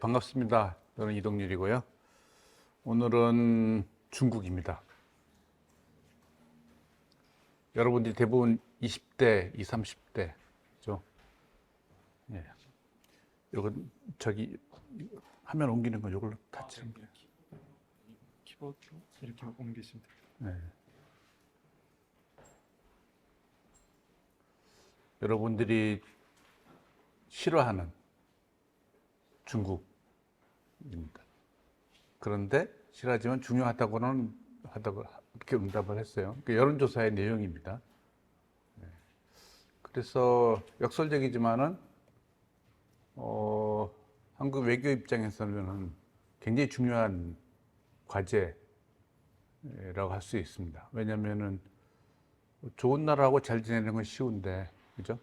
반갑습니다. 저는 이동률이고요. 오늘은 중국입니다. 여러분들이 대부분 20대, 20, 30대죠. 예. 이건 저기 화면 옮기는 건 이걸로 타치는 거예요. 키보드로 이렇게 옮기시면 돼요. 네. 여러분들이 싫어하는 중국입니다. 그런데 싫어하지만 중요하다고는 하다고 이렇게 응답을 했어요. 그 여론조사의 내용입니다. 그래서 역설적이지만은 한국 외교 입장에서는 굉장히 중요한 과제라고 할 수 있습니다. 왜냐하면은 좋은 나라하고 잘 지내는 건 쉬운데, 그죠?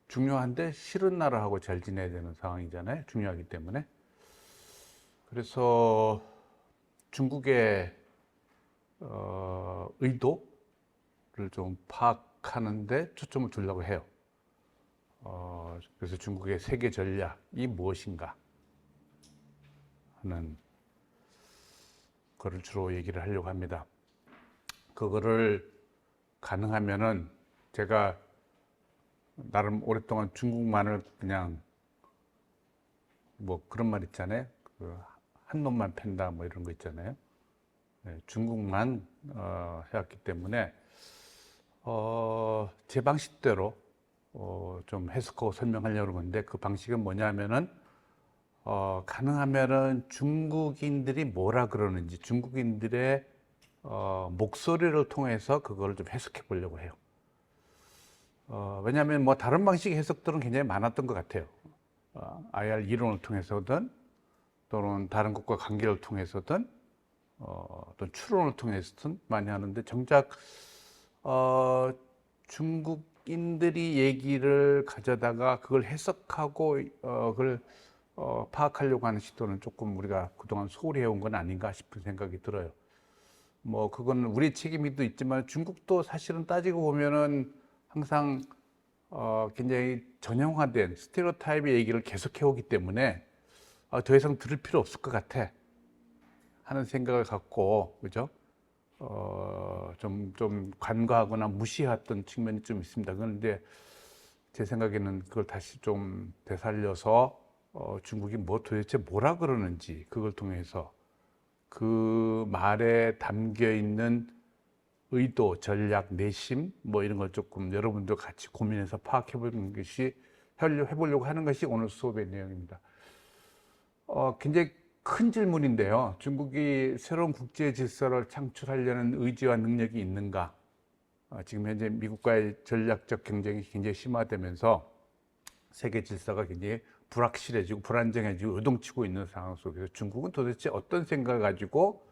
중요한데 싫은 나라하고 잘 지내야 되는 상황이잖아요. 중요하기 때문에. 그래서 중국의 의도를 좀 파악하는데 초점을 두려고 해요. 그래서 중국의 세계 전략이 무엇인가 하는 거를 주로 얘기를 하려고 합니다. 그거를 가능하면은 제가 나름 오랫동안 중국만을 그냥 뭐 그런 말 있잖아요. 한 놈만 팬다 뭐 이런 거 있잖아요. 네, 중국만 해왔기 때문에 제 방식대로 좀 해석하고 설명하려고 하는데, 그 방식은 뭐냐면은 가능하면은 중국인들이 뭐라 그러는지 중국인들의 목소리를 통해서 그걸 좀 해석해 보려고 해요. 왜냐하면 뭐 다른 방식의 해석들은 굉장히 많았던 것 같아요. IR 이론을 통해서든 또는 다른 것과 관계를 통해서든 또 추론을 통해서든 많이 하는데, 정작 중국인들이 얘기를 가져다가 그걸 해석하고 그걸 파악하려고 하는 시도는 조금 우리가 그동안 소홀히 해온 건 아닌가 싶은 생각이 들어요. 뭐 그건 우리 책임도 있지만 중국도 사실은 따지고 보면은 항상 굉장히 전형화된 스테레오타입의 얘기를 계속 해오기 때문에 더 이상 들을 필요 없을 것 같아 하는 생각을 갖고, 그죠? 좀 간과하거나 무시했던 측면이 좀 있습니다. 그런데 제 생각에는 그걸 다시 좀 되살려서 중국이 뭐 도대체 뭐라 그러는지, 그걸 통해서 그 말에 담겨 있는 의도, 전략, 내심 뭐 이런 걸 조금 여러분들 같이 고민해서 파악해 보는 것이, 해보려고 하는 것이 오늘 수업의 내용입니다. 굉장히 큰 질문인데요. 중국이 새로운 국제 질서를 창출하려는 의지와 능력이 있는가? 지금 현재 미국과의 전략적 경쟁이 굉장히 심화되면서 세계 질서가 굉장히 불확실해지고 불안정해지고 요동치고 있는 상황 속에서 중국은 도대체 어떤 생각을 가지고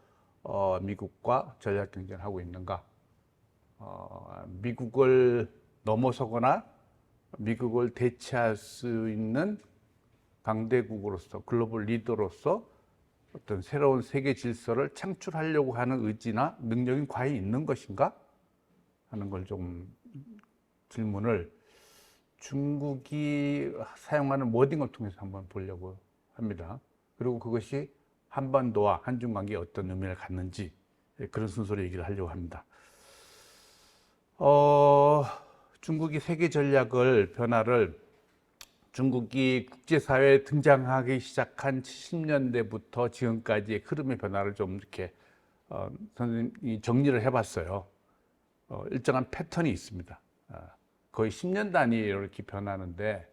미국과 전략 경쟁을 하고 있는가? 미국을 넘어서거나 미국을 대체할 수 있는 강대국으로서, 글로벌 리더로서 어떤 새로운 세계 질서를 창출하려고 하는 의지나 능력이 과연 있는 것인가 하는 걸 좀 질문을 중국이 사용하는 워딩을 통해서 한번 보려고 합니다. 그리고 그것이 한반도와 한중 관계에 어떤 의미를 갖는지, 그런 순서로 얘기를 하려고 합니다. 중국이 세계 전략을 변화를 중국이 국제사회에 등장하기 시작한 70년대부터 지금까지의 흐름의 변화를 좀 이렇게 선생님이 정리를 해봤어요. 일정한 패턴이 있습니다. 거의 10년 단위로 이렇게 변하는데,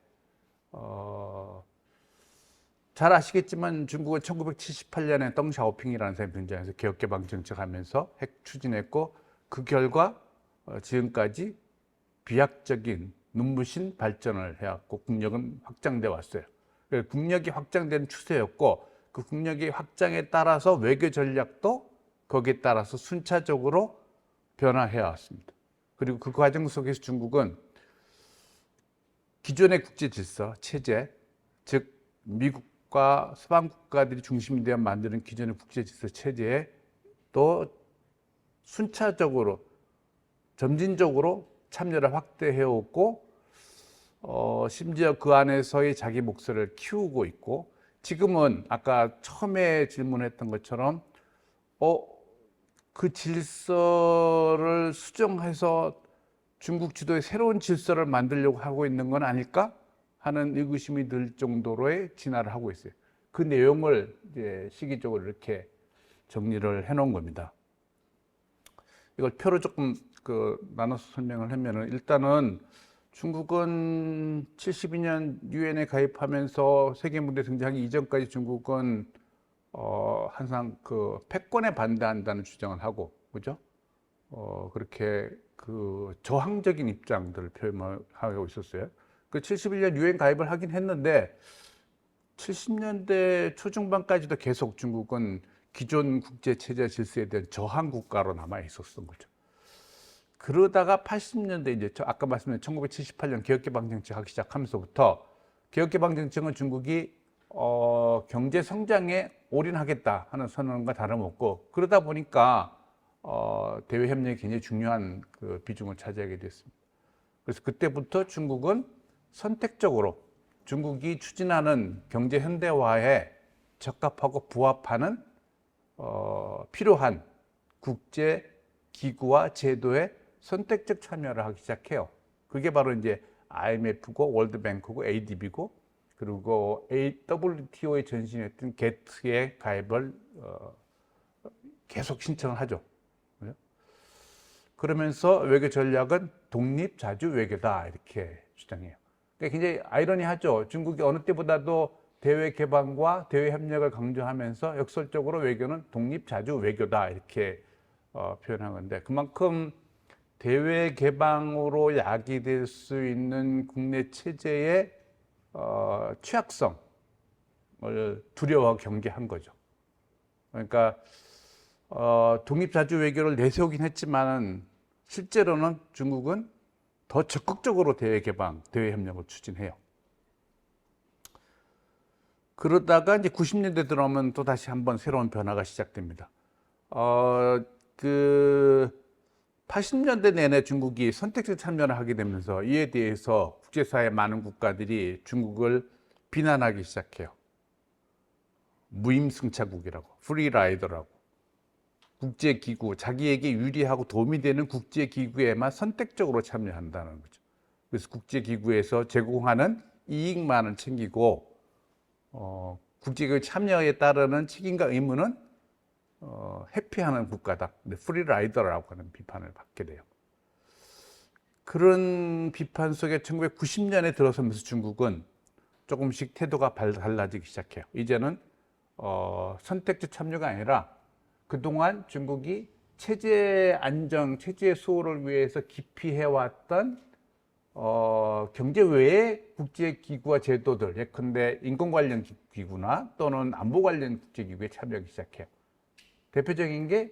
잘 아시겠지만 중국은 1978년에 덩샤오핑이라는 사람이 등장해서 개혁개방 정책하면서 핵 추진했고, 그 결과 지금까지 비약적인 눈부신 발전을 해왔고 국력은 확장돼 왔어요. 국력이 확장된 추세였고, 그 국력의 확장에 따라서 외교 전략도 거기에 따라서 순차적으로 변화해 왔습니다. 그리고 그 과정 속에서 중국은 기존의 국제 질서 체제, 즉 미국과 서방 국가들이 중심이 되어 만드는 기존의 국제 질서 체제에 또 순차적으로 점진적으로 참여를 확대해 왔고, 심지어 그 안에서의 자기 목소리를 키우고 있고, 지금은 아까 처음에 질문했던 것처럼 그 질서를 수정해서 중국 지도에 새로운 질서를 만들려고 하고 있는 건 아닐까 하는 의구심이 들 정도로의 진화를 하고 있어요. 그 내용을 이제 시기적으로 이렇게 정리를 해놓은 겁니다. 이걸 표로 조금 나눠서 설명을 하면은, 일단은 중국은 72년 유엔에 가입하면서 세계 무대에 등장하기 이전까지 중국은 항상 그 패권에 반대한다는 주장을 하고, 그죠? 그렇게 그 저항적인 입장들을 표명하고 있었어요. 그 71년 유엔 가입을 하긴 했는데 70년대 초중반까지도 계속 중국은 기존 국제 체제 질서에 대한 저항 국가로 남아 있었던 거죠. 그러다가 80년대 이제 아까 말씀드린 1978년 개혁개방 정책 하기 시작하면서부터, 개혁개방 정책은 중국이 경제 성장에 올인하겠다 하는 선언과 다름없고, 그러다 보니까 대외 협력이 굉장히 중요한 그 비중을 차지하게 됐습니다. 그래서 그때부터 중국은 선택적으로 중국이 추진하는 경제 현대화에 적합하고 부합하는 필요한 국제 기구와 제도에 선택적 참여를 하기 시작해요. 그게 바로 이제 IMF고 월드뱅크고 ADB고, 그리고 WTO의 전신이었던 게트에 가입을 계속 신청을 하죠. 그러면서 외교 전략은 독립자주 외교다 이렇게 주장해요. 그러니까 굉장히 아이러니하죠. 중국이 어느 때보다도 대외 개방과 대외 협력을 강조하면서 역설적으로 외교는 독립자주 외교다 이렇게 표현한 건데, 그만큼 대외 개방으로 야기될 수 있는 국내 체제의 취약성을 두려워 경계한 거죠. 그러니까 독립자주 외교를 내세우긴 했지만 실제로는 중국은 더 적극적으로 대외 개방, 대외 협력을 추진해요. 그러다가 이제 90년대 들어오면 또 다시 한번 새로운 변화가 시작됩니다. 80년대 내내 중국이 선택적 참여를 하게 되면서 이에 대해서 국제사회 많은 국가들이 중국을 비난하기 시작해요. 무임승차국이라고, 프리라이더라고, 국제기구, 자기에게 유리하고 도움이 되는 국제기구에만 선택적으로 참여한다는 거죠. 그래서 국제기구에서 제공하는 이익만을 챙기고 국제기구 참여에 따르는 책임과 의무는 회피하는 국가다. 프리라이더라고 하는 비판을 받게 돼요. 그런 비판 속에 1990년에 들어서면서 중국은 조금씩 태도가 달라지기 시작해요. 이제는 선택적 참여가 아니라 그동안 중국이 체제 안정, 체제 수호를 위해서 기피 해왔던 경제 외의 국제기구와 제도들, 예컨대 인권 관련 기구나 또는 안보 관련 국제기구에 참여하기 시작해요. 대표적인 게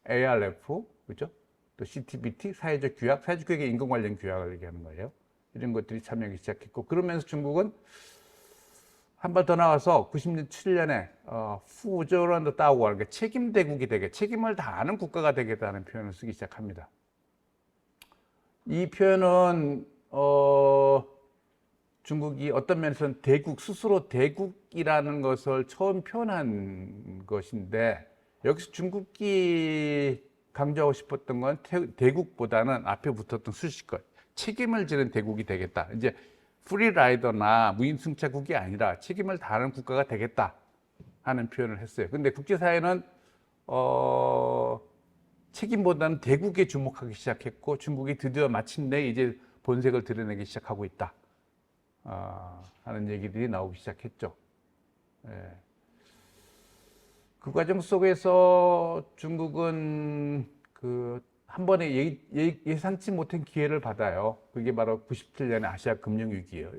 ARF, 그죠? 또 CTBT, 사회적 규약, 사회적 규약의 인권 관련 규약을 얘기하는 거예요. 이런 것들이 참여하기 시작했고, 그러면서 중국은 한 번 더 나와서 97년에 후저런드 따오고, 그러니까 책임 대국이 되게, 책임을 다하는 국가가 되겠다는 표현을 쓰기 시작합니다. 이 표현은 중국이 어떤 면에서는 대국, 스스로 대국이라는 것을 처음 표현한 것인데, 여기서 중국이 강조하고 싶었던 건 대국보다는 앞에 붙었던 수식어, 책임을 지는 대국이 되겠다. 이제 프리라이더나 무임승차국이 아니라 책임을 다하는 국가가 되겠다 하는 표현을 했어요. 근데 국제사회는 책임보다는 대국에 주목하기 시작했고, 중국이 드디어 마침내 이제 본색을 드러내기 시작하고 있다 하는 얘기들이 나오기 시작했죠. 예. 그 과정 속에서 중국은 한 번에 예상치 못한 기회를 받아요. 그게 바로 97년의 아시아 금융위기예요.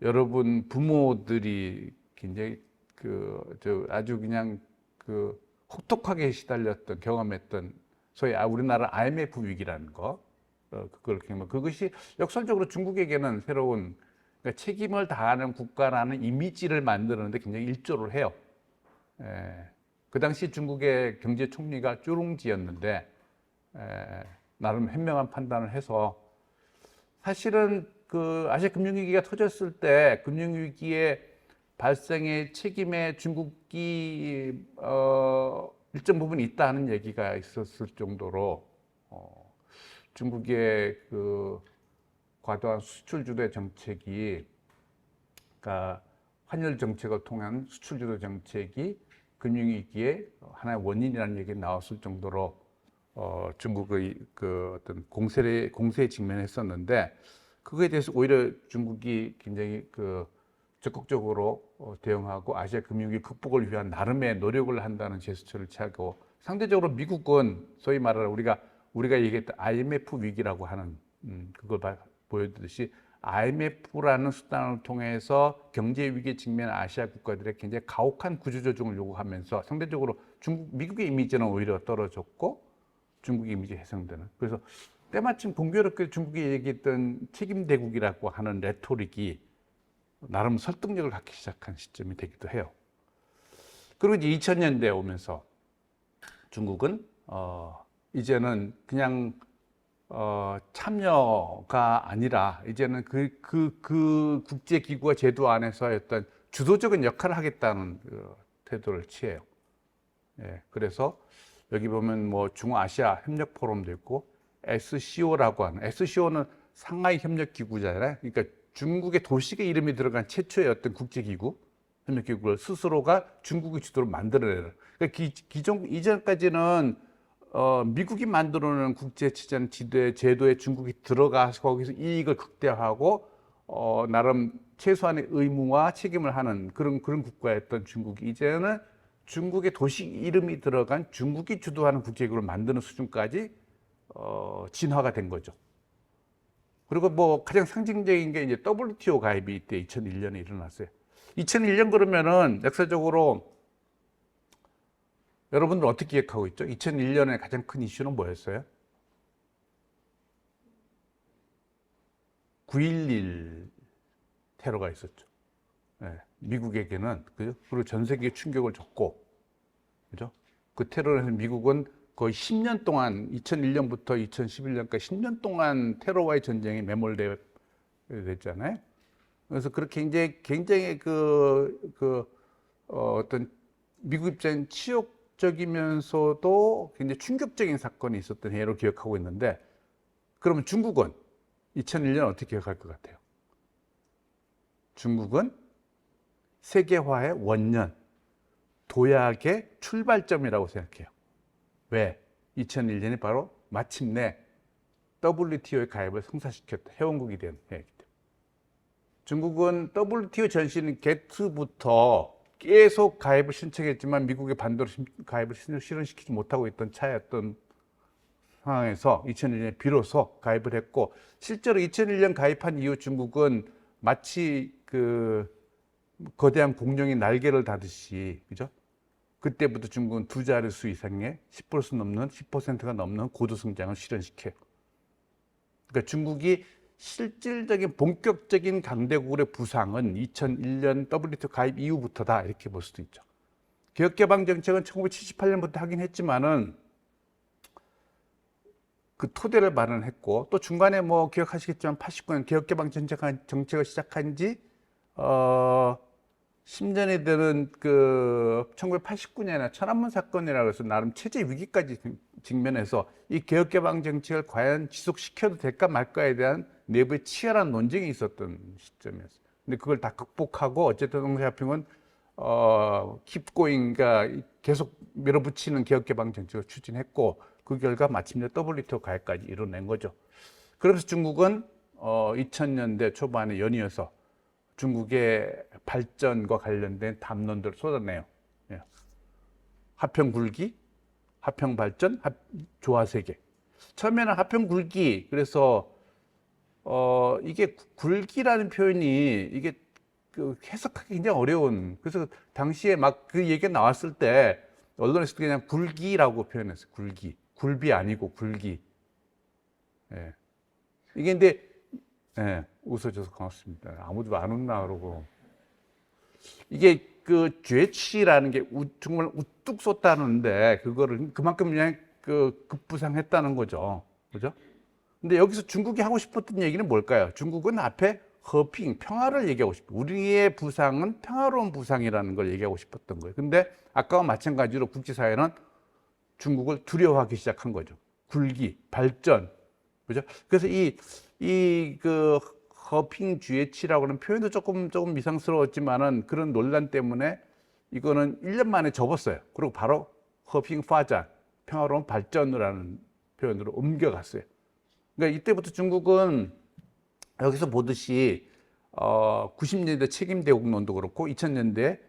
여러분 부모들이 굉장히 아주 그냥 혹독하게 시달렸던, 경험했던 소위 우리나라 IMF 위기라는 거, 그걸 경험. 그것이 역설적으로 중국에게는 새로운, 그러니까 책임을 다하는 국가라는 이미지를 만드는데 굉장히 일조를 해요. 그 당시 중국의 경제 총리가 쭈룽지였는데 나름 현명한 판단을 해서, 사실은 그 아시아 금융위기가 터졌을 때 금융위기의 발생의 책임에 중국이 일정 부분 있다는 얘기가 있었을 정도로 중국의 그 과도한 수출 주도 정책이, 그러니까 환율 정책을 통한 수출 주도 정책이 금융위기의 하나의 원인이라는 얘기가 나왔을 정도로 중국의 그 어떤 공세에 직면했었는데, 그거에 대해서 오히려 중국이 굉장히 그 적극적으로 대응하고 아시아 금융위기 극복을 위한 나름의 노력을 한다는 제스처를 취하고, 상대적으로 미국은 소위 말하는 우리가 얘기했던 IMF 위기라고 하는 그걸 보여드듯이 IMF라는 수단을 통해서 경제 위기에 직면한 아시아 국가들의 굉장히 가혹한 구조 조정을 요구하면서 상대적으로 미국의 이미지는 오히려 떨어졌고 중국의 이미지 훼손되는. 그래서 때마침 공교롭게 중국이 얘기했던 책임 대국이라고 하는 레토릭이 나름 설득력을 갖기 시작한 시점이 되기도 해요. 그리고 이제 2000년대에 오면서 중국은 이제는 그냥 참여가 아니라 이제는 그 국제기구와 제도 안에서 어떤 주도적인 역할을 하겠다는 그 태도를 취해요. 예, 그래서 여기 보면 뭐 중앙아시아 협력 포럼도 있고 SCO라고 하는, SCO는 상하이 협력 기구잖아요. 그러니까 중국의 도시의 이름이 들어간 최초의 어떤 국제기구, 협력기구를 스스로가 중국의 주도로 만들어내는. 그러니까 이전까지는 미국이 만들어놓은 국제치전 제도에 중국이 들어가서 거기서 이익을 극대화하고 나름 최소한의 의무와 책임을 하는 그런 국가였던 중국이 이제는 중국의 도시 이름이 들어간 중국이 주도하는 국제기구를 만드는 수준까지 진화가 된 거죠. 그리고 뭐 가장 상징적인 게 이제 WTO 가입이 이때 2001년에 일어났어요. 2001년 그러면은 역사적으로 여러분들 어떻게 기억하고 있죠? 2001년에 가장 큰 이슈는 뭐였어요? 9.11 테러가 있었죠. 네, 미국에게는, 그죠? 그리고 전 세계에 충격을 줬고, 그죠? 그 테러를 해서 미국은 거의 10년 동안, 2001년부터 2011년까지 10년 동안 테러와의 전쟁에 매몰됐잖아요. 그래서 그렇게 굉장히 어떤 미국 입장엔 치욕적이면서도 굉장히 충격적인 사건이 있었던 해로 기억하고 있는데, 그러면 중국은 2001년 어떻게 기억할 것 같아요? 중국은 세계화의 원년, 도약의 출발점이라고 생각해요. 왜? 2001년이 바로 마침내 WTO의 가입을 성사시켰다. 회원국이 된 해이기 때문에. 중국은 WTO 전신 게트부터 계속 가입을 신청했지만 미국의 반대로 가입을 실현시키지 못하고 있던 차였던 상황에서 2001년에 비로소 가입을 했고, 실제로 2001년 가입한 이후 중국은 마치 그 거대한 공룡이 날개를 다듯이, 그죠? 그때부터 중국은 두 자릿수 이상의 10%가 넘는 고도 성장을 실현시켜요. 그러니까 중국이 실질적인 본격적인 강대국의 부상은 2001년 WTO 가입 이후부터다, 이렇게 볼 수도 있죠. 개혁개방 정책은 1978년부터 하긴 했지만은 그 토대를 마련했고, 또 중간에 뭐 기억하시겠지만 89년 개혁개방 정책을 시작한 지 10년이 되는 그 1989년에 천안문 사건이라고 해서 나름 체제 위기까지 직면해서 이 개혁개방 정책을 과연 지속시켜도 될까 말까에 대한 내부의 치열한 논쟁이 있었던 시점이었어요. 근데 그걸 다 극복하고 어쨌든 덩샤오핑은 keep going가 계속 밀어붙이는 개혁개방 정책을 추진했고, 그 결과 마침내 WTO 가입까지 이뤄낸 거죠. 그러면서 중국은 2000년대 초반에 연이어서 중국의 발전과 관련된 담론들을 쏟아내요. 예. 하평 굴기, 하평 발전, 조화 세계. 처음에는 하평 굴기, 그래서 이게 굴기라는 표현이 이게 그 해석하기 굉장히 어려운. 그래서 당시에 막 그 얘기가 나왔을 때 언론에서 그냥 굴기라고 표현했어요. 굴기, 굴비 아니고 굴기. 예. 이게 근데 예, 웃어줘서 고맙습니다. 아무도 안 웃나 그러고. 이게 그 죄치라는 게 정말 우뚝 쏟다는데 그거를 그만큼 그냥 그 급부상했다는 거죠. 그죠? 근데 여기서 중국이 하고 싶었던 얘기는 뭘까요? 중국은 앞에和平, 평화를 얘기하고 싶어요. 우리의 부상은 평화로운 부상이라는 걸 얘기하고 싶었던 거예요. 근데 아까와 마찬가지로 국제사회는 중국을 두려워하기 시작한 거죠. 굴기, 발전, 그죠? 그래서 그和平주의치라고 하는 표현도 조금 이상스러웠지만은 그런 논란 때문에 이거는 1년 만에 접었어요. 그리고 바로 和平发展, 평화로운 발전이라는 표현으로 옮겨갔어요. 그러니까 이때부터 중국은 여기서 보듯이 90년대 책임대국론도 그렇고 2000년대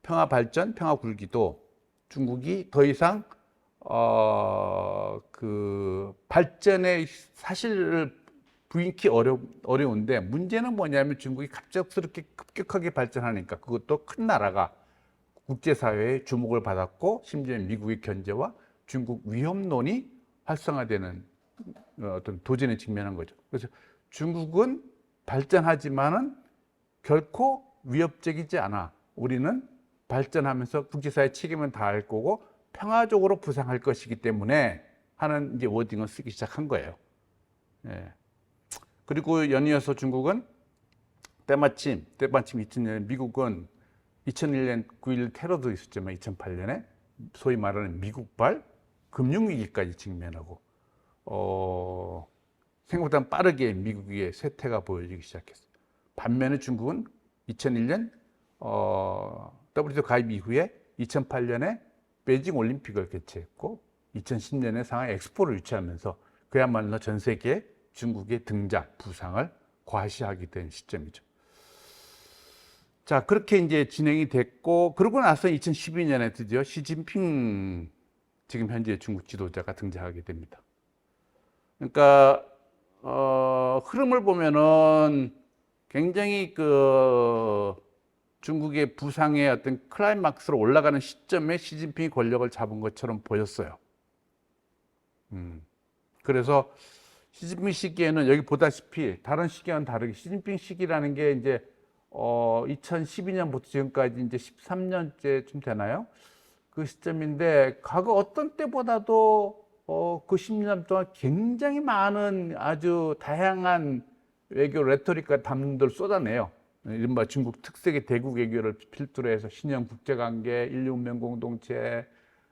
평화 발전, 평화 굴기도 중국이 더 이상 그 발전의 사실을 부인기 어려운데 문제는 뭐냐면 중국이 갑작스럽게 급격하게 발전하니까 그것도 큰 나라가 국제사회의 주목을 받았고 심지어 미국의 견제와 중국 위협론이 활성화되는 어떤 도전에 직면한 거죠. 그래서 중국은 발전하지만은 결코 위협적이지 않아. 우리는 발전하면서 국제사회 책임은 다할 거고 평화적으로 부상할 것이기 때문에 하는 이제 워딩을 쓰기 시작한 거예요. 예. 그리고 연이어서 중국은 때마침 2000년 미국은 2001년 9.11 테러도 있었지만 2008년에 소위 말하는 미국발 금융위기까지 직면하고 생각보다 빠르게 미국의 쇠퇴가 보여지기 시작했어요. 반면에 중국은 2001년 WTO 가입 이후에 2008년에 베이징 올림픽을 개최했고 2010년에 상하이 엑스포를 유치하면서 그야말로 전 세계에 중국의 등장, 부상을 과시하게 된 시점이죠. 자, 그렇게 이제 진행이 됐고, 그러고 나서 2012년에 드디어 시진핑 지금 현재 중국 지도자가 등장하게 됩니다. 그러니까 흐름을 보면은 굉장히 그 중국의 부상의 어떤 클라이막스로 올라가는 시점에 시진핑이 권력을 잡은 것처럼 보였어요. 그래서 시진핑 시기에는 여기 보다시피 다른 시기와는 다르게 시진핑 시기라는 게 이제 2012년부터 지금까지 이제 13년째쯤 되나요? 그 시점인데 과거 어떤 때보다도 그 10년 동안 굉장히 많은 아주 다양한 외교 레토릭과 담론들을 쏟아내요. 이른바 중국 특색의 대국 외교를 필두로 해서 신형 국제관계, 인류운명 공동체,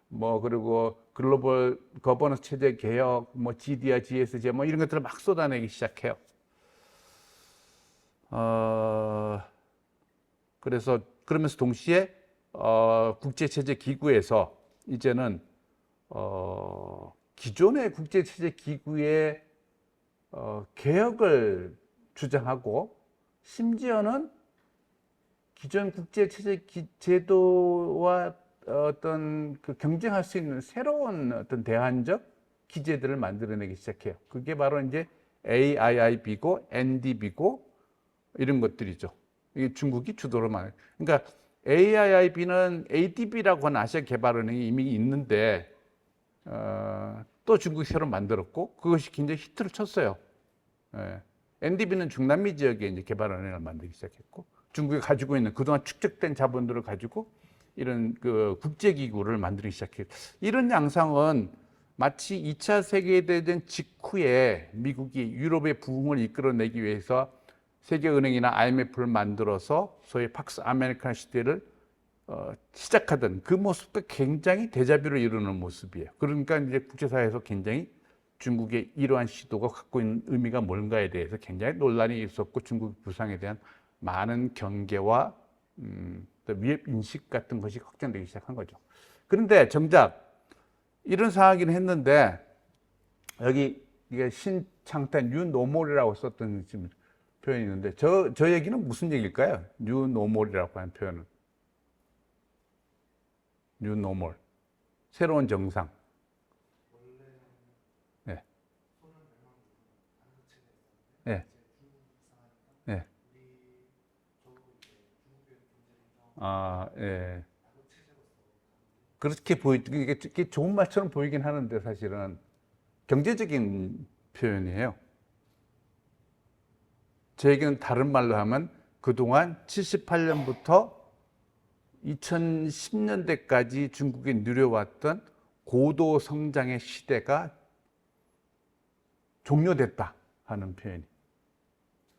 뭐 그리고 글로벌 거버넌스 체제 개혁, 뭐 GD와 GS제 뭐 이런 것들을 막 쏟아내기 시작해요. 그래서 그러면서 동시에 국제체제 기구에서 이제는 기존의 국제체제 기구의 개혁을 주장하고 심지어는 기존 국제체제 제도와 어떤 그 경쟁할 수 있는 새로운 어떤 대안적 기제들을 만들어내기 시작해요. 그게 바로 이제 AIIB고 NDB고 이런 것들이죠. 이게 중국이 주도를 많이. 그러니까 AIIB는 ADB라고 하는 아시아 개발은행이 이미 있는데 또 중국이 새로 만들었고 그것이 굉장히 히트를 쳤어요. 예. NDB는 중남미 지역에 이제 개발은행을 만들기 시작했고 중국이 가지고 있는 그동안 축적된 자본들을 가지고 이런 그 국제기구를 만들기 시작해요. 이런 양상은 마치 2차 세계대전 직후에 미국이 유럽의 부흥을 이끌어내기 위해서 세계은행이나 IMF를 만들어서 소위 팍스 아메리칸 시대를 시작하던 그 모습과 굉장히 대자뷰를 이루는 모습이에요. 그러니까 이제 국제사회에서 굉장히 중국의 이러한 시도가 갖고 있는 의미가 뭔가에 대해서 굉장히 논란이 있었고 중국 부상에 대한 많은 경계와 위협 인식 같은 것이 확장되기 시작한 거죠. 그런데 정작 이런 상황이긴 했는데 여기 이게 신창탄 뉴노멀이라고 썼던 지금 표현이 있는데 저 얘기는 무슨 얘기일까요? 뉴노멀이라고 하는 표현은 뉴노멀 새로운 정상. 네. 네. 네. 아, 예. 그렇게 이게 좋은 말처럼 보이긴 하는데 사실은 경제적인 표현이에요. 제 얘기는 다른 말로 하면 그동안 78년부터 2010년대까지 중국이 누려왔던 고도 성장의 시대가 종료됐다 하는 표현이.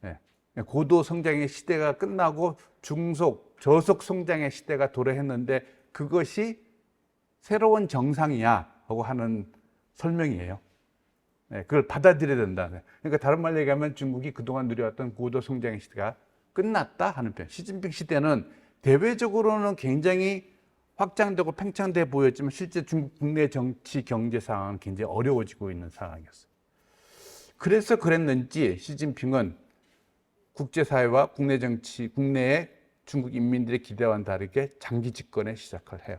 예. 고도 성장의 시대가 끝나고 중속, 저속 성장의 시대가 도래했는데 그것이 새로운 정상이야 하고 하는 설명이에요. 예, 그걸 받아들여야 된다. 그러니까 다른 말로 얘기하면 중국이 그동안 누려왔던 고도 성장의 시대가 끝났다 하는 표현. 시진핑 시대는 대외적으로는 굉장히 확장되고 팽창돼 보였지만 실제 중국 국내 정치 경제 상황은 굉장히 어려워지고 있는 상황이었어요. 그래서 그랬는지 시진핑은 국제사회와 국내 정치, 국내의 중국 인민들의 기대와는 다르게 장기 집권에 시작을 해요.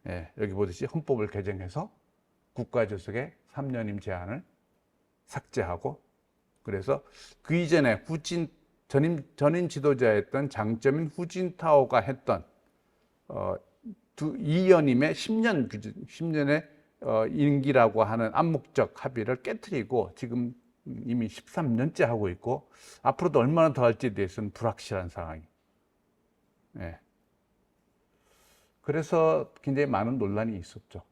예, 여기 보듯이 헌법을 개정해서 국가주석의 3년임 제한을 삭제하고, 그래서 그 이전에 전임 지도자였던 장쩌민 후진타오가 했던 이연임의 10년의 임기라고 하는 암묵적 합의를 깨트리고 지금 이미 13년째 하고 있고 앞으로도 얼마나 더 할지에 대해서는 불확실한 상황이. 예. 그래서 굉장히 많은 논란이 있었죠.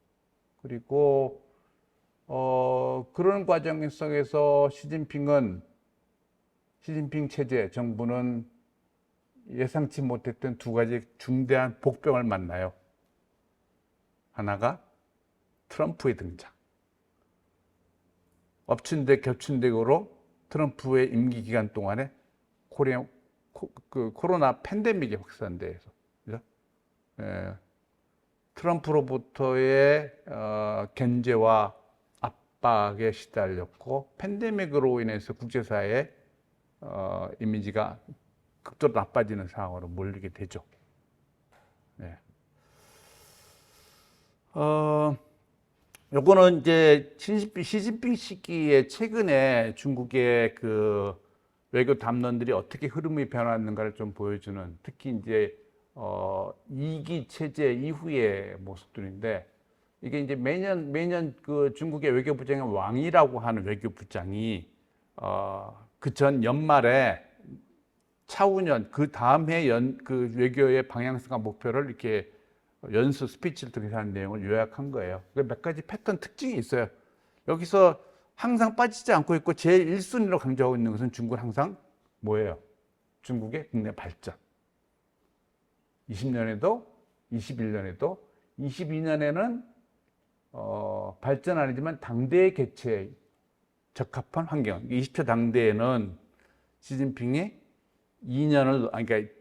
그리고 그런 과정 속에서 시진핑 체제 정부는 예상치 못했던 두 가지 중대한 복병을 만나요. 하나가 트럼프의 등장. 엎친 데 겹친 덱으로 트럼프의 임기 기간 동안에 코로나 팬데믹이 확산돼서, 그죠? 예, 트럼프로부터의 견제와 압박에 시달렸고 팬데믹으로 인해서 국제사회의 이미지가 극도로 나빠지는 상황으로 몰리게 되죠. 네. 요거는 이제 시진핑 시기에 최근에 중국의 그 외교 담론들이 어떻게 흐름이 변화했는가를 좀 보여주는, 특히 이제 2기 체제 이후의 모습들인데, 이게 이제 매년 그 중국의 외교부장의 왕이라고 하는 외교부장이 그 전 연말에 차후년 그 다음 해 그 외교의 방향성과 목표를 이렇게 연수 스피치를 통해서 하는 내용을 요약한 거예요. 몇 가지 패턴 특징이 있어요. 여기서 항상 빠지지 않고 있고 제일 1순위로 강조하고 있는 것은 중국은 항상 뭐예요? 중국의 국내 발전. 20년에도 21년에도 22년에는 발전 아니지만 당대의 개최에 적합한 환경. 20초 당대에는 시진핑이 2년을, 그러니까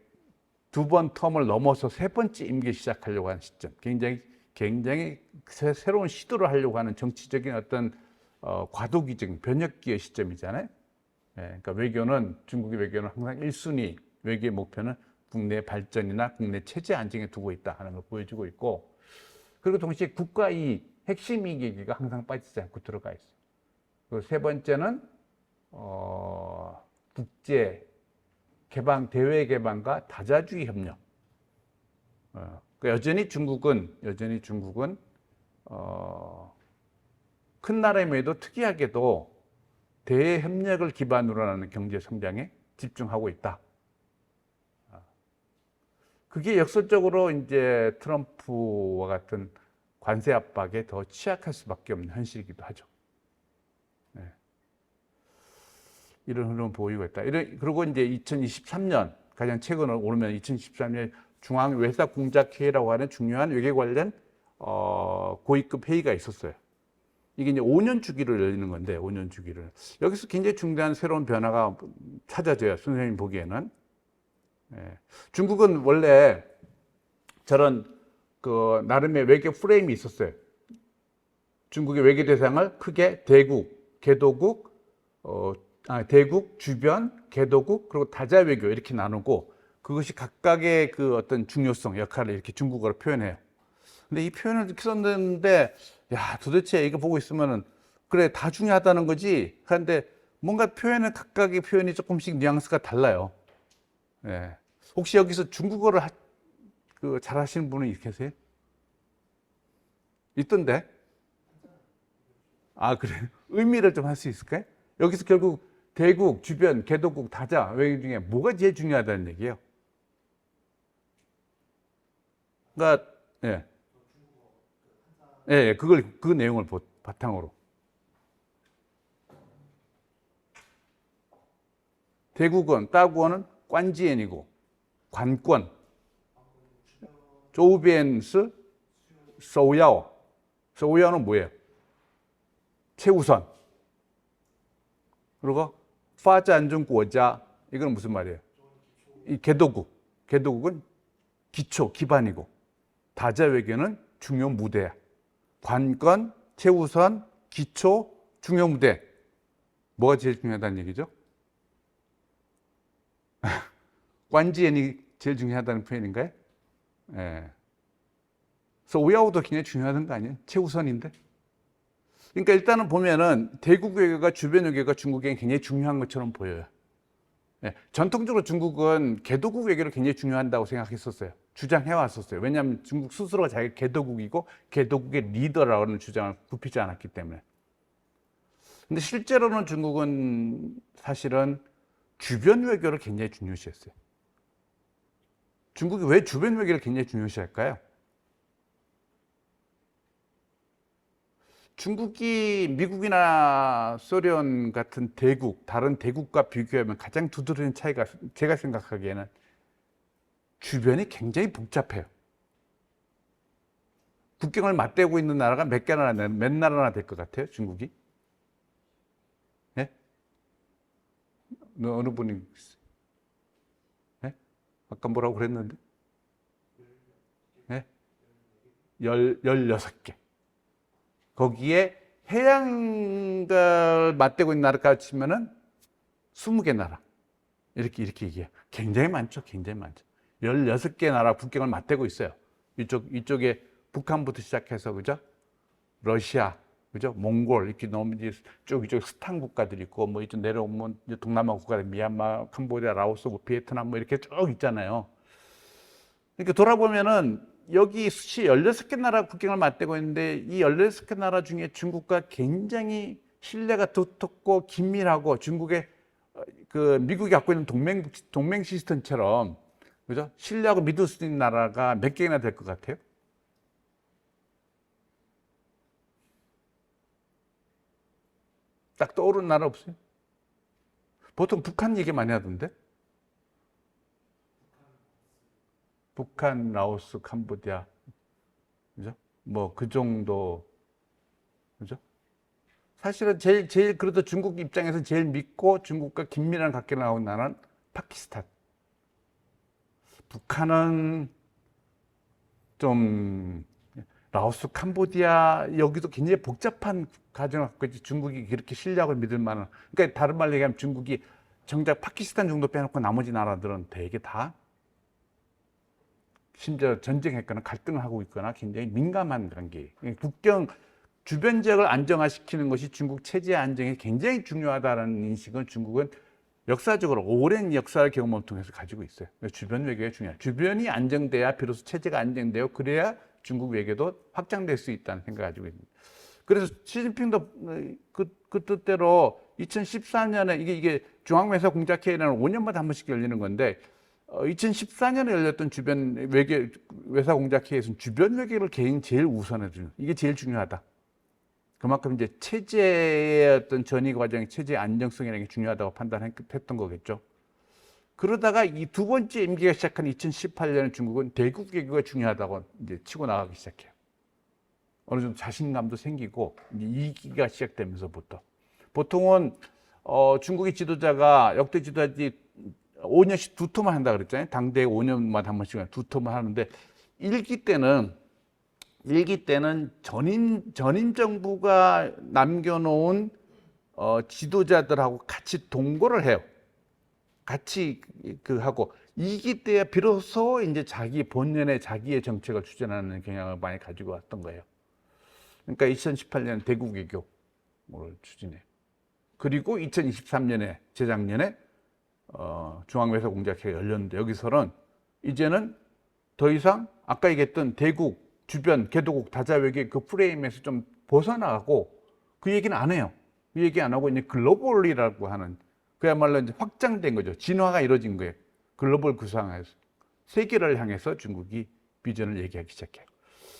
두 번 텀을 넘어서 세 번째 임기 시작하려고 하는 시점. 굉장히 새로운 시도를 하려고 하는 정치적인 어떤 과도기적인 변혁기의 시점이잖아요. 예, 그러니까 중국의 외교는 항상 1순위 외교의 목표는 국내 발전이나 국내 체제 안정에 두고 있다 하는 걸 보여주고 있고, 그리고 동시에 국가 이익, 핵심 이익이 항상 빠지지 않고 들어가 있어요. 그리고 세 번째는 국제 개방, 대외 개방과 다자주의 협력. 그러니까 여전히 중국은 큰 나라임에도 특이하게도 대외 협력을 기반으로 하는 경제 성장에 집중하고 있다. 그게 역설적으로 이제 트럼프와 같은 관세 압박에 더 취약할 수밖에 없는 현실이기도 하죠. 네. 이런 흐름을 보이고 있다. 그리고 이제 2023년, 가장 최근으로 오르면 2023년 중앙외사공작회의라고 하는 중요한 외교 관련 고위급 회의가 있었어요. 이게 이제 5년 주기로 열리는 건데, 5년 주기를. 여기서 굉장히 중대한 새로운 변화가 찾아져요. 선생님 보기에는. 예. 중국은 원래 저런 그 나름의 외교 프레임이 있었어요. 중국의 외교 대상을 크게 대국, 개도국, 대국, 주변, 개도국, 그리고 다자 외교 이렇게 나누고, 그것이 각각의 그 어떤 중요성, 역할을 이렇게 중국어로 표현해요. 근데 이 표현을 이렇게 썼는데, 야, 도대체 이거 보고 있으면은, 그래, 다 중요하다는 거지. 그런데 뭔가 각각의 표현이 조금씩 뉘앙스가 달라요. 예. 혹시 여기서 중국어를 잘 하시는 분이 계세요? 있던데? 아, 그래요? 의미를 좀 할 수 있을까요? 여기서 결국 대국, 주변, 개도국, 다자 외교 중에 뭐가 제일 중요하다는 얘기예요? 그러니까, 예. 예, 그 내용을 바탕으로. 대국은 따구어는 관지엔이고 관권, 조우비엔스 서우야오. 서우야오는 뭐예요? 최우선. 그리고 파자안중国家 이건 무슨 말이에요? 이 개도국. 개도국은 기초, 기반이고 다자 외교는 중요 무대야. 관건, 최우선, 기초, 중요 무대. 뭐가 제일 중요하다는 얘기죠? 관지엔이 제일 중요하다는 표현인가요? 예. 그래서 오야오도 굉장히 중요하던 거 아니에요? 최우선인데. 그러니까 일단은 보면은 대국 외교가 주변 외교가 중국에는 굉장히 중요한 것처럼 보여요. 예. 전통적으로 중국은 개도국 외교를 굉장히 중요한다고 생각했었어요. 주장해 왔었어요. 왜냐하면 중국 스스로가 자기가 개도국이고 개도국의 리더라는 주장을 굽히지 않았기 때문에. 근데 실제로는 중국은 사실은 주변 외교를 굉장히 중요시했어요. 중국이 왜 주변 외교를 굉장히 중요시할까요? 중국이 미국이나 소련 같은 대국, 다른 대국과 비교하면 가장 두드러진 차이가 제가 생각하기에는 주변이 굉장히 복잡해요. 국경을 맞대고 있는 나라가 몇 나라나 될 것 같아요, 중국이? 예? 어느 분이? 예? 아까 뭐라고 그랬는데? 예? 16개. 거기에 해양을 맞대고 있는 나라까지 치면은 20개 나라. 이렇게 얘기해요. 굉장히 많죠. 굉장히 많죠. 16개 나라 국경을 맞대고 있어요. 이쪽에 북한부터 시작해서, 그죠? 러시아, 그죠? 몽골, 이렇게 넘어지 이쪽 스탄 국가들이 있고, 뭐 이쪽 내려오면 동남아 국가들, 미얀마, 캄보디아, 라오스, 뭐 비에트남, 뭐 이렇게 쭉 있잖아요. 그러니까 돌아보면은 여기 수치 16개 나라 국경을 맞대고 있는데 이 16개 나라 중에 중국과 굉장히 신뢰가 두텁고 긴밀하고 중국의 그 미국이 갖고 있는 동맹 시스템처럼, 그죠? 신뢰하고 믿을 수 있는 나라가 몇 개나 될 것 같아요? 딱 떠오르는 나라 없어요? 보통 북한 얘기 많이 하던데? 북한, 라오스, 캄보디아, 그죠? 뭐 그 정도, 그죠? 사실은 제일 그래도 중국 입장에서 제일 믿고 중국과 긴밀한 관계를 하고 있는 나라는 파키스탄. 북한은 좀 라오스, 캄보디아 여기도 굉장히 복잡한 가정을 갖고 있지. 중국이 그렇게 신뢰하고 믿을 만한. 그러니까 다른 말로 얘기하면 중국이 정작 파키스탄 정도 빼놓고 나머지 나라들은 대개 다 심지어 전쟁했거나 갈등을 하고 있거나 굉장히 민감한 관계. 국경 주변 지역을 안정화시키는 것이 중국 체제 안정에 굉장히 중요하다는 인식은 중국은 역사적으로 오랜 역사를 경험을 통해서 가지고 있어요. 주변 외교가 중요해요. 주변이 안정돼야 비로소 체제가 안정되고 그래야 중국 외교도 확장될 수 있다는 생각을 가지고 있습니다. 그래서 시진핑도 그 뜻대로 2014년에 이게 중앙외사 공작회의라는 5년마다 한 번씩 열리는 건데 2014년에 열렸던 주변 외사 공작회의에서는 주변 외교를 제일 우선해줘요. 이게 제일 중요하다. 그만큼 이제 체제의 어떤 전이 과정, 체제의 안정성이라는 게 중요하다고 판단했던 거겠죠. 그러다가 이 두 번째 임기가 시작한 2018년에 중국은 대국 외교가 중요하다고 이제 치고 나가기 시작해요. 어느 정도 자신감도 생기고 이기가 시작되면서부터 보통은 중국의 지도자가 역대 지도자들이 5년씩 두 터만 한다 그랬잖아요. 당대에 5년마다 한 번씩 두 터만 하는데 일기 때는 전임 정부가 남겨놓은 지도자들하고 같이 동거를 해요. 같이 하고 2기 때야 비로소 이제 자기의 정책을 추진하는 경향을 많이 가지고 왔던 거예요. 그러니까 2018년 대국 외교를 추진해요. 그리고 2023년에 재작년에 중앙외사 공작회의가 열렸는데 여기서는 이제는 더 이상 아까 얘기했던 대국, 주변, 개도국, 다자외교 그 프레임에서 좀 벗어나고 그 얘기는 안 해요. 그 얘기 안 하고 이제 글로벌이라고 하는 그야말로 이제 확장된 거죠. 진화가 이루어진 거예요. 글로벌 구상에서 세계를 향해서 중국이 비전을 얘기하기 시작해요.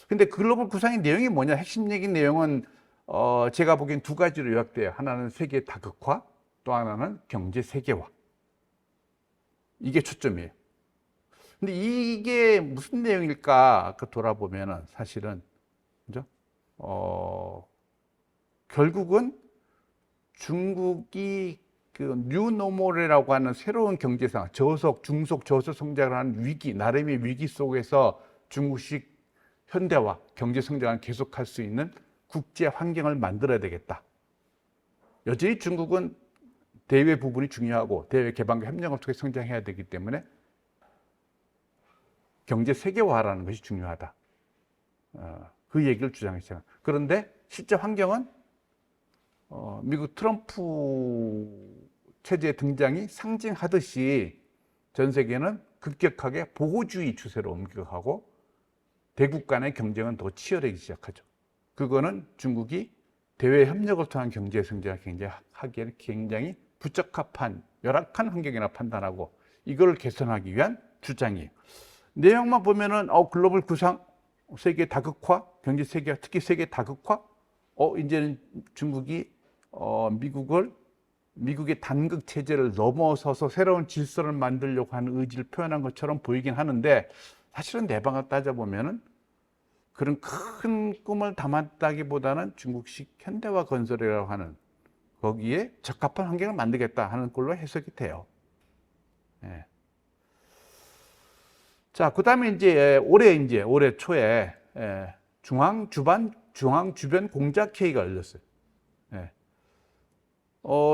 근데 글로벌 구상의 내용이 뭐냐? 핵심적인 내용은 제가 보기엔 두 가지로 요약돼요. 하나는 세계 다극화, 또 하나는 경제 세계화. 이게 초점이에요. 근데 이게 무슨 내용일까 돌아보면은 사실은 그죠? 결국은 중국이 그 뉴노멀이라고 하는 새로운 경제 상황, 저속, 중속, 저속 성장을 하는 위기, 나름의 위기 속에서 중국식 현대화, 경제 성장을 계속할 수 있는 국제 환경을 만들어야 되겠다. 여전히 중국은 대외 부분이 중요하고 대외 개방과 협력을 통해 성장해야 되기 때문에 경제 세계화라는 것이 중요하다. 그 얘기를 주장했잖아요. 그런데 실제 환경은 미국 트럼프 체제 등장이 상징하듯이 전 세계는 급격하게 보호주의 추세로 옮겨가고 대국 간의 경쟁은 더 치열해지기 시작하죠. 그거는 중국이 대외 협력을 통한 경제 성장을 하기에는 굉장히 부적합한 열악한 환경이라 판단하고 이걸 개선하기 위한 주장이에요. 내용만 보면은 글로벌 구상, 세계 다극화, 경제 세계 특히 세계 다극화, 이제는 중국이 미국의 단극 체제를 넘어서서 새로운 질서를 만들려고 하는 의지를 표현한 것처럼 보이긴 하는데 사실은 내방을 따져보면은 그런 큰 꿈을 담았다기보다는 중국식 현대화 건설이라고 하는 거기에 적합한 환경을 만들겠다 하는 걸로 해석이 돼요. 예. 자, 그 다음에 올해 초에 중앙 주변 공작 회의가 열렸어요. 예.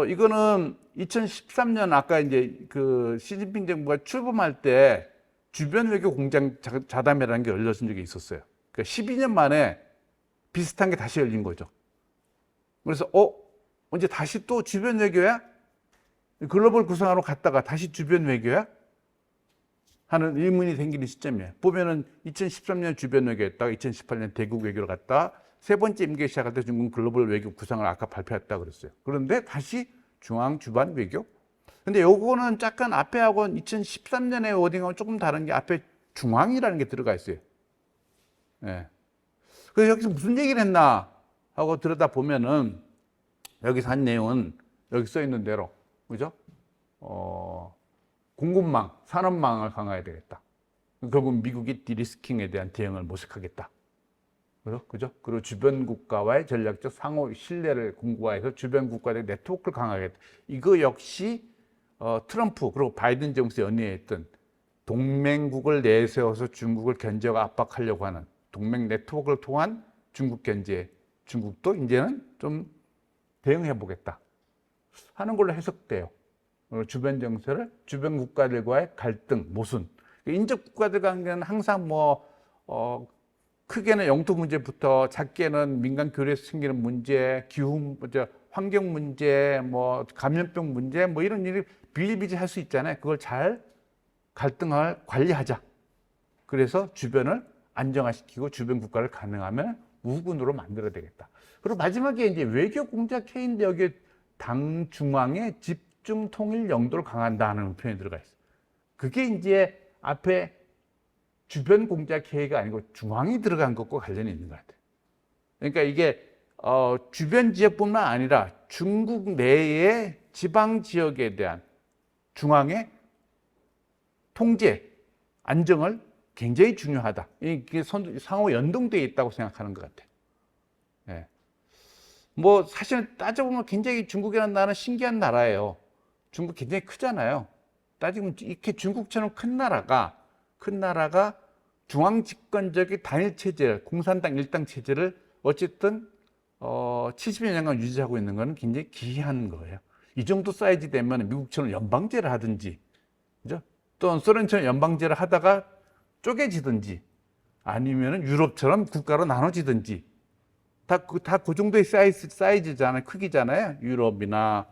이거는 2013년 아까 이제 그 시진핑 정부가 출범할 때 주변 외교 공장 자담회라는 게 열렸은 적이 있었어요. 그러니까 12년 만에 비슷한 게 다시 열린 거죠. 그래서 언제 다시 또 주변 외교야? 글로벌 구상하러 갔다가 다시 주변 외교야? 하는 의문이 생기는 시점이에요. 보면은 2013년 주변 외교했다가 2018년 대국 외교를 갔다 세 번째 임기 시작할 때 중국 글로벌 외교 구상을 아까 발표했다 그랬어요. 그런데 다시 중앙 주반 외교? 근데 요거는 약간 앞에하고 2013년의 워딩하고 조금 다른 게 앞에 중앙이라는 게 들어가 있어요. 예. 그래서 여기서 무슨 얘기를 했나 하고 들여다 보면은 여기서 한 내용은 여기 써 있는 대로, 그죠? 공급망, 산업망을 강화해야 되겠다. 결국 미국이 디리스킹에 대한 대응을 모색하겠다. 그죠? 그리고 주변 국가와의 전략적 상호 신뢰를 공고화해서 주변 국가들의 네트워크를 강화하겠다. 이거 역시 트럼프 그리고 바이든 정부에서 연이했던 동맹국을 내세워서 중국을 견제하고 압박하려고 하는 동맹 네트워크를 통한 중국 견제, 중국도 이제는 좀 대응해 보겠다 하는 걸로 해석돼요. 주변 정세를 주변 국가들과의 갈등, 모순. 인접 국가들 관계는 항상 크게는 영토 문제부터 작게는 민간 교류에서 생기는 문제, 기후, 환경 문제, 감염병 문제, 이런 일이 비일비재할 수 있잖아요. 그걸 잘 갈등을 관리하자. 그래서 주변을 안정화시키고 주변 국가를 가능하면 우군으로 만들어야 되겠다. 그리고 마지막에 이제 외교 공작 회의인데 여기 당 중앙의 집중 통일 영도를 강화한다는 표현이 들어가 있어요. 그게 이제 앞에 주변 공작 회의가 아니고 중앙이 들어간 것과 관련이 있는 것 같아요. 그러니까 이게 주변 지역뿐만 아니라 중국 내의 지방 지역에 대한 중앙의 통제, 안정을 굉장히 중요하다. 이게 상호 연동되어 있다고 생각하는 것 같아요. 예. 사실 따져보면 굉장히 중국이라는 나라는 신기한 나라예요. 중국 굉장히 크잖아요. 따지면 이렇게 중국처럼 큰 나라가 중앙 집권적인 단일 체제, 공산당 일당 체제를 어쨌든 70여 년간 유지하고 있는 것은 굉장히 기이한 거예요. 이 정도 사이즈 되면 미국처럼 연방제를 하든지, 그죠? 또는 소련처럼 연방제를 하다가 쪼개지든지, 아니면 유럽처럼 국가로 나눠지든지, 다 그 정도의 사이즈잖아요. 크기잖아요. 유럽이나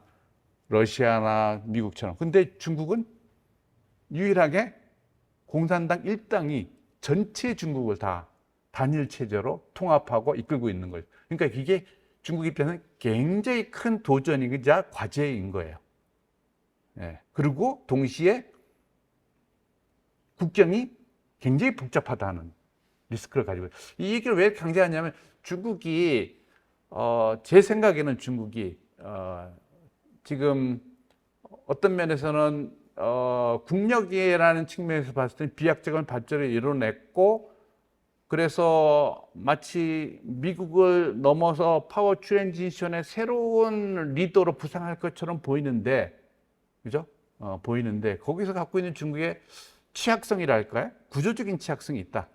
러시아나 미국처럼. 근데 중국은 유일하게 공산당 일당이 전체 중국을 다 단일 체제로 통합하고 이끌고 있는 거예요. 그러니까 이게 중국 입장에서는 굉장히 큰 도전이자 과제인 거예요. 예. 그리고 동시에 국경이 굉장히 복잡하다는 리스크를 가지고 있어요. 이 얘기를 왜 강조하냐면 중국이 제 생각에는 중국이 지금 어떤 면에서는 국력이라는 측면에서 봤을 때 비약적인 발전을 이뤄냈고, 그래서 마치 미국을 넘어서 파워 트랜지션의 새로운 리더로 부상할 것처럼 보이는데, 그죠? 보이는데 거기서 갖고 있는 중국의 취약성이랄까요? 구조적인 취약성이 있다.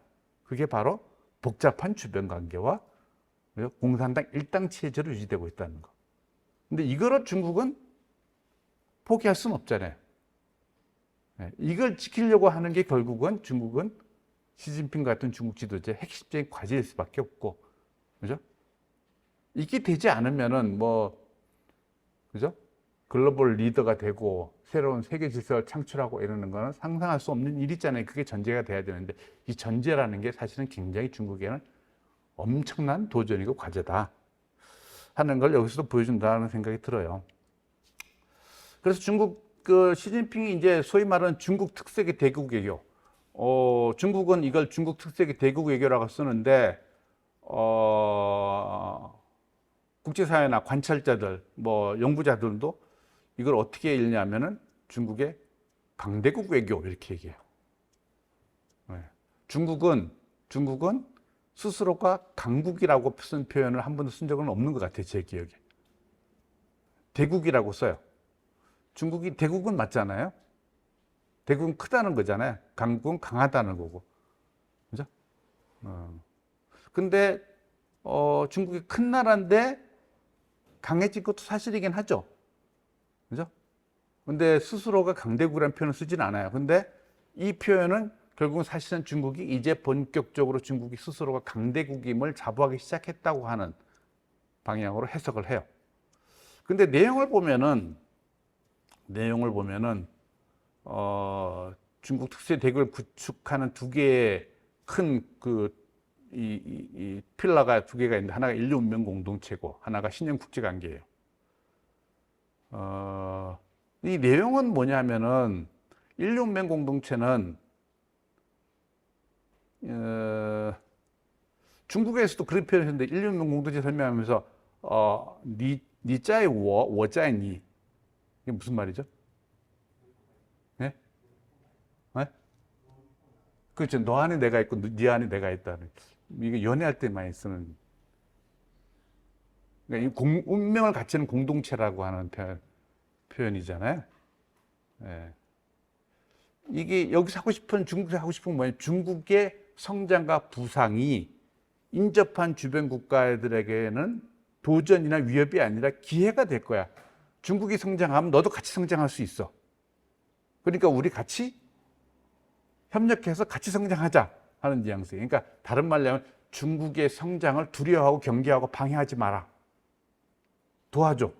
그게 바로 복잡한 주변 관계와 공산당 일당 체제로 유지되고 있다는 거. 근데 이거를 중국은 포기할 수는 없잖아요. 이걸 지키려고 하는 게 결국은 중국은 시진핑 같은 중국 지도자의 핵심적인 과제일 수밖에 없고, 그죠? 이게 되지 않으면은 그죠? 글로벌 리더가 되고 새로운 세계 질서를 창출하고 이러는 거는 상상할 수 없는 일이잖아요. 그게 전제가 돼야 되는데, 이 전제라는 게 사실은 굉장히 중국에는 엄청난 도전이고 과제다 하는 걸 여기서도 보여준다는 생각이 들어요. 그래서 중국 시진핑이 이제 소위 말하는 중국 특색의 대국 외교, 중국은 이걸 중국 특색의 대국 외교라고 쓰는데, 국제사회나 관찰자들, 연구자들도 이걸 어떻게 읽냐면은 중국의 강대국 외교 이렇게 얘기해요. 중국은 스스로가 강국이라고 쓴 표현을 한 번도 쓴 적은 없는 것 같아요, 제 기억에. 대국이라고 써요. 중국이 대국은 맞잖아요. 대국은 크다는 거잖아요. 강국은 강하다는 거고, 그죠? 근데 중국이 큰 나라인데 강해진 것도 사실이긴 하죠, 그죠? 근데 스스로가 강대국이라는 표현을 쓰진 않아요. 근데 이 표현은 결국은 사실은 중국이 이제 본격적으로 중국이 스스로가 강대국임을 자부하기 시작했다고 하는 방향으로 해석을 해요. 근데 내용을 보면은 중국 특수의 대국을 구축하는 두 개의 큰 이 필러가 두 개가 있는데, 하나가 인류 운명 공동체고 하나가 신형 국제 관계예요. 이 내용은 뭐냐면은, 인류 운명 공동체는 중국에서도 그런 표현을 했는데, 인류 운명 공동체 설명하면서 니자의 워자의 니, 이게 무슨 말이죠? 네? 네? 그렇죠. 너 안에 내가 있고 네 안에 내가 있다는. 이게 연애할 때 많이 쓰는. 그러니까 운명을 같이 하는 공동체라고 하는 표현이잖아요. 예. 이게 여기서 중국에서 하고 싶은 건 뭐냐면, 중국의 성장과 부상이 인접한 주변 국가들에게는 도전이나 위협이 아니라 기회가 될 거야. 중국이 성장하면 너도 같이 성장할 수 있어. 그러니까 우리 같이 협력해서 같이 성장하자 하는 뉘앙스. 그러니까 다른 말로 하면 중국의 성장을 두려워하고 경계하고 방해하지 마라. 도와줘.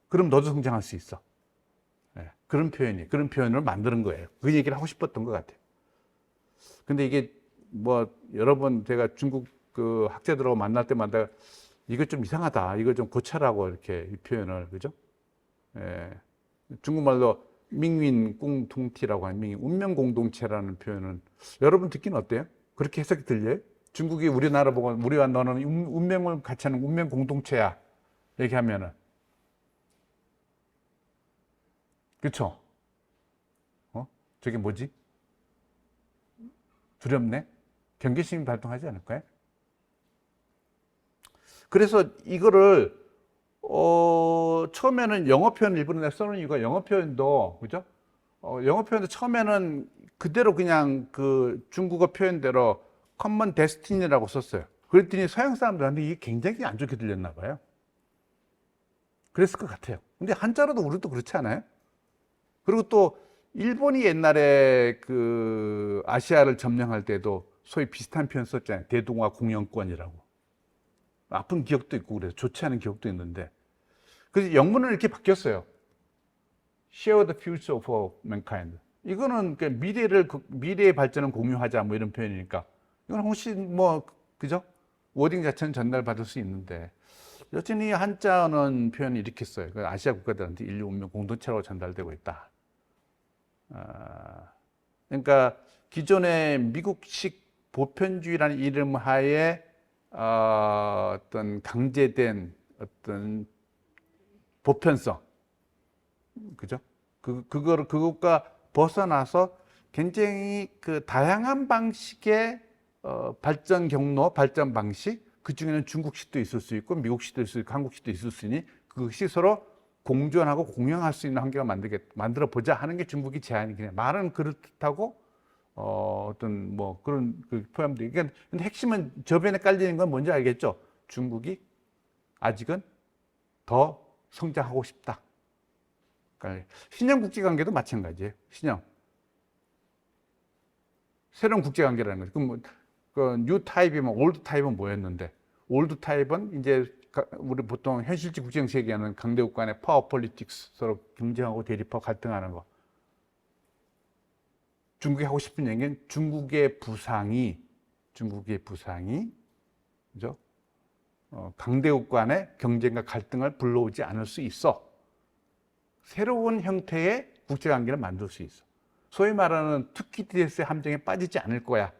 그럼 너도 성장할 수 있어. 네, 그런 표현을 만드는 거예요. 그 얘기를 하고 싶었던 것 같아요. 근데 이게 여러 번 제가 중국 학자들하고 만날 때마다 이거 좀 이상하다, 이거 좀 고쳐라고 이렇게 이 표현을, 그죠? 예, 중국말로命运共同体라고 하는 운명 공동체라는 표현은 여러분 듣기는 어때요? 그렇게 해석이 들려요? 중국이 우리나라 보고 우리와 너는 운명을 같이 하는 운명 공동체야 얘기하면은, 그쵸? 저게 뭐지? 두렵네? 경계심이 발동하지 않을까요? 그래서 이거를 처음에는 영어 표현 일부러 내가 써놓은 이유가, 영어 표현도, 그죠? 영어 표현도 처음에는 그대로 그냥 그 중국어 표현대로 common destiny라고 썼어요. 그랬더니 서양 사람들한테 이게 굉장히 안 좋게 들렸나 봐요. 그랬을 것 같아요. 근데 한자로도 우리도 그렇지 않아요? 그리고 또 일본이 옛날에 그 아시아를 점령할 때도 소위 비슷한 표현 썼잖아요. 대동아 공영권이라고. 아픈 기억도 있고 그래서 좋지 않은 기억도 있는데, 그래서 영문은 이렇게 바뀌었어요. Share the future of mankind. 이거는 미래의 발전을 공유하자 이런 표현이니까 이건 훨씬 그죠? 워딩 자체는 전달받을 수 있는데, 여전히 한자어는 표현이 이렇게 써요. 아시아 국가들한테 인류 운명 공동체로 전달되고 있다. 그러니까 기존의 미국식 보편주의라는 이름 하에 어떤 강제된 어떤 보편성, 그죠? 그것과 벗어나서 굉장히 그 다양한 방식의 발전 경로, 발전 방식, 그 중에는 중국식도 있을 수 있고 미국식도 있을 수 있고 한국식도 있을 수 있으니 그것이 서로 공존하고 공용할 수 있는 환경을 만들어 보자 하는 게 중국이 제안이긴 해요. 말은 그렇다고 어떤 뭐 그런 그 포함도. 그러니까 근데 핵심은 저변에 깔리는 건 뭔지 알겠죠? 중국이 아직은 더 성장하고 싶다. 그러니까 신형 국제관계도 마찬가지예요. 신형. 새로운 국제관계라는 거죠. 그럼 뭐, 그 뉴 타입이면 올드 타입은 뭐였는데? 올드 타입은 이제 우리 보통 현실적 국제정치 얘기하는 강대국 간의 파워 폴리틱스, 서로 경쟁하고 대립하고 갈등하는 거. 중국이 하고 싶은 얘기는 중국의 부상이, 그죠? 강대국 간의 경쟁과 갈등을 불러오지 않을 수 있어. 새로운 형태의 국제관계를 만들 수 있어. 소위 말하는 투키디데스 함정에 빠지지 않을 거야.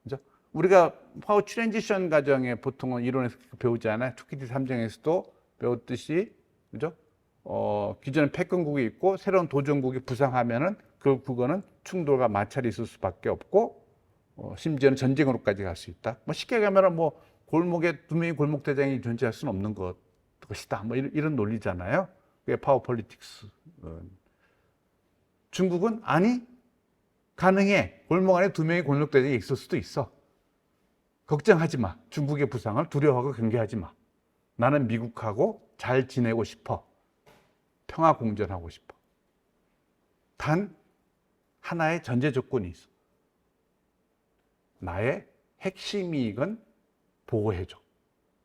그죠? 우리가 파워 트랜지션 과정에 보통은 이론에서 배우잖아요. 투키디데스 함정에서도 배웠듯이, 그죠? 기존에 패권국이 있고 새로운 도전국이 부상하면은 그거는 충돌과 마찰이 있을 수밖에 없고, 심지어는 전쟁으로까지 갈 수 있다. 뭐 쉽게 가면은 뭐 골목에 두 명의 골목 대장이 존재할 수는 없는 것이다. 뭐 이런 논리잖아요. 그게 파워 폴리틱스. 중국은 아니, 가능해. 골목 안에 두 명의 골목 대장이 있을 수도 있어. 걱정하지 마. 중국의 부상을 두려워하고 경계하지 마. 나는 미국하고 잘 지내고 싶어. 평화 공존하고 싶어. 단 하나의 전제 조건이 있어. 나의 핵심 이익은 보호해줘.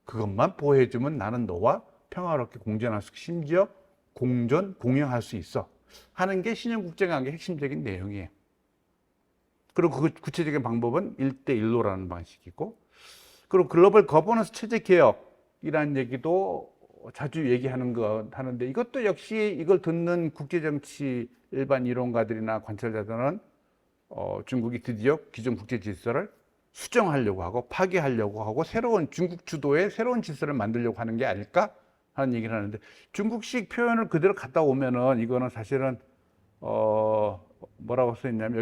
그것만 보호해주면 나는 너와 평화롭게 공존할 수, 심지어 공영할 수 있어. 하는 게 신형 국제관계의 핵심적인 내용이에요. 그리고 그 구체적인 방법은 1대1로라는 방식이고, 그리고 글로벌 거버넌스 체제 개혁이라는 얘기도 자주 하는데, 이것도 역시 이걸 듣는 국제정치 일반 이론가들이나 관찰자들은 중국이 드디어 기존 국제 질서를 수정하려고 하고 파괴하려고 하고 새로운 중국 주도의 새로운 질서를 만들려고 하는 게 아닐까 하는 얘기를 하는데, 중국식 표현을 그대로 갖다 오면은 이거는 사실은 뭐라고 써 있냐면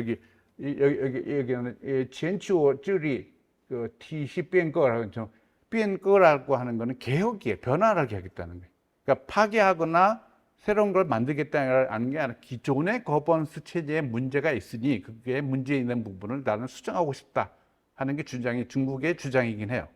여기는 지엔추어 쯔리 그 티시 변거라고 변거라고 하는 거는 개혁이에요. 변화를 하겠다는 거예요. 그러니까 파괴하거나 새로운 걸 만들겠다는 게 아니라 기존의 거버넌스 체제에 문제가 있으니 그게 문제 있는 부분을 나는 수정하고 싶다 하는 게 중국의 주장이긴 해요.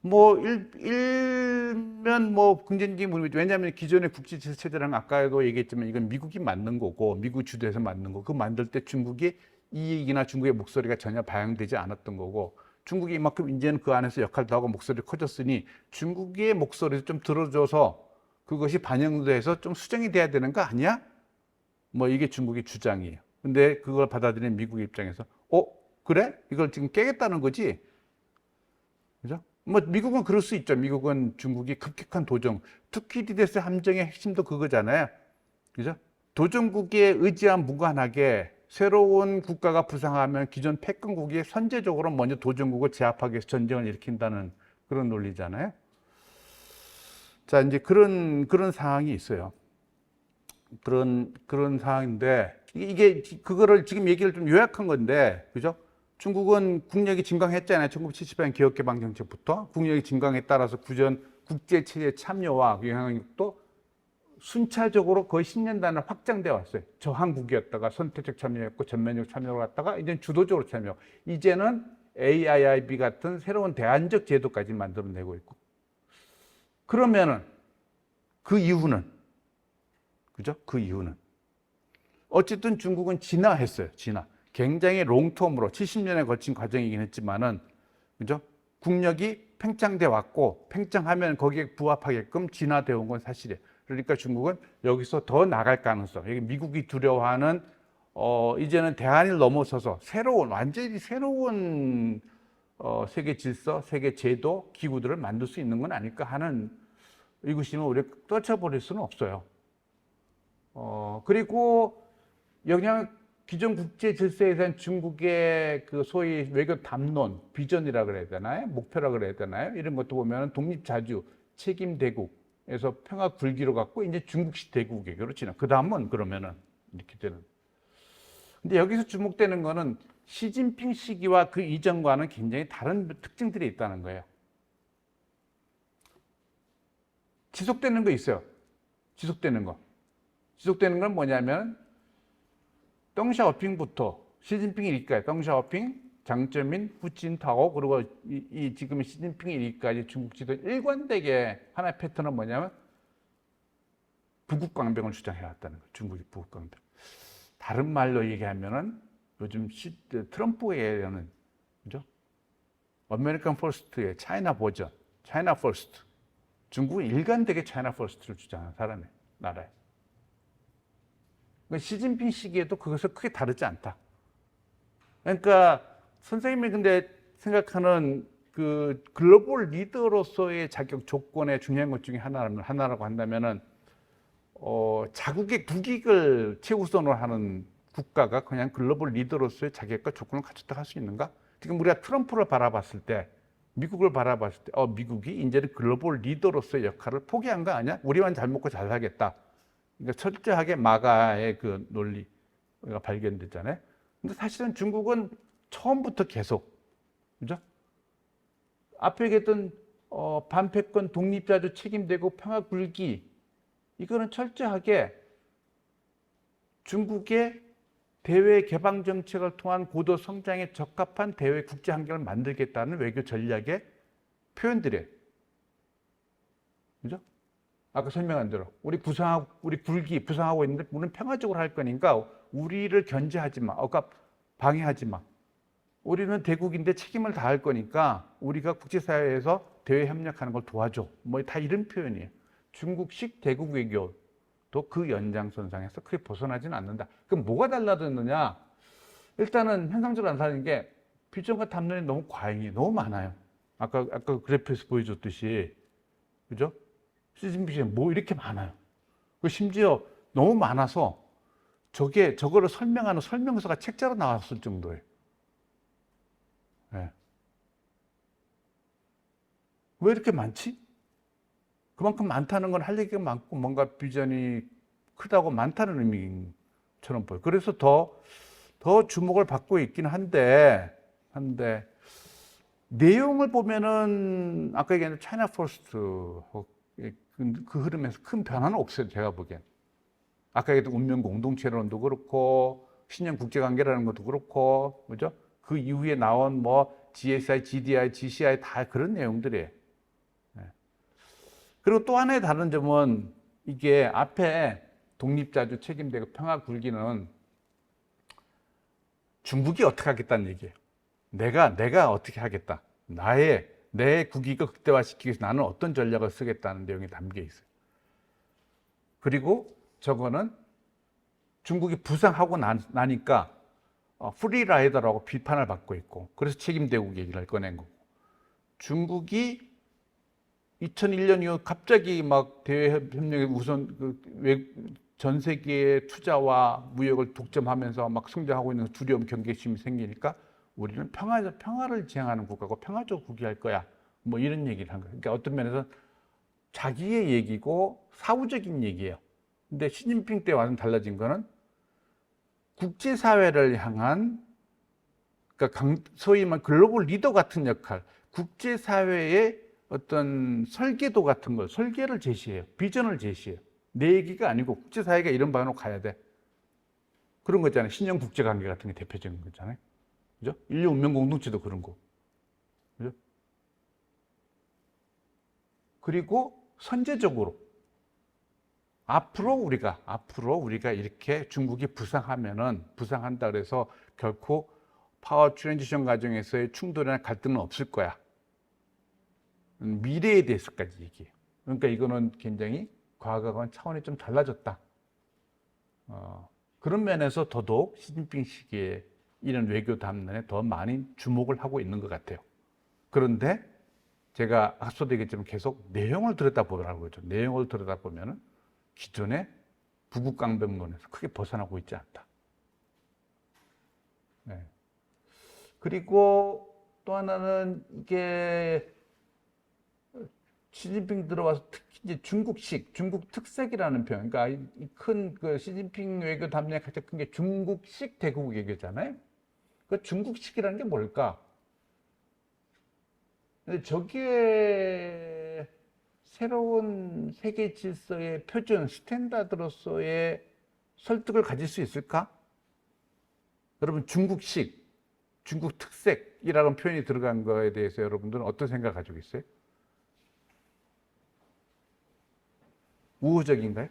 뭐 일면 뭐 긍정적인 부분이죠. 왜냐하면 기존의 국제 질서 체제랑 아까도 얘기했지만 이건 미국이 만든 거고 미국 주도해서 만든 거고, 그 만들 때 중국의 이익이나 중국의 목소리가 전혀 반영되지 않았던 거고, 중국이 이만큼 이제는 그 안에서 역할도 하고 목소리가 커졌으니 중국의 목소리를 좀 들어줘서 그것이 반영돼서 좀 수정이 돼야 되는 거 아니야? 뭐 이게 중국의 주장이에요. 근데 그걸 받아들인 미국 입장에서 그래? 이걸 지금 깨겠다는 거지? 그죠? 뭐 미국은 그럴 수 있죠. 미국은 중국이 급격한 도전, 투키디데스 함정의 핵심도 그거잖아요. 그죠? 도전국에 의지한 무관하게 새로운 국가가 부상하면 기존 패권국이 선제적으로 먼저 도전국을 제압하기 위해서 전쟁을 일으킨다는 그런 논리잖아요. 자, 이제 그런 상황이 있어요. 그런 상황인데, 그거를 지금 얘기를 좀 요약한 건데, 그죠? 중국은 국력이 증강했잖아요. 1978년 개혁개방 정책부터. 국력이 증강에 따라서 국제체제 참여와 영향력도 순차적으로 거의 10년단을 확장돼 왔어요. 저항국이었다가 선택적 참여였고 전면적 참여로 갔다가 이제 주도적으로 참여. 이제는 AIIB 같은 새로운 대안적 제도까지 만들어내고 있고. 그러면은 그 이유는, 그죠? 그 이유는 어쨌든 중국은 진화했어요. 굉장히 롱텀으로 70년에 거친 과정이긴 했지만은, 그죠? 국력이 팽창돼 왔고, 팽창하면 거기에 부합하게끔 진화되어 온 건 사실이에요. 그러니까 중국은 여기서 더 나갈 가능성, 여기 미국이 두려워하는 이제는 대안을 넘어서서 완전히 새로운 세계 질서, 세계 제도, 기구들을 만들 수 있는 건 아닐까 하는 의구심을 우리가 떨쳐버릴 수는 없어요. 그리고 기존 국제 질서에 대한 중국의 그 소위 외교 담론, 비전이라 그래야 되나요? 목표라 그래야 되나요? 이런 것도 보면 독립자주, 책임 대국, 에서 평화 굴기로 갔고 이제 중국식 대국 외교로 지나. 그 다음은 그러면은 이렇게 되는. 근데 여기서 주목되는 거는 시진핑 시기와 그 이전과는 굉장히 다른 특징들이 있다는 거예요. 지속되는 거 있어요. 지속되는 거. 지속되는 건 뭐냐면 덩샤오핑부터 시진핑이 일까지 덩샤오핑, 장쩌민, 후진타오 그리고 지금 시진핑이 일까지 중국 지도 일관되게 하나의 패턴은 뭐냐면 부국강병을 주장해왔다는 거예요. 중국이 부국강병. 다른 말로 얘기하면은 요즘 트럼프에는 그죠? 아메리칸 퍼스트의 차이나 버전, 차이나 퍼스트. 중국은 일관되게 차이나 퍼스트를 주장하는 사람이에요. 나라에. 시진핑 시기에도 그것을 크게 다르지 않다. 그러니까 선생님이 근데 생각하는 그 글로벌 리더로서의 자격 조건의 중요한 것 중에 하나라고 한다면은 자국의 국익을 최우선으로 하는 국가가 그냥 글로벌 리더로서의 자격과 조건을 갖췄다 할 수 있는가? 지금 우리가 트럼프를 바라봤을 때, 미국을 바라봤을 때, 미국이 이제는 글로벌 리더로서의 역할을 포기한 거 아니야? 우리만 잘 먹고 잘 살겠다. 그러니까 철저하게 마가의 그 논리가 발견됐잖아요. 근데 사실은 중국은 처음부터 계속, 그죠? 앞에 얘기했던 반패권 독립자주 책임되고 평화 굴기, 이거는 철저하게 중국의 대외 개방 정책을 통한 고도 성장에 적합한 대외 국제 환경을 만들겠다는 외교 전략의 표현들이에요. 그죠? 아까 설명한 대로 우리 부상하고 있는데 우리는 평화적으로 할 거니까 우리를 견제하지 마. 방해하지 마. 우리는 대국인데 책임을 다할 거니까 우리가 국제사회에서 대외 협력하는 걸 도와줘. 뭐 다 이런 표현이에요. 중국식 대국 외교도 그 연장선상에서 크게 벗어나지는 않는다. 그럼 뭐가 달라졌느냐? 일단은 현상적으로 나타나는 게 비전과 담론이 너무 과잉이 너무 많아요. 아까 그래프에서 보여줬듯이, 그죠? 시진핑이 뭐 이렇게 많아요. 심지어 너무 많아서 저거를 설명하는 설명서가 책자로 나왔을 정도예요. 네. 왜 이렇게 많지? 그만큼 많다는 건 할 얘기가 많고 뭔가 비전이 크다고 많다는 의미처럼 보여요. 그래서 더 주목을 받고 있긴 한데 내용을 보면은 아까 얘기한 차이나 퍼스트 그 흐름에서 큰 변화는 없어요. 제가 보기엔. 아까 얘기했던 운명 공동체론도 그렇고 신형 국제관계라는 것도 그렇고, 그죠? 그 이후에 나온 뭐 GSI, GDI, GCI 다 그런 내용들이에요. 그리고 또 하나의 다른 점은 이게 앞에 독립자주 책임되고 평화 굴기는 중국이 어떻게 하겠다는 얘기예요. 내가 어떻게 하겠다. 내 국익을 극대화시키기 위해서 나는 어떤 전략을 쓰겠다는 내용이 담겨 있어요. 그리고 저거는 중국이 부상하고 나니까 프리라이더라고 비판을 받고 있고, 그래서 책임대국 얘기를 꺼낸 거고, 중국이 2001년 이후 갑자기 막 대외협력에 우선 전 세계의 투자와 무역을 독점하면서 막 성장하고 있는 두려움, 경계심이 생기니까 우리는 평화를 지향하는 국가고 평화적으로 국기할 거야. 뭐 이런 얘기를 한 거예요. 그러니까 어떤 면에서 자기의 얘기고 사후적인 얘기예요. 근데 시진핑 때와는 달라진 거는 국제사회를 향한, 그러니까 소위 말 글로벌 리더 같은 역할, 국제사회의 어떤 설계도 같은 걸, 설계를 제시해요. 비전을 제시해요. 내 얘기가 아니고 국제사회가 이런 방향으로 가야 돼. 그런 거 있잖아요. 신형 국제관계 같은 게 대표적인 거잖아요. 그죠? 인류 운명 공동체도 그런 거. 그죠? 그리고 선제적으로 앞으로 우리가 이렇게 중국이 부상한다 그래서 결코 파워 트랜지션 과정에서의 충돌이나 갈등은 없을 거야. 미래에 대해서까지 얘기해요. 그러니까 이거는 굉장히 과거와는 차원이 좀 달라졌다. 그런 면에서 더더욱 시진핑 시기에 이런 외교 담론에 더 많이 주목을 하고 있는 것 같아요. 그런데 제가 앞서도 얘기했지만 계속 내용을 들여다보라고 그러죠. 내용을 들여다보면 기존의 부국강병론에서 크게 벗어나고 있지 않다. 네. 그리고 또 하나는 이게 시진핑 들어와서 특히 이제 중국식, 중국 특색이라는 표현, 그러니까 그 시진핑 외교 담론의 가장 큰 게 중국식 대국 외교잖아요. 그 중국식이라는 게 뭘까? 근데 저게 새로운 세계 질서의 표준, 스탠다드로서의 설득을 가질 수 있을까? 여러분, 중국식, 중국 특색이라는 표현이 들어간 거에 대해서 여러분들은 어떤 생각 가지고 있어요? 우호적인가요?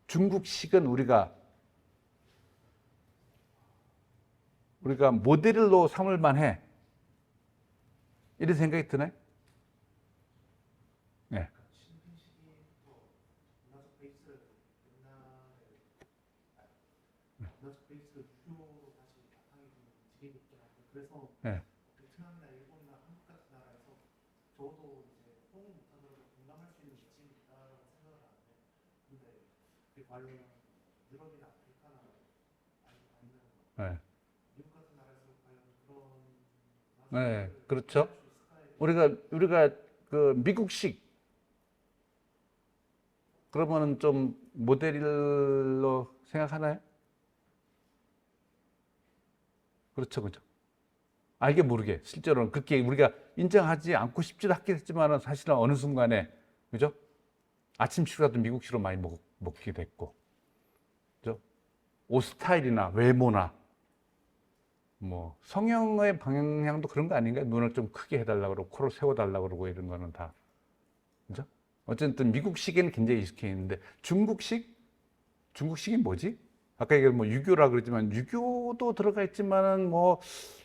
중국식은 우리가 모델로 삼을 만해. 이런 생각이 드나요? 네. 네. 베트남이나 일본이나 한국 같은 나라에서 저도 이제 호응 못하더라도 공감할 수 있는 입장이 있다라고 생각을 하는데, 근데 그게 과연 유럽이나 아프리카나 아니면 네. 미국 같은 나라에서 과연 그런 네, 맛을 그렇죠. 수 있을까에 우리가 그 미국식 그러면은 좀 모델로 생각하나요? 그렇죠, 그렇죠. 알게 모르게 실제로는 그렇게 우리가 인정하지 않고 싶지도 않겠지만은 사실은 어느 순간에 그죠? 아침 식사도 미국식으로 많이 먹게 됐고, 그죠? 옷 스타일이나 외모나 뭐 성형의 방향도 그런 거 아닌가요? 눈을 좀 크게 해달라고 그러고 코를 세워달라고 그러고 이런 거는 다 그죠? 어쨌든 미국식에는 굉장히 익숙해 있는데 중국식이 뭐지? 아까 이게 뭐 유교라 그러지만 유교도 들어가 있지만은 뭐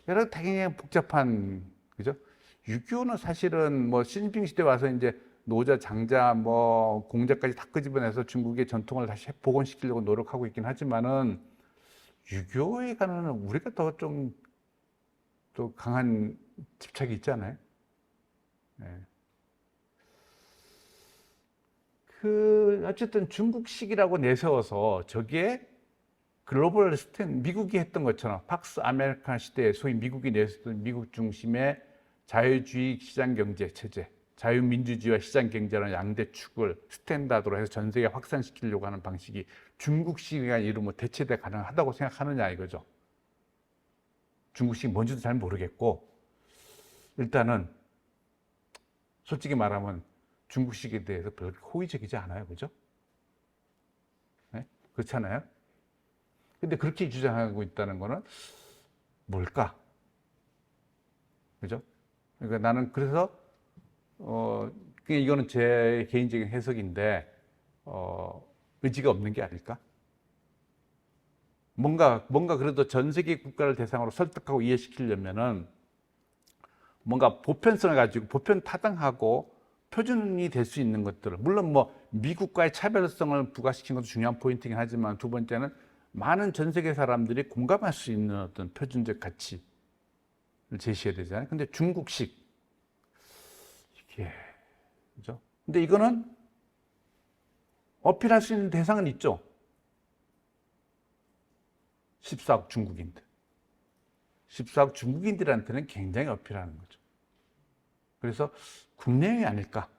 여러 되게 복잡한 그죠? 유교는 사실은 뭐 시진핑 시대 와서 이제 노자, 장자, 뭐 공자까지 다 끄집어내서 중국의 전통을 다시 복원시키려고 노력하고 있긴 하지만은 유교에 관한 우리가 더 좀 또 강한 집착이 있잖아요. 예. 어쨌든 중국식이라고 내세워서 저게 글로벌 미국이 했던 것처럼 팍스 아메리칸 시대에 소위 미국이 내세웠던 미국 중심의 자유주의 시장 경제 체제, 자유민주주의와 시장 경제라는 양대 축을 스탠다드로 해서 전 세계에 확산시키려고 하는 방식이 중국식이라는 이름으로 대체돼 가능하다고 생각하느냐 이거죠. 중국식이 뭔지도 잘 모르겠고 일단은 솔직히 말하면 중국식에 대해서 별로 호의적이지 않아요. 그죠? 네? 그렇잖아요? 근데 그렇게 주장하고 있다는 거는 뭘까? 그죠? 그러니까 나는 그래서, 이거는 제 개인적인 해석인데, 의지가 없는 게 아닐까? 뭔가 그래도 전 세계 국가를 대상으로 설득하고 이해시키려면은 뭔가 보편성을 가지고 보편 타당하고 표준이 될 수 있는 것들을 물론 뭐 미국과의 차별성을 부과시킨 것도 중요한 포인트이긴 하지만 두 번째는 많은 전 세계 사람들이 공감할 수 있는 어떤 표준적 가치를 제시해야 되잖아요. 근데 중국식 이게 그죠? 근데 이거는 어필할 수 있는 대상은 있죠. 14억 중국인들. 14억 중국인들한테는 굉장히 어필하는 거죠. 그래서 국내용이 아닐까.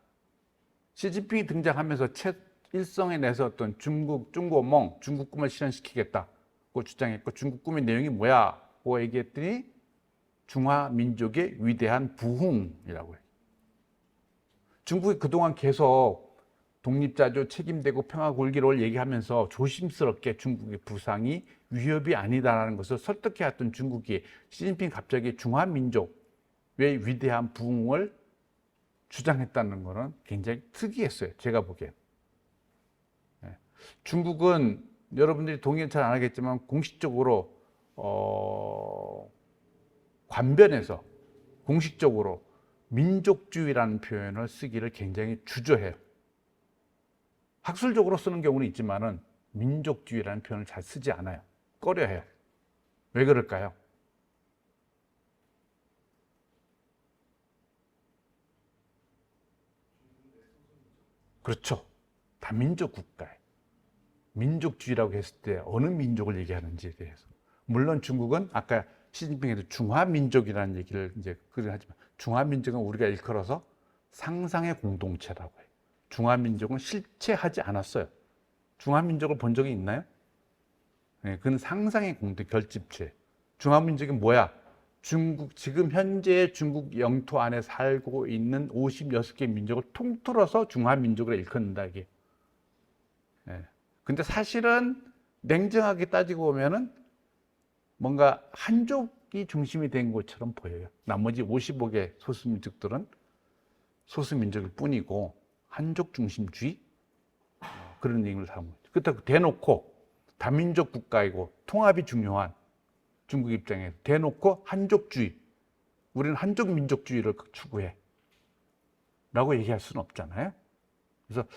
시진핑이 등장하면서 첫 일성에 내서 어떤 중국몽, 중국 꿈을 실현시키겠다고 주장했고 중국 꿈의 내용이 뭐야고 얘기했더니 중화 민족의 위대한 부흥이라고 해요. 중국이 그동안 계속 독립자조 책임되고 평화 굴기를 얘기하면서 조심스럽게 중국의 부상이 위협이 아니다라는 것을 설득해왔던 중국이 시진핑 갑자기 중화 민족의 위대한 부흥을 주장했다는 것은 굉장히 특이했어요. 제가 보기엔. 중국은 여러분들이 동의는 잘 안 하겠지만 공식적으로 관변에서 공식적으로 민족주의라는 표현을 쓰기를 굉장히 주저해요. 학술적으로 쓰는 경우는 있지만은 민족주의라는 표현을 잘 쓰지 않아요. 꺼려해요. 왜 그럴까요? 그렇죠. 다민족 국가에 민족주의라고 했을 때 어느 민족을 얘기하는지에 대해서 물론 중국은 아까 시진핑에도 중화민족이라는 얘기를 이제 하지만 중화민족은 우리가 일컬어서 상상의 공동체라고 해요. 중화민족은 실체하지 않았어요. 중화민족을 본 적이 있나요? 네, 그건 상상의 공동 결집체. 중화민족이 뭐야? 지금 현재 중국 영토 안에 살고 있는 56개 민족을 통틀어서 중화민족으로 일컫는다, 이게. 예. 근데 사실은 냉정하게 따지고 보면은 뭔가 한족이 중심이 된 것처럼 보여요. 나머지 55개 소수민족들은 소수민족일 뿐이고 한족 중심주의 그런 의미를 담은 거죠. 그렇다고 대놓고 다민족 국가이고 통합이 중요한 중국 입장에서 대놓고 한족주의, 우리는 한족 민족주의를 추구해 라고 얘기할 수는 없잖아요. 그래서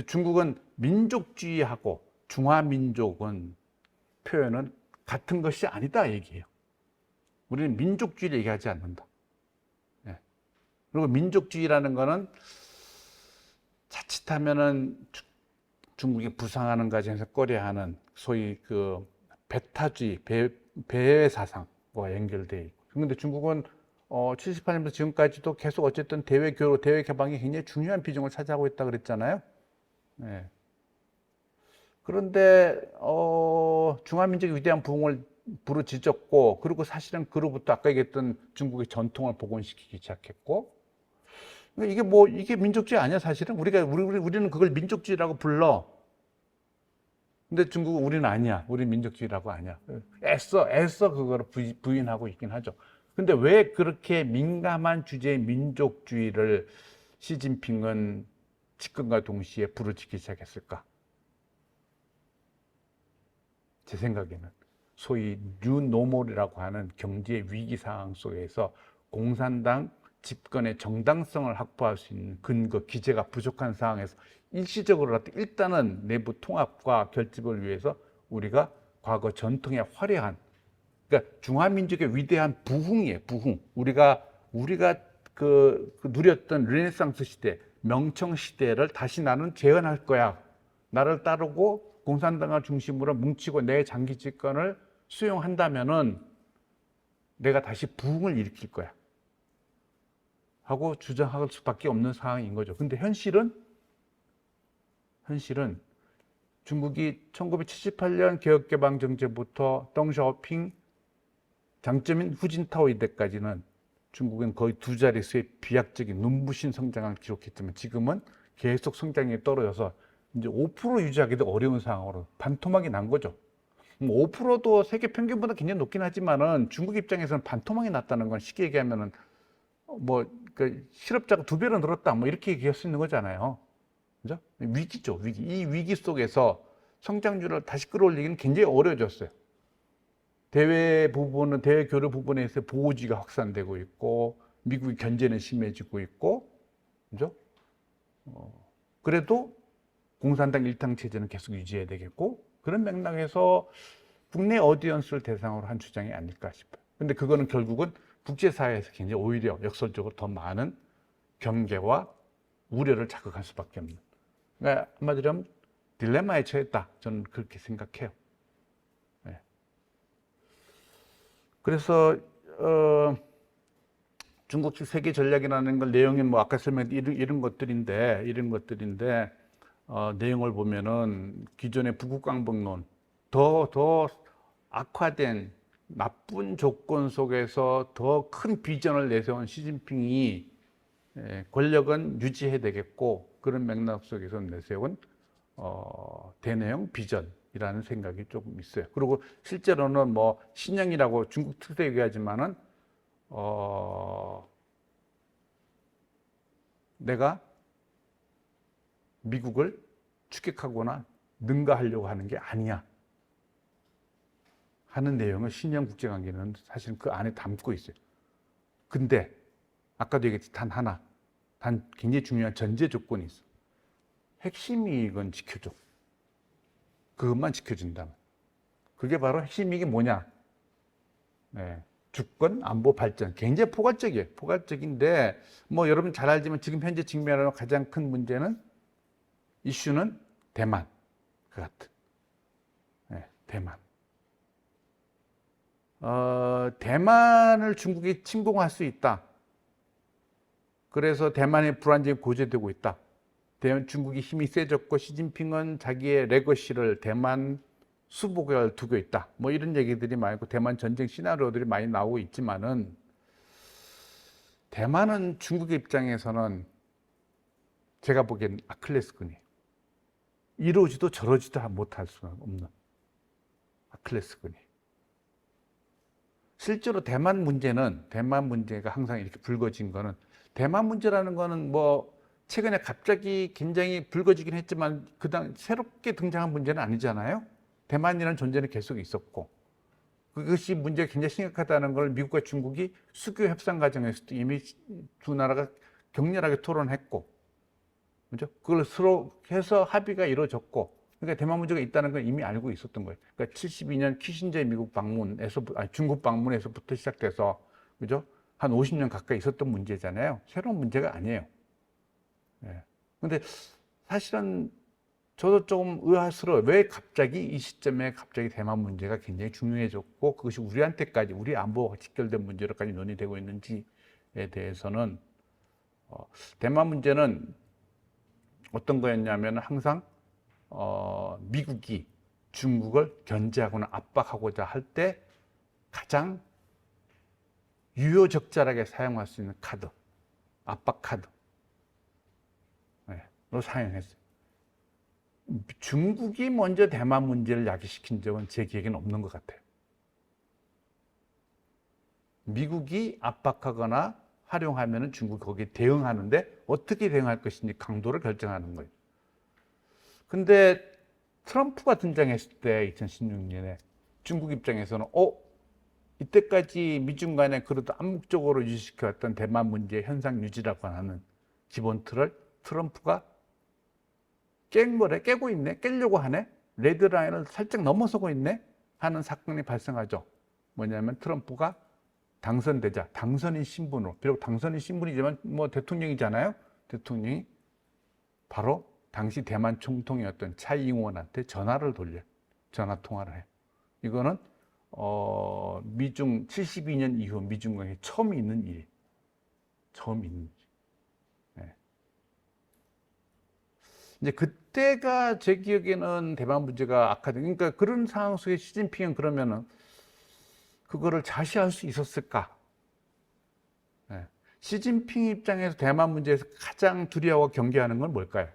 중국은 민족주의하고 중화민족은 표현은 같은 것이 아니다 얘기해요. 우리는 민족주의를 얘기하지 않는다. 예. 그리고 민족주의라는 거는 자칫하면은 중국이 부상하는 과정에서 꺼려하는 소위 그 배타주의, 배의 사상과 연결돼 있고. 그런데 중국은 78년부터 지금까지도 계속 어쨌든 대외 교류, 대외 개방이 굉장히 중요한 비중을 차지하고 있다 그랬잖아요. 예. 그런데 중화민족의 위대한 부흥을 부르짖었고, 그리고 사실은 그로부터 아까 얘기했던 중국의 전통을 복원시키기 시작했고, 이게 민족주의 아니야 사실은? 우리는 그걸 민족주의라고 불러. 근데 중국은 우리는 아니야. 우리는 민족주의라고 아니야. 애써 그거를 부인하고 있긴 하죠. 근데 왜 그렇게 민감한 주제의 민족주의를 시진핑은 집권과 동시에 부르짖기 시작했을까? 제 생각에는 소위 뉴노멀이라고 하는 경제 위기 상황 속에서 공산당 집권의 정당성을 확보할 수 있는 근거, 기제가 부족한 상황에서 일시적으로라도 일단은 내부 통합과 결집을 위해서 우리가 과거 전통의 화려한, 그러니까 중화민족의 위대한 부흥이에요. 부흥. 우리가 누렸던 르네상스 시대, 명청 시대를 다시 나는 재현할 거야. 나를 따르고 공산당을 중심으로 뭉치고 내 장기 집권을 수용한다면은 내가 다시 부흥을 일으킬 거야. 하고 주장할 수밖에 없는 상황인 거죠. 근데 현실은 중국이 1978년 개혁개방 정책부터 덩샤오핑 장점인 후진타오 이때까지는 중국은 거의 두 자릿수의 비약적인 눈부신 성장을 기록했지만 지금은 계속 성장이 떨어져서 이제 5% 유지하기도 어려운 상황으로 반토막이 난 거죠. 5%도 세계 평균보다 굉장히 높긴 하지만은 중국 입장에서는 반토막이 났다는 건 쉽게 얘기하면은 실업자가 2배로 늘었다 이렇게 얘기할 수 있는 거잖아요. 그죠? 위기죠, 위기. 이 위기 속에서 성장률을 다시 끌어올리기는 굉장히 어려워졌어요. 대외 교류 부분에서 보호주의가 확산되고 있고, 미국의 견제는 심해지고 있고, 그죠? 그래도 공산당 일당 체제는 계속 유지해야 되겠고, 그런 맥락에서 국내 어디언스를 대상으로 한 주장이 아닐까 싶어요. 근데 그거는 결국은 국제사회에서 굉장히 오히려 역설적으로 더 많은 경계와 우려를 자극할 수밖에 없는. 그러니까 한마디로 하면 딜레마에 처했다. 저는 그렇게 생각해요. 네. 그래서 중국식 세계 전략이라는 걸 내용이 아까 설명한 이런 것들인데 내용을 보면은 기존의 북극광복론 더 악화된 나쁜 조건 속에서 더 큰 비전을 내세운 시진핑이 권력은 유지해야 되겠고 그런 맥락 속에서 내세운 대내용 비전이라는 생각이 조금 있어요. 그리고 실제로는 신형이라고 중국 특수 얘기하지만은 내가 미국을 추격하거나 능가하려고 하는 게 아니야 하는 내용을 신형 국제관계는 사실 그 안에 담고 있어요. 근데 아까도 얘기했듯이 단 굉장히 중요한 전제 조건이 있어. 핵심 이익은 지켜줘. 그것만 지켜준다면. 그게 바로 핵심 이익이 뭐냐? 네. 주권, 안보, 발전. 굉장히 포괄적이에요. 포괄적인데 여러분 잘 알지만 지금 현재 직면하는 가장 큰 문제는 이슈는 대만. 그 같은. 네, 대만. 대만을 중국이 침공할 수 있다. 그래서 대만의 불안정이 고조되고 있다. 중국이 힘이 세졌고 시진핑은 자기의 레거시를 대만 수복을 두고 있다. 뭐 이런 얘기들이 많고 대만 전쟁 시나리오들이 많이 나오고 있지만은 대만은 중국의 입장에서는 제가 보기엔 아킬레스건이에요. 이러지도 저러지도 못할 수는 없는 아킬레스건이에요. 실제로 대만 문제가 항상 이렇게 불거진 거는 대만 문제라는 거는 뭐 최근에 갑자기 굉장히 불거지긴 했지만 그다음 새롭게 등장한 문제는 아니잖아요. 대만이라는 존재는 계속 있었고 그것이 문제가 굉장히 심각하다는 걸 미국과 중국이 수교 협상 과정에서도 이미 두 나라가 격렬하게 토론했고, 그죠? 그걸 서로 해서 합의가 이루어졌고, 그러니까 대만 문제가 있다는 걸 이미 알고 있었던 거예요. 그러니까 72년 키신저의 미국 방문에서, 중국 방문에서부터 시작돼서, 그죠? 한 50년 가까이 있었던 문제잖아요. 새로운 문제가 아니에요. 예. 근데 사실은 저도 조금 의아스러워요. 왜 갑자기 이 시점에 갑자기 대만 문제가 굉장히 중요해졌고 그것이 우리한테까지 우리 안보와 직결된 문제로까지 논의되고 있는지에 대해서는 대만 문제는 어떤 거였냐면 항상 미국이 중국을 견제하거나 압박하고자 할 때 가장 유효적절하게 사용할 수 있는 카드, 압박 카드, 로 사용했어요. 중국이 먼저 대만 문제를 야기시킨 적은 제 기억에는 없는 것 같아요. 미국이 압박하거나 활용하면 중국이 거기에 대응하는데 어떻게 대응할 것인지 강도를 결정하는 거예요. 근데 트럼프가 등장했을 때 2016년에 중국 입장에서는 이때까지 미중 간에 그래도 암묵적으로 유지시켜왔던 대만 문제 현상 유지라고 하는 기본 틀을 트럼프가 깨고 있네, 깨려고 하네, 레드라인을 살짝 넘어서고 있네 하는 사건이 발생하죠. 뭐냐면 트럼프가 당선되자 당선인 신분으로, 비록 당선인 신분이지만 뭐 대통령이잖아요. 대통령이 바로 당시 대만 총통이었던 차이잉원한테 전화를 돌려 전화 통화를 해요. 이거는 미중 72년 이후 미중 관계에 처음 있는 일이에요. 처음 있는 일. 네. 이제 그때가 제 기억에는 대만 문제가 악화된, 그러니까 그런 상황 속에 시진핑은 그러면은 그거를 자시할 수 있었을까? 네. 시진핑 입장에서 대만 문제에서 가장 두려워 경계하는 건 뭘까요?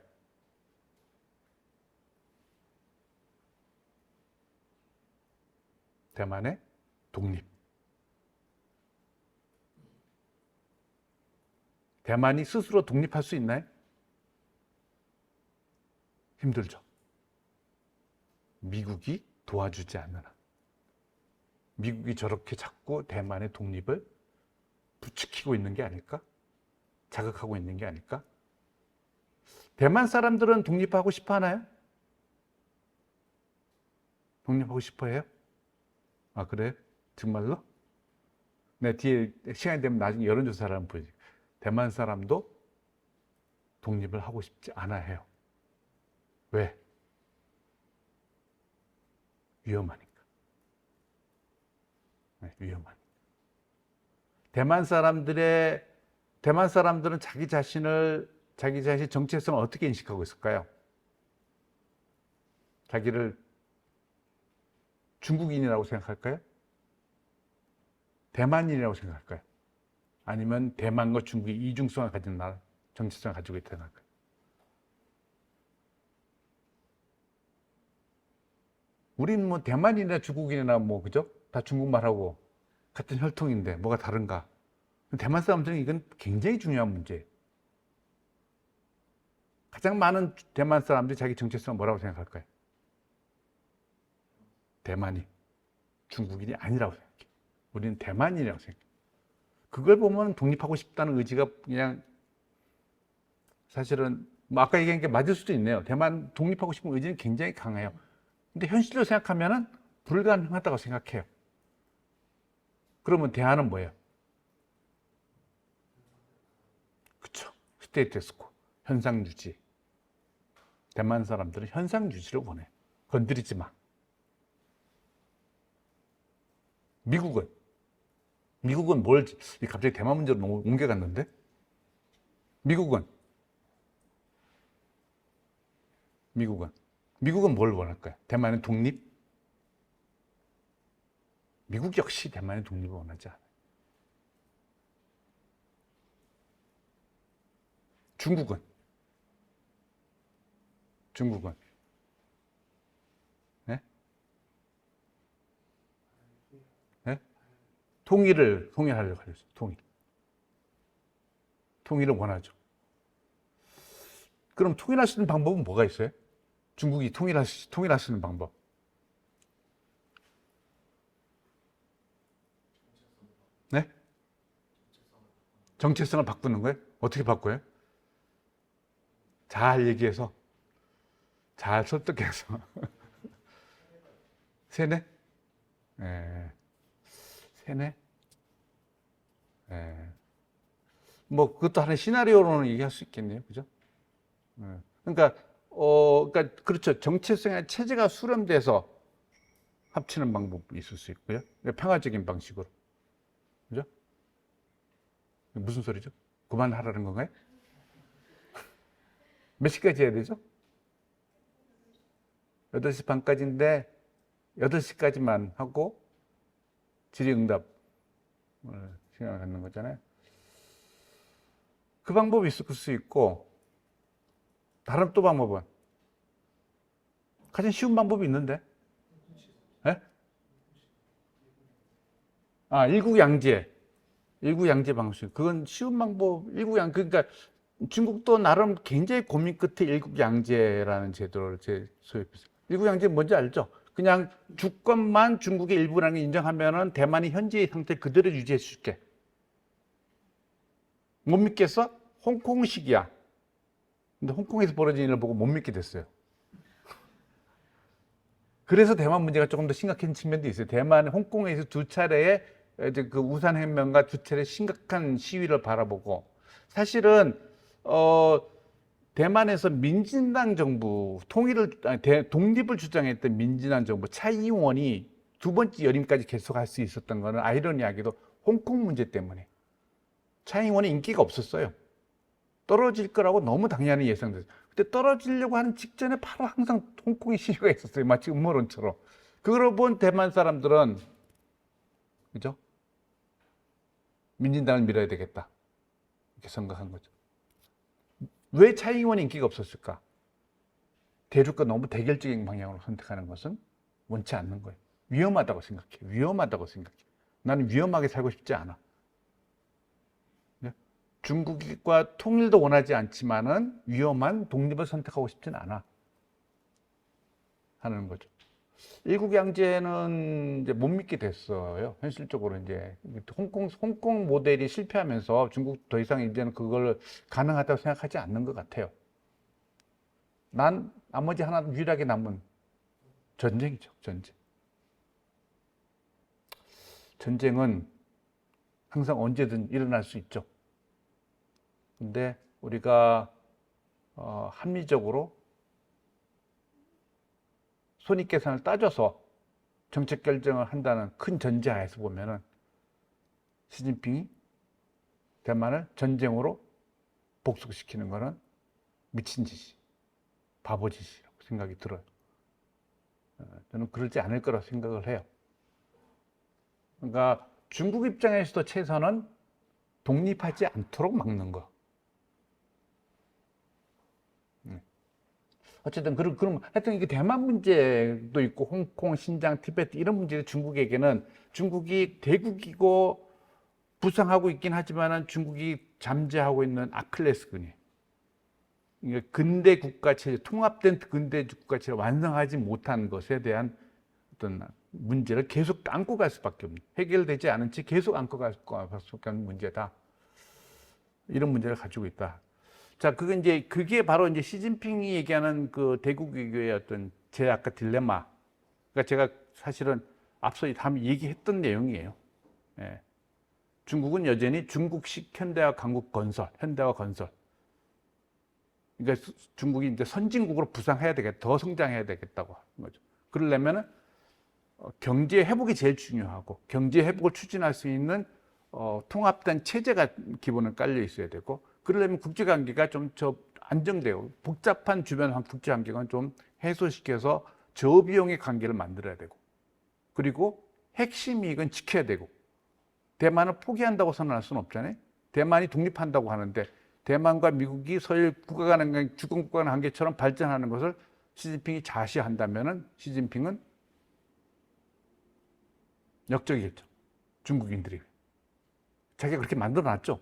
대만의 독립. 대만이 스스로 독립할 수 있나요? 힘들죠. 미국이 도와주지 않는 한. 미국이 저렇게 자꾸 대만의 독립을 부추기고 있는 게 아닐까? 자극하고 있는 게 아닐까? 대만 사람들은 독립하고 싶어 하나요? 독립하고 싶어 해요? 아, 그래요? 정말로? 내 뒤에 시간이 되면 나중에 여론조사를 한번 보여줄게요. 대만 사람도 독립을 하고 싶지 않아 해요. 왜? 위험하니까. 네, 위험하니까. 대만 사람들은 자기 자신 정체성을 어떻게 인식하고 있을까요? 자기를 중국인이라고 생각할까요? 대만인이라고 생각할까요? 아니면 대만과 중국이 이중성을 가진 나라, 정체성을 가지고 있다고 생각할까요? 우린 뭐 대만인이나 중국인이나 뭐, 그죠? 다 중국말하고 같은 혈통인데 뭐가 다른가? 대만 사람들은 이건 굉장히 중요한 문제예요. 가장 많은 대만 사람들이 자기 정체성을 뭐라고 생각할까요? 대만이, 중국인이 아니라고 생각해요. 우리는 대만인이라고 생각해요. 그걸 보면 독립하고 싶다는 의지가 그냥 사실은 뭐 아까 얘기한 게 맞을 수도 있네요. 대만 독립하고 싶은 의지는 굉장히 강해요. 근데 현실로 생각하면은 불가능하다고 생각해요. 그러면 대안은 뭐예요? 그쵸. 스테이터스코, 현상 유지. 대만 사람들은 현상 유지를 원해. 건드리지 마. 미국은 뭘 갑자기 대만 문제로 너무 옮겨갔는데? 미국은 뭘 원할까요? 대만의 독립? 미국 역시 대만의 독립을 원하지 않아요. 중국은 네? 네? 통일하려고 하죠. 통일을 원하죠. 그럼 통일할 수 있는 방법은 뭐가 있어요? 중국이 통일할 수 있는 방법. 네? 정체성을 바꾸는 거예요? 어떻게 바꿔요? 잘 얘기해서, 잘 설득해서. 세뇌? 예. 세뇌? 예. 뭐, 그것도 하나의 시나리오로는 얘기할 수 있겠네요. 그죠? 예. 그러니까, 그렇죠. 정체성의 체제가 수렴돼서 합치는 방법이 있을 수 있고요. 평화적인 방식으로. 그죠? 무슨 소리죠? 그만하라는 건가요? 몇 시까지 해야 되죠? 8시 반까지인데 8시까지만 하고 질의응답을 시간을 갖는 거잖아요. 그 방법이 있을 수 있고, 다른 또 방법은 가장 쉬운 방법이 있는데, 네? 일국양제 방식. 그건 쉬운 방법. 그러니까 중국도 나름 굉장히 고민 끝에 일국양제라는 제도를 소입했어요. 일국양제 뭔지 알죠? 그냥 주권만 중국의 일부라는 게 인정하면은 대만이 현재의 상태 그대로 유지해 줄게. 못 믿겠어? 홍콩식이야. 근데 홍콩에서 벌어진 일을 보고 못 믿게 됐어요. 그래서 대만 문제가 조금 더 심각한 측면도 있어요. 홍콩에서 두 차례의 이제 그 우산혁명과 두 차례 심각한 시위를 바라보고, 사실은 대만에서 민진당 정부 독립을 주장했던 민진당 정부 차이잉원이 두 번째 연임까지 계속할 수 있었던 거는 아이러니하게도 홍콩 문제 때문에. 차이잉원의 인기가 없었어요. 떨어질 거라고 너무 당연히 예상됐어요. 근데 떨어지려고 하는 직전에 바로 항상 홍콩의 시위가 있었어요. 마치 음모론처럼. 그걸 본 대만 사람들은, 그죠? 민진당을 밀어야 되겠다. 이렇게 생각한 거죠. 왜 차이잉원의 인기가 없었을까? 대륙과 너무 대결적인 방향으로 선택하는 것은 원치 않는 거예요. 위험하다고 생각해. 나는 위험하게 살고 싶지 않아. 중국과 통일도 원하지 않지만은 위험한 독립을 선택하고 싶진 않아 하는 거죠. 일국양제는 이제 못 믿게 됐어요. 현실적으로 이제 홍콩 모델이 실패하면서 중국 더 이상 이제는 그걸 가능하다고 생각하지 않는 것 같아요. 나머지 하나 유일하게 남은 전쟁이죠. 전쟁은 항상 언제든 일어날 수 있죠. 근데 우리가 합리적으로 손익계산을 따져서 정책 결정을 한다는 큰 전제하에서 보면은 시진핑이 대만을 전쟁으로 복속시키는 거는 미친 짓이, 바보 짓이라고 생각이 들어요. 저는 그러지 않을 거라고 생각을 해요. 그러니까 중국 입장에서도 최선은 독립하지 않도록 막는 거. 어쨌든 그럼 하여튼 이게 대만 문제도 있고 홍콩, 신장, 티베트 이런 문제도 중국에게는, 중국이 대국이고 부상하고 있긴 하지만은 중국이 잠재하고 있는 아킬레스건이, 그러니까 근대 국가체제, 통합된 근대 국가체제를 완성하지 못한 것에 대한 어떤 문제를 계속 안고 갈 수밖에 없는, 해결되지 않은 채 계속 안고 갈 수밖에 없는 문제다. 이런 문제를 가지고 있다. 자, 그게 바로 이제 시진핑이 얘기하는 그 대국 외교의 어떤 제 아까 딜레마. 그러니까 제가 사실은 앞서 얘기했던 내용이에요. 예. 중국은 여전히 중국식 현대화 건설. 그러니까 중국이 이제 선진국으로 부상해야 되겠다, 더 성장해야 되겠다고 하는 거죠. 그러려면은 경제 회복이 제일 중요하고 경제 회복을 추진할 수 있는 통합된 체제가 기본은 깔려 있어야 되고 그러려면 국제관계가 좀 안정되고 복잡한 주변 국제관계가 좀 해소시켜서 저비용의 관계를 만들어야 되고 그리고 핵심 이익은 지켜야 되고 대만을 포기한다고 선언할 수는 없잖아요. 대만이 독립한다고 하는데 대만과 미국이 서일 국가 간의 주권 국가 간의 관계처럼 발전하는 것을 시진핑이 좌시한다면은 시진핑은 역적이겠죠. 중국인들이. 자기가 그렇게 만들어놨죠.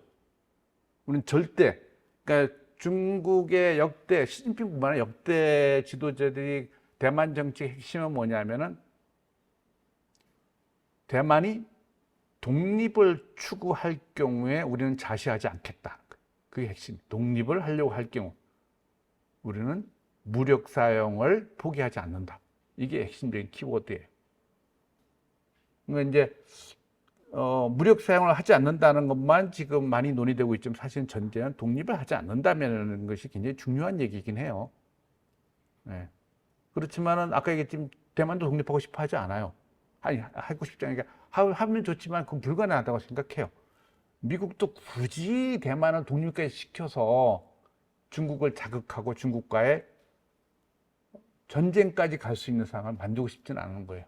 우리는 절대, 그러니까 중국의 역대, 시진핑뿐만 아니라 역대 지도자들이 대만 정치의 핵심은 뭐냐면은 대만이 독립을 추구할 경우에 우리는 자시하지 않겠다. 그게 핵심. 독립을 하려고 할 경우 우리는 무력 사용을 포기하지 않는다. 이게 핵심적인 키워드예요. 그러니까 이제 무력 사용을 하지 않는다는 것만 지금 많이 논의되고 있지만 사실은 전제는 독립을 하지 않는다는 것이 굉장히 중요한 얘기이긴 해요. 네. 그렇지만은 아까 얘기했지만 대만도 독립하고 싶어 하지 않아요. 아니 하고 싶지 않으니까 하면 좋지만 그건 불가능하다고 생각해요. 미국도 굳이 대만을 독립까지 시켜서 중국을 자극하고 중국과의 전쟁까지 갈 수 있는 상황을 만들고 싶지는 않은 거예요.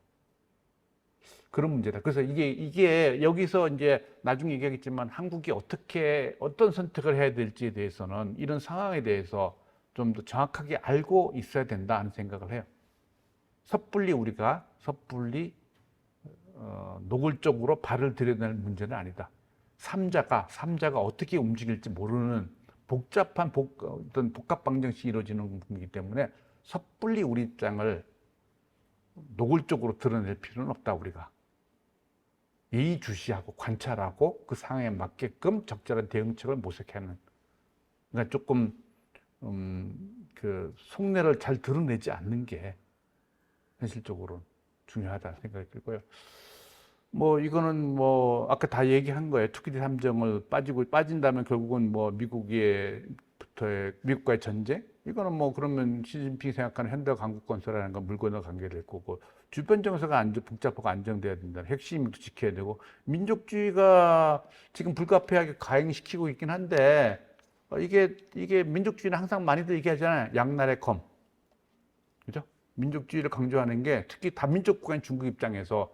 그런 문제다. 그래서 이게 여기서 이제 나중에 얘기하겠지만 한국이 어떤 선택을 해야 될지에 대해서는 이런 상황에 대해서 좀 더 정확하게 알고 있어야 된다 하는 생각을 해요. 섣불리 노골적으로 발을 들여낼 문제는 아니다. 삼자가 어떻게 움직일지 모르는 복잡한 어떤 복합 방정식이 이루어지는 부분이기 때문에 섣불리 우리 입장을 노골적으로 드러낼 필요는 없다. 우리가 예의주시하고 관찰하고 그 상황에 맞게끔 적절한 대응책을 모색하는, 그러니까 조금 그 속내를 잘 드러내지 않는 게 현실적으로 중요하다 생각이 들고요. 뭐 이거는 뭐 아까 다 얘기한 거예요. 투기대 함정을 빠진다면 결국은 뭐 미국과의 전쟁? 이거는 뭐 그러면 시진핑이 생각하는 현대 강국 건설이라는 건 물 건너 관계될 거고, 주변 정세가 복잡하고 안정돼야 된다. 핵심도 지켜야 되고, 민족주의가 지금 불가피하게 가행시키고 있긴 한데 이게 민족주의는 항상 많이들 얘기하잖아요. 양날의 검. 그죠? 민족주의를 강조하는 게 특히 다민족 국가인 중국 입장에서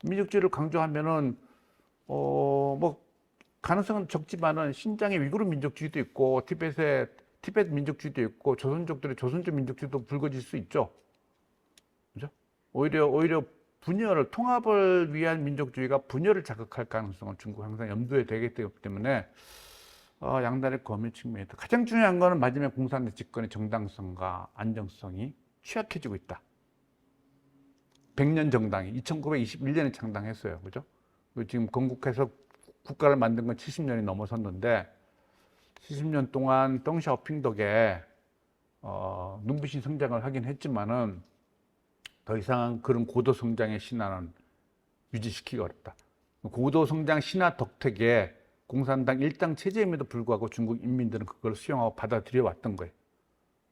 민족주의를 강조하면은 뭐 가능성은 적지만은 신장의 위구르 민족주의도 있고 티베트 민족주의도 있고 조선족들의 조선족 민족주의도 불거질 수 있죠. 그죠? 오히려 분열을 통합을 위한 민족주의가 분열을 자극할 가능성은 중국 항상 염두에 되기 때문에 양날의 검의 측면에서 가장 중요한 거는 마지막 공산당 집권의 정당성과 안정성이 취약해지고 있다. 100년 정당이 1921년에 창당했어요. 그죠? 지금 건국해서 국가를 만든 건 70년이 넘어섰는데 70년 동안 덩샤오핑 덕에 눈부신 성장을 하긴 했지만은 더 이상 그런 고도 성장의 신화는 유지시키기 어렵다. 고도 성장 신화 덕택에 공산당 일당 체제임에도 불구하고 중국 인민들은 그걸 수용하고 받아들여 왔던 거예요.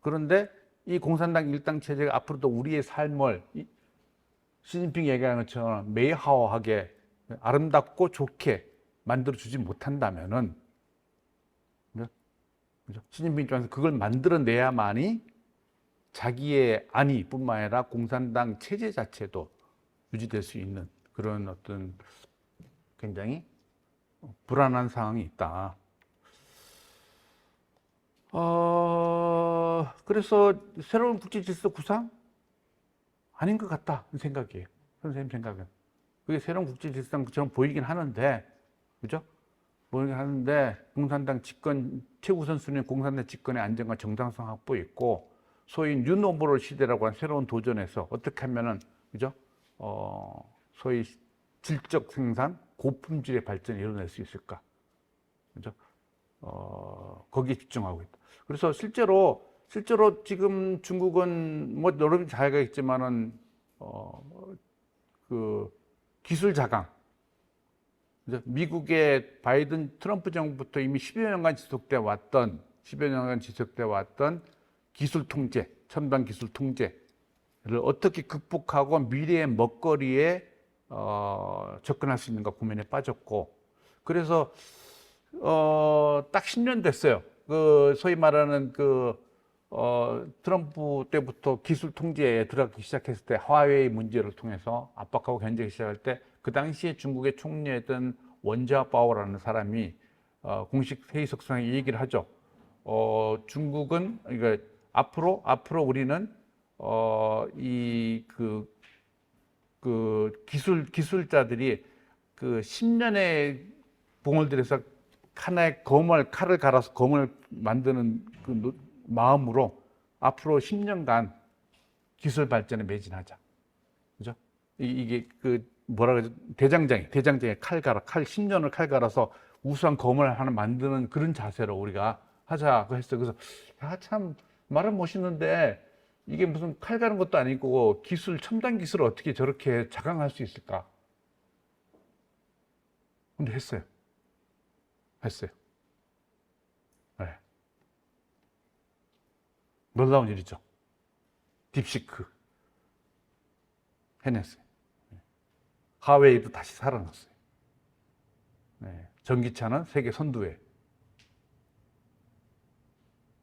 그런데 이 공산당 일당 체제가 앞으로도 우리의 삶을 시진핑이 얘기하는 것처럼 메이하오하게 아름답고 좋게 만들어주지 못한다면은, 그죠? 시진핑 입장에서 그걸 만들어내야만이 자기의 안위뿐만 아니라 공산당 체제 자체도 유지될 수 있는 그런 어떤 굉장히 불안한 상황이 있다. 그래서 새로운 국제 질서 구상? 아닌 것 같다 생각이에요. 선생님 생각은. 그게 새로운 국제 질서처럼 보이긴 하는데, 그죠? 보이긴 하는데, 공산당 집권, 최우선 순위는 공산당 집권의 안정과 정당성 확보에 있고, 소위 뉴노멀 시대라고 하는 새로운 도전에서 어떻게 하면은, 그죠? 소위 질적 생산, 고품질의 발전을 이뤄낼 수 있을까? 그죠? 거기에 집중하고 있다. 그래서 실제로 지금 중국은 뭐 여러분이 잘 알겠지만은 그 기술 자강, 그죠? 미국의 바이든 트럼프 정부부터 이미 10여 년간 지속돼 왔던 기술 통제, 첨단 기술 통제, 어떻게 극복하고 미래의 먹거리에 접근할 수 있는가 고민에 빠졌고, 그래서 딱 10년 됐어요. 그 소위 말하는 트럼프 때부터 기술 통제에 들어가기 시작했을 때 화웨이 문제를 통해서 압박하고 견제하기 시작할 때 그 당시에 중국의 총리였던 원자바오라는 사람이 공식 회의석상에 이 얘기를 하죠. 중국은 그러니까 앞으로 우리는 기술자들이 그 10년의 봉을 들여서 하나의 칼을 갈아서 검을 만드는 그 마음으로 앞으로 10년간 기술 발전에 매진하자. 그죠? 이게 뭐라 그러죠? 대장장이 칼 10년을 칼 갈아서 우수한 검을 하나 만드는 그런 자세로 우리가 하자고 했어요. 그래서 참 말은 멋있는데 이게 무슨 칼 가는 것도 아니고 첨단 기술을 어떻게 저렇게 자강할 수 있을까? 근데 했어요. 네. 놀라운 일이죠. 딥시크 해냈어요. 하웨이도 다시 살아났어요. 네. 전기차는 세계 선두에.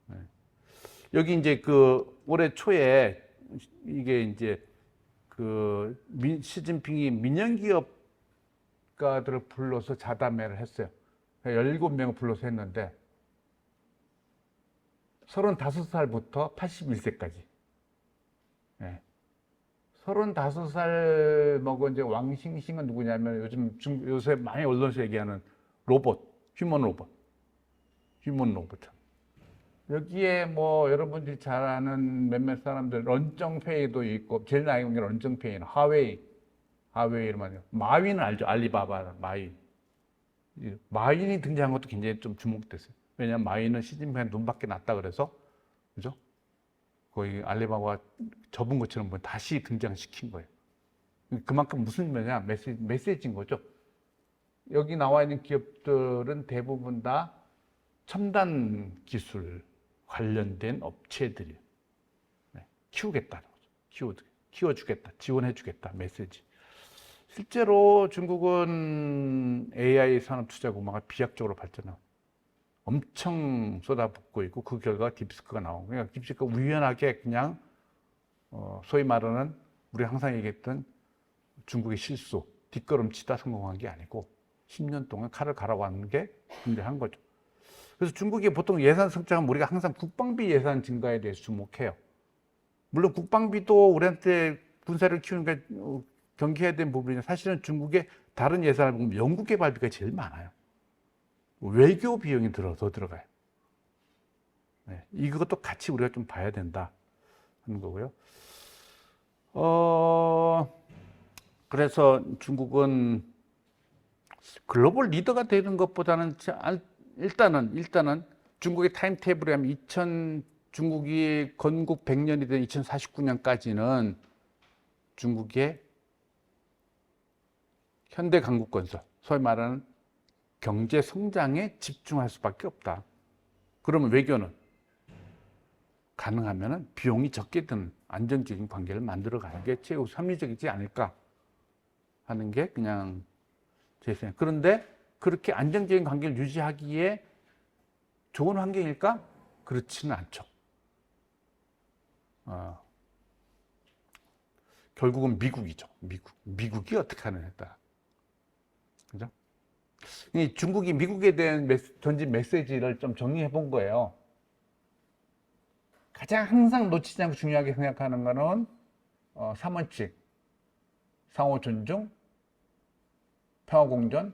네. 여기 이제 올해 초에 이게 이제 시진핑이 민영기업가들을 불러서 자담회를 했어요. 17명을 불러서 했는데 35살부터 81세까지. 네. 35살 먹은 이제 왕싱싱은 누구냐면 요새 많이 언론에서 얘기하는 휴먼 로봇. 여기에 뭐 여러분들이 잘 아는 몇몇 사람들 런정페이도 있고 제일 나이 게 런정페이는 하웨이로 말이에요. 마윈은 알죠? 알리바바 마윈이 등장한 것도 굉장히 좀 주목됐어요. 왜냐하면 마윈은 시진핑한테 눈밖에 났다 그래서 그죠? 거의 알리바바가 접은 것처럼 다시 등장시킨 거예요. 그만큼 무슨 말이냐 메시지인 거죠. 여기 나와 있는 기업들은 대부분 다 첨단 기술 관련된 업체들이 키우겠다는 거죠. 키워주겠다, 지원해주겠다 메시지. 실제로 중국은 AI 산업 투자 규모가 비약적으로 발전하고 엄청 쏟아붓고 있고 그 결과가 딥시크가 나오고 그러니까 딥시크가 우연하게 그냥 소위 말하는 우리 항상 얘기했던 중국의 실수, 뒷걸음치다 성공한 게 아니고 10년 동안 칼을 갈아왔는 게 굉장한 거죠. 그래서 중국이 보통 예산 성장은 우리가 항상 국방비 예산 증가에 대해서 주목해요. 물론 국방비도 우리한테 군사를 키우니까 경계해야 되는 부분이지만 사실은 중국의 다른 예산을 보면 연구개발비가 제일 많아요. 외교 비용이 더 들어가요. 네, 이것도 같이 우리가 좀 봐야 된다 하는 거고요. 그래서 중국은 글로벌 리더가 되는 것보다는 일단은 중국의 타임테이블에 하면 중국이 건국 100년이 된 2049년까지는 중국의 현대 강국 건설, 소위 말하는 경제 성장에 집중할 수밖에 없다. 그러면 외교는 가능하면 비용이 적게 드는 안정적인 관계를 만들어가는 게 최고 합리적이지 않을까 하는 게 그냥 제 생각. 그런데 그렇게 안정적인 관계를 유지하기에 좋은 환경일까? 그렇지는 않죠. 결국은 미국이죠. 미국이 어떻게 하느냐에 따라. 그죠? 중국이 미국에 대한 던진 메시지를 좀 정리해 본 거예요. 가장 항상 놓치지 않고 중요하게 생각하는 거는 3원칙, 상호 존중, 평화공존,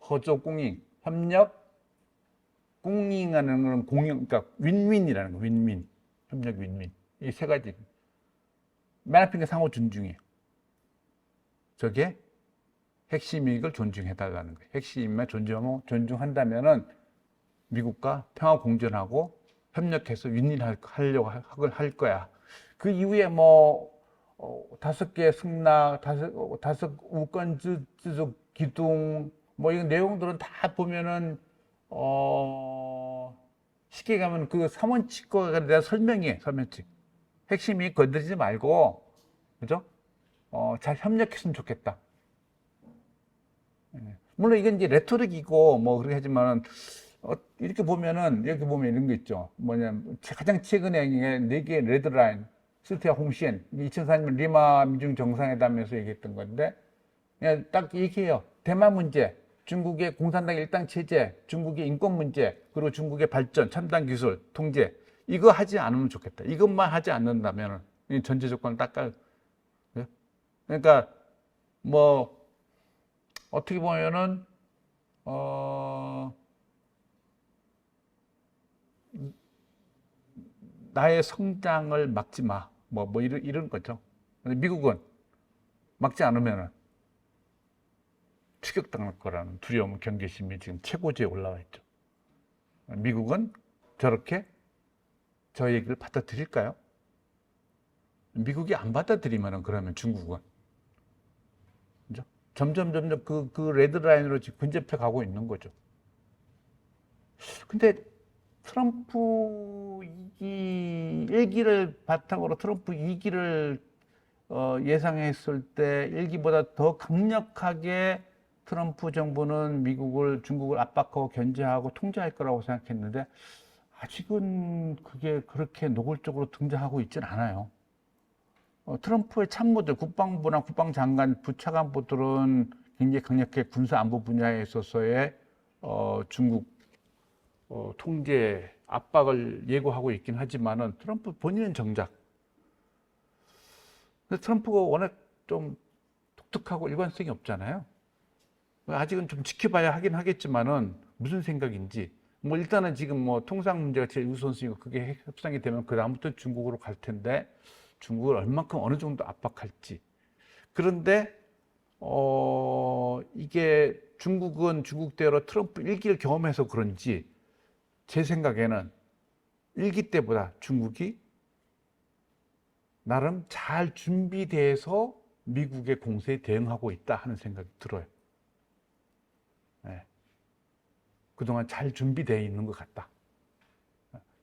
허조공익, 협력, 공익하는 건 그러니까 윈윈이라는 거, 윈윈, 협력 윈윈. 이 세 가지. 맨 앞인 게 상호 존중이에요. 저게 핵심 이익을 존중해달라는 거예요. 핵심만 존중한다면은 미국과 평화 공존하고 협력해서 윈윈하려고 할 거야. 그 이후에 뭐 5개 승낙, 다섯 우권주족 기둥 뭐 이런 내용들은 다 보면은 쉽게 가면 그 3원칙과 내가 설명해 설명칙. 핵심이 건드리지 말고, 그죠? 잘 협력했으면 좋겠다. 물론 이건 이제 레토릭이고 뭐 그렇게 하지만은 이렇게 보면은 여기 보면 이런 거 있죠. 가장 최근에 네 개의 레드라인 스티아 홍시엔 2004년 리마 미중 정상회담에서 얘기했던 건데 그냥 딱 얘기해요. 대만 문제, 중국의 공산당 일당 체제, 중국의 인권 문제, 그리고 중국의 발전, 첨단 기술, 통제 이거 하지 않으면 좋겠다. 이것만 하지 않는다면 이 전제 조건을 딱 깔. 그러니까 뭐 어떻게 보면은 나의 성장을 막지 마. 이런 거죠. 근데 미국은 막지 않으면은 추격당할 거라는 두려움, 경계심이 지금 최고지에 올라와 있죠. 미국은 저렇게 저 얘기를 받아들일까요? 미국이 안 받아들이면은 그러면 중국은 그죠? 점점 그 레드라인으로 지금 근접해 가고 있는 거죠. 근데 트럼프 1기를 바탕으로 트럼프 2기를 예상했을 때 1기보다 더 강력하게 트럼프 정부는 중국을 압박하고 견제하고 통제할 거라고 생각했는데 아직은 그게 그렇게 노골적으로 등장하고 있진 않아요. 트럼프의 참모들, 국방부나 국방장관, 부차관보들은 굉장히 강력하게 군사 안보 분야에 있어서의 중국 통제 압박을 예고하고 있긴 하지만은 트럼프 본인은 정작. 근데 트럼프가 워낙 좀 독특하고 일관성이 없잖아요. 아직은 좀 지켜봐야 하긴 하겠지만은 무슨 생각인지. 뭐 일단은 지금 뭐 통상 문제가 제일 우선순위고 그게 협상이 되면 그 다음부터 중국으로 갈 텐데 중국을 얼만큼 어느 정도 압박할지. 그런데 이게 중국은 중국대로 트럼프 1기를 경험해서 그런지 제 생각에는 1기 때보다 중국이 나름 잘 준비돼서 미국의 공세에 대응하고 있다 하는 생각이 들어요. 네. 그동안 잘 준비되어 있는 것 같다.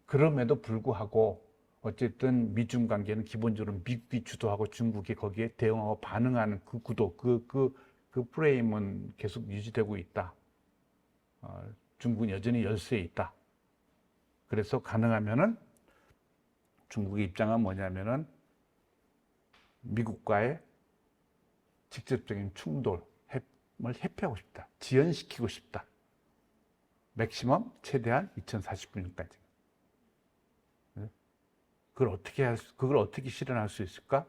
그럼에도 불구하고 어쨌든 미중 관계는 기본적으로 미국이 주도하고 중국이 거기에 대응하고 반응하는 그 구도, 그 프레임은 계속 유지되고 있다. 중국은 여전히 열세에 있다. 그래서 가능하면은 중국의 입장은 뭐냐면은 미국과의 직접적인 충돌을 회피하고 싶다. 지연시키고 싶다. 맥시멈 최대한 2049년까지. 그걸 어떻게 실현할 수 있을까?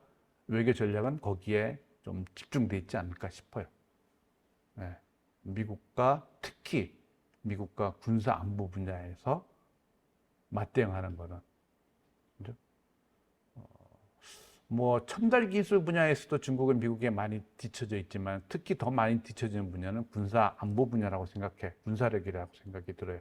외교 전략은 거기에 좀 집중돼 있지 않을까 싶어요. 네. 특히 미국과 군사 안보 분야에서 맞대응하는 거는 그죠? 뭐 첨단 기술 분야에서도 중국은 미국에 많이 뒤처져 있지만 특히 더 많이 뒤처지는 분야는 군사 안보 분야라고 생각해. 군사력이라고 생각이 들어요.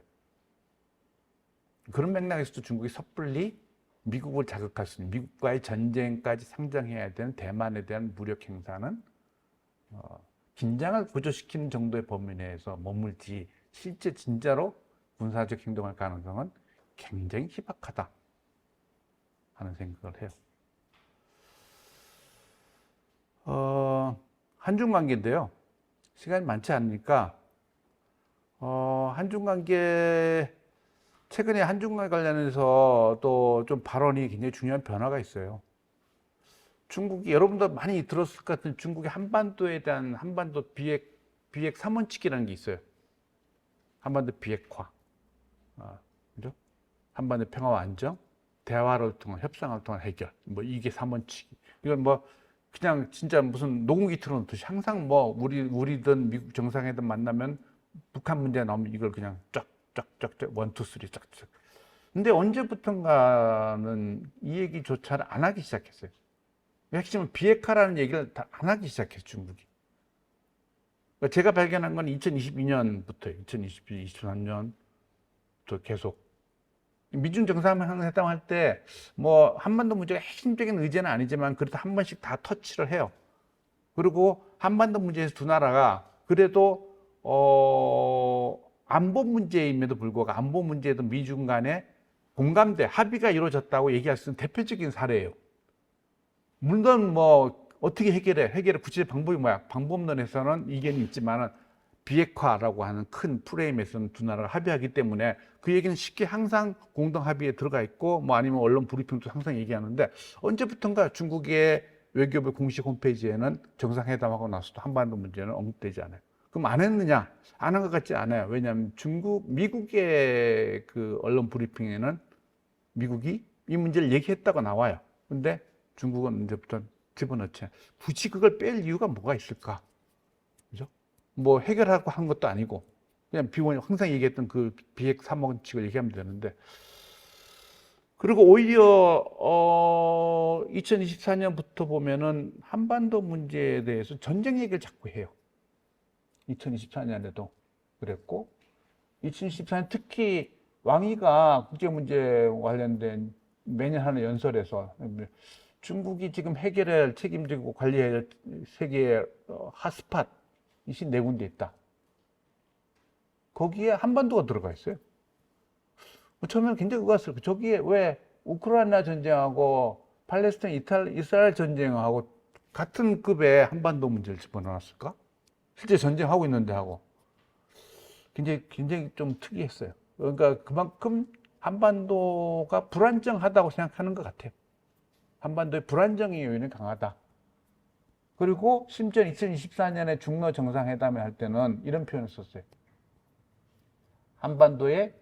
그런 맥락에서도 중국이 섣불리 미국을 자극할 수 있는 미국과의 전쟁까지 상정해야 되는 대만에 대한 무력 행사는 긴장을 고조시키는 정도의 범위 내에서 머물지 실제 진짜로 군사적 행동할 가능성은 굉장히 희박하다 하는 생각을 해요. 한중 관계인데요. 시간이 많지 않으니까 한중 관계 최근에 한중과 관련해서 또 좀 발언이 굉장히 중요한 변화가 있어요. 중국이 여러분도 많이 들었을 것 같은 중국의 한반도에 대한 한반도 비핵 3원칙이라는 게 있어요. 한반도 비핵화, 그죠? 한반도 평화와 안정, 대화를 통한 협상을 통한 해결. 뭐 이게 3원칙. 이건 뭐 그냥 진짜 무슨 녹음기 틀어놓듯이 항상 뭐 우리든 미국 정상회담 만나면 북한 문제 나오면 이걸 그냥 쫙쫙쫙 원투 쓰리 쫙쫙. 근데 언제부턴가는 이 얘기조차 안 하기 시작했어요. 핵심은 비핵화라는 얘기를 다 안 하기 시작했어요, 중국이. 그러니까 제가 발견한 건 2022년부터 23년부터 계속 미중 정상회담 할 때 뭐 한반도 문제가 핵심적인 의제는 아니지만 그래도 한 번씩 다 터치를 해요. 그리고 한반도 문제에서 두 나라가 그래도 안보 문제임에도 불구하고 안보 문제에도 미중 간에 공감대, 합의가 이루어졌다고 얘기할 수 있는 대표적인 사례예요. 물론 뭐 어떻게 해결의 구체적 방법이 뭐야? 방법론에서는 이견이 있지만은 비핵화라고 하는 큰 프레임에서는 두 나라가 합의하기 때문에 그 얘기는 쉽게 항상 공동 합의에 들어가 있고 뭐 아니면 언론 브리핑도 항상 얘기하는데 언제부턴가 중국의 외교부 공식 홈페이지에는 정상회담하고 나서도 한반도 문제는 언급되지 않아요. 그럼 안 했느냐? 안 한 것 같지 않아요. 왜냐하면 미국의 그 언론 브리핑에는 미국이 이 문제를 얘기했다고 나와요. 근데 중국은 이제부터 집어넣지. 굳이 그걸 뺄 이유가 뭐가 있을까? 그죠? 뭐 해결하고 한 것도 아니고 그냥 비원 항상 얘기했던 그 비핵 3원칙을 얘기하면 되는데 그리고 오히려 2024년부터 보면은 한반도 문제에 대해서 전쟁 얘기를 자꾸 해요. 2024년에도 그랬고 2014년 특히 왕이가 국제 문제 관련된 매년 하는 연설에서 중국이 지금 해결해야 할 책임지고 관리해야 할 세계의 핫스팟 24군데 있다. 거기에 한반도가 들어가 있어요. 처음에는 굉장히 의아했어요. 저기에 왜 우크라이나 전쟁하고 팔레스타인 이스라엘 전쟁하고 같은 급의 한반도 문제를 집어넣었을까? 실제 전쟁하고 있는데 하고 굉장히 좀 특이했어요. 그러니까 그만큼 한반도가 불안정하다고 생각하는 것 같아요. 한반도의 불안정의 요인이 강하다. 그리고 심지어 2024년에 중러 정상회담을 할 때는 이런 표현을 썼어요. 한반도의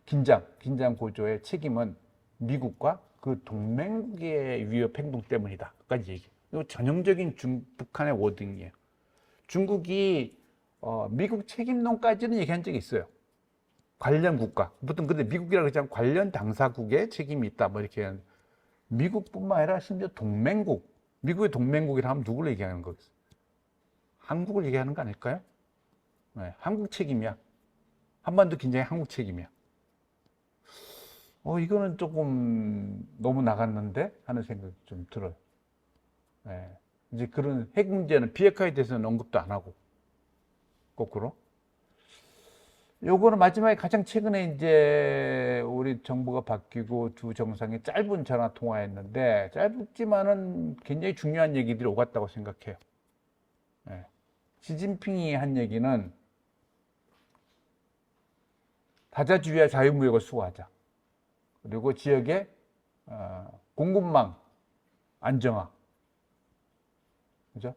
긴장 고조의 책임은 미국과 그 동맹국의 위협 행동 때문이다. 까지 얘기. 이거 전형적인 북한의 워딩이에요. 중국이 미국 책임론까지는 얘기한 적이 있어요. 관련 국가. 보통 근데 미국이라고 그러지 않고 관련 당사국의 책임이 있다. 뭐 이렇게 미국뿐만 아니라 심지어 동맹국. 미국의 동맹국이라 하면 누구를 얘기하는 거겠어요? 한국을 얘기하는 거 아닐까요? 네, 한국 책임이야. 한반도 긴장이 한국 책임이야. 이거는 조금 너무 나갔는데 하는 생각이 좀 들어요. 네. 이제 그런 핵 문제는 비핵화에 대해서는 언급도 안 하고 거꾸로. 요거는 마지막에 가장 최근에 이제 우리 정부가 바뀌고 두 정상이 짧은 전화 통화했는데 짧지만은 굉장히 중요한 얘기들이 오갔다고 생각해요. 네. 시진핑이 한 얘기는 다자주의와 자유무역을 수호하자. 그리고 지역의 공급망 안정화. 그죠?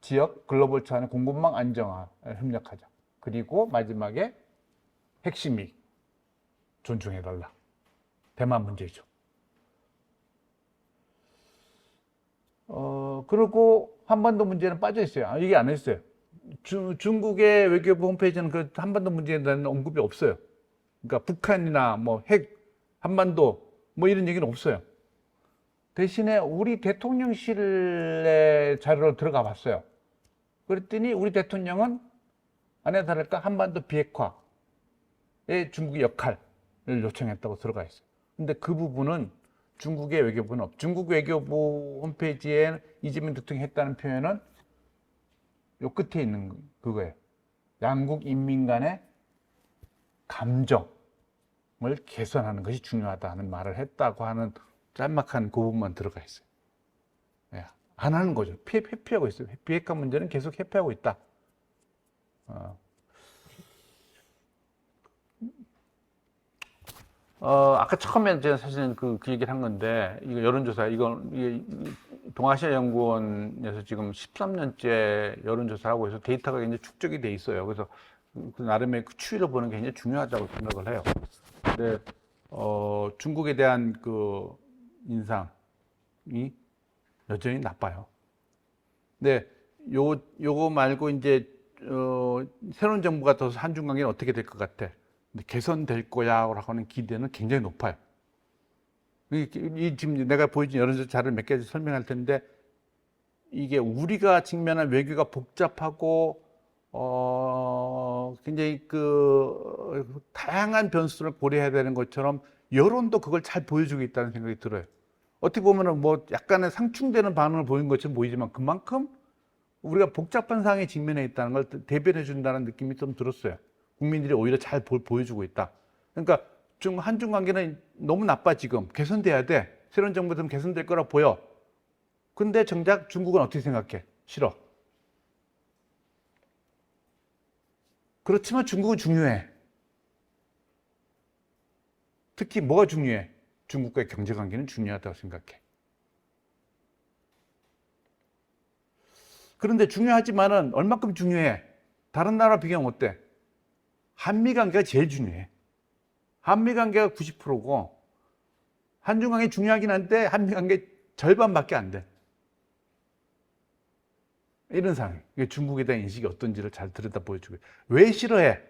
지역 글로벌 차원의 공급망 안정화를 협력하자. 그리고 마지막에 핵심이 존중해달라. 대만 문제죠. 그리고 한반도 문제는 빠져 있어요. 얘기 안 했어요. 중국의 외교부 홈페이지는 그 한반도 문제에 대한 언급이 없어요. 그러니까 북한이나 뭐 핵, 한반도 뭐 이런 얘기는 없어요. 대신에 우리 대통령실의 자료로 들어가 봤어요. 그랬더니 우리 대통령은 아니나 다를까 한반도 비핵화의 중국의 역할을 요청했다고 들어가 있어요. 근데 그 부분은 중국의 외교부는 중국 외교부 홈페이지에 이재명 대통령이 했다는 표현은 요 끝에 있는 그거예요. 양국 인민 간의 감정을 개선하는 것이 중요하다는 말을 했다고 하는 짤막한 그 부분만 들어가 있어요. 안 하는 거죠. 회피하고 있어요. 비핵화 문제는 계속 회피하고 있다. 아까 처음에 제가 사실은 그 얘기를 한 건데, 이거 여론조사, 이게 동아시아 연구원에서 지금 13년째 여론조사를 하고 있어서 데이터가 굉장히 축적이 돼 있어요. 그래서 그 나름의 그 추이를 보는 게 굉장히 중요하다고 생각을 해요. 근데, 중국에 대한 그 인상이 여전히 나빠요. 근데 요거 말고 이제, 새로운 정부가 들어서 한중 관계는 어떻게 될 것 같아? 개선될 거야라고 하는 기대는 굉장히 높아요. 지금 내가 보여준 여론조사 자료를 몇 가지 설명할 텐데 이게 우리가 직면한 외교가 복잡하고 굉장히 그 다양한 변수를 고려해야 되는 것처럼 여론도 그걸 잘 보여주고 있다는 생각이 들어요. 어떻게 보면은 뭐 약간의 상충되는 반응을 보인 것처럼 보이지만 그만큼 우리가 복잡한 상황에 직면해 있다는 걸 대변해 준다는 느낌이 좀 들었어요. 국민들이 오히려 잘 보여주고 있다. 그러니까 한중 관계는 너무 나빠 지금. 개선돼야 돼. 새로운 정부 좀 개선될 거라 보여. 근데 정작 중국은 어떻게 생각해? 싫어. 그렇지만 중국은 중요해. 특히 뭐가 중요해? 중국과의 경제 관계는 중요하다고 생각해. 그런데 중요하지만은 얼마큼 중요해? 다른 나라 비교하면 어때? 한미 관계가 제일 중요해. 한미 관계가 90%고 한중 관계 중요하긴 한데 한미 관계 절반밖에 안 돼. 이런 상황. 중국에 대한 인식이 어떤지를 잘 들여다 보여주고. 왜 싫어해?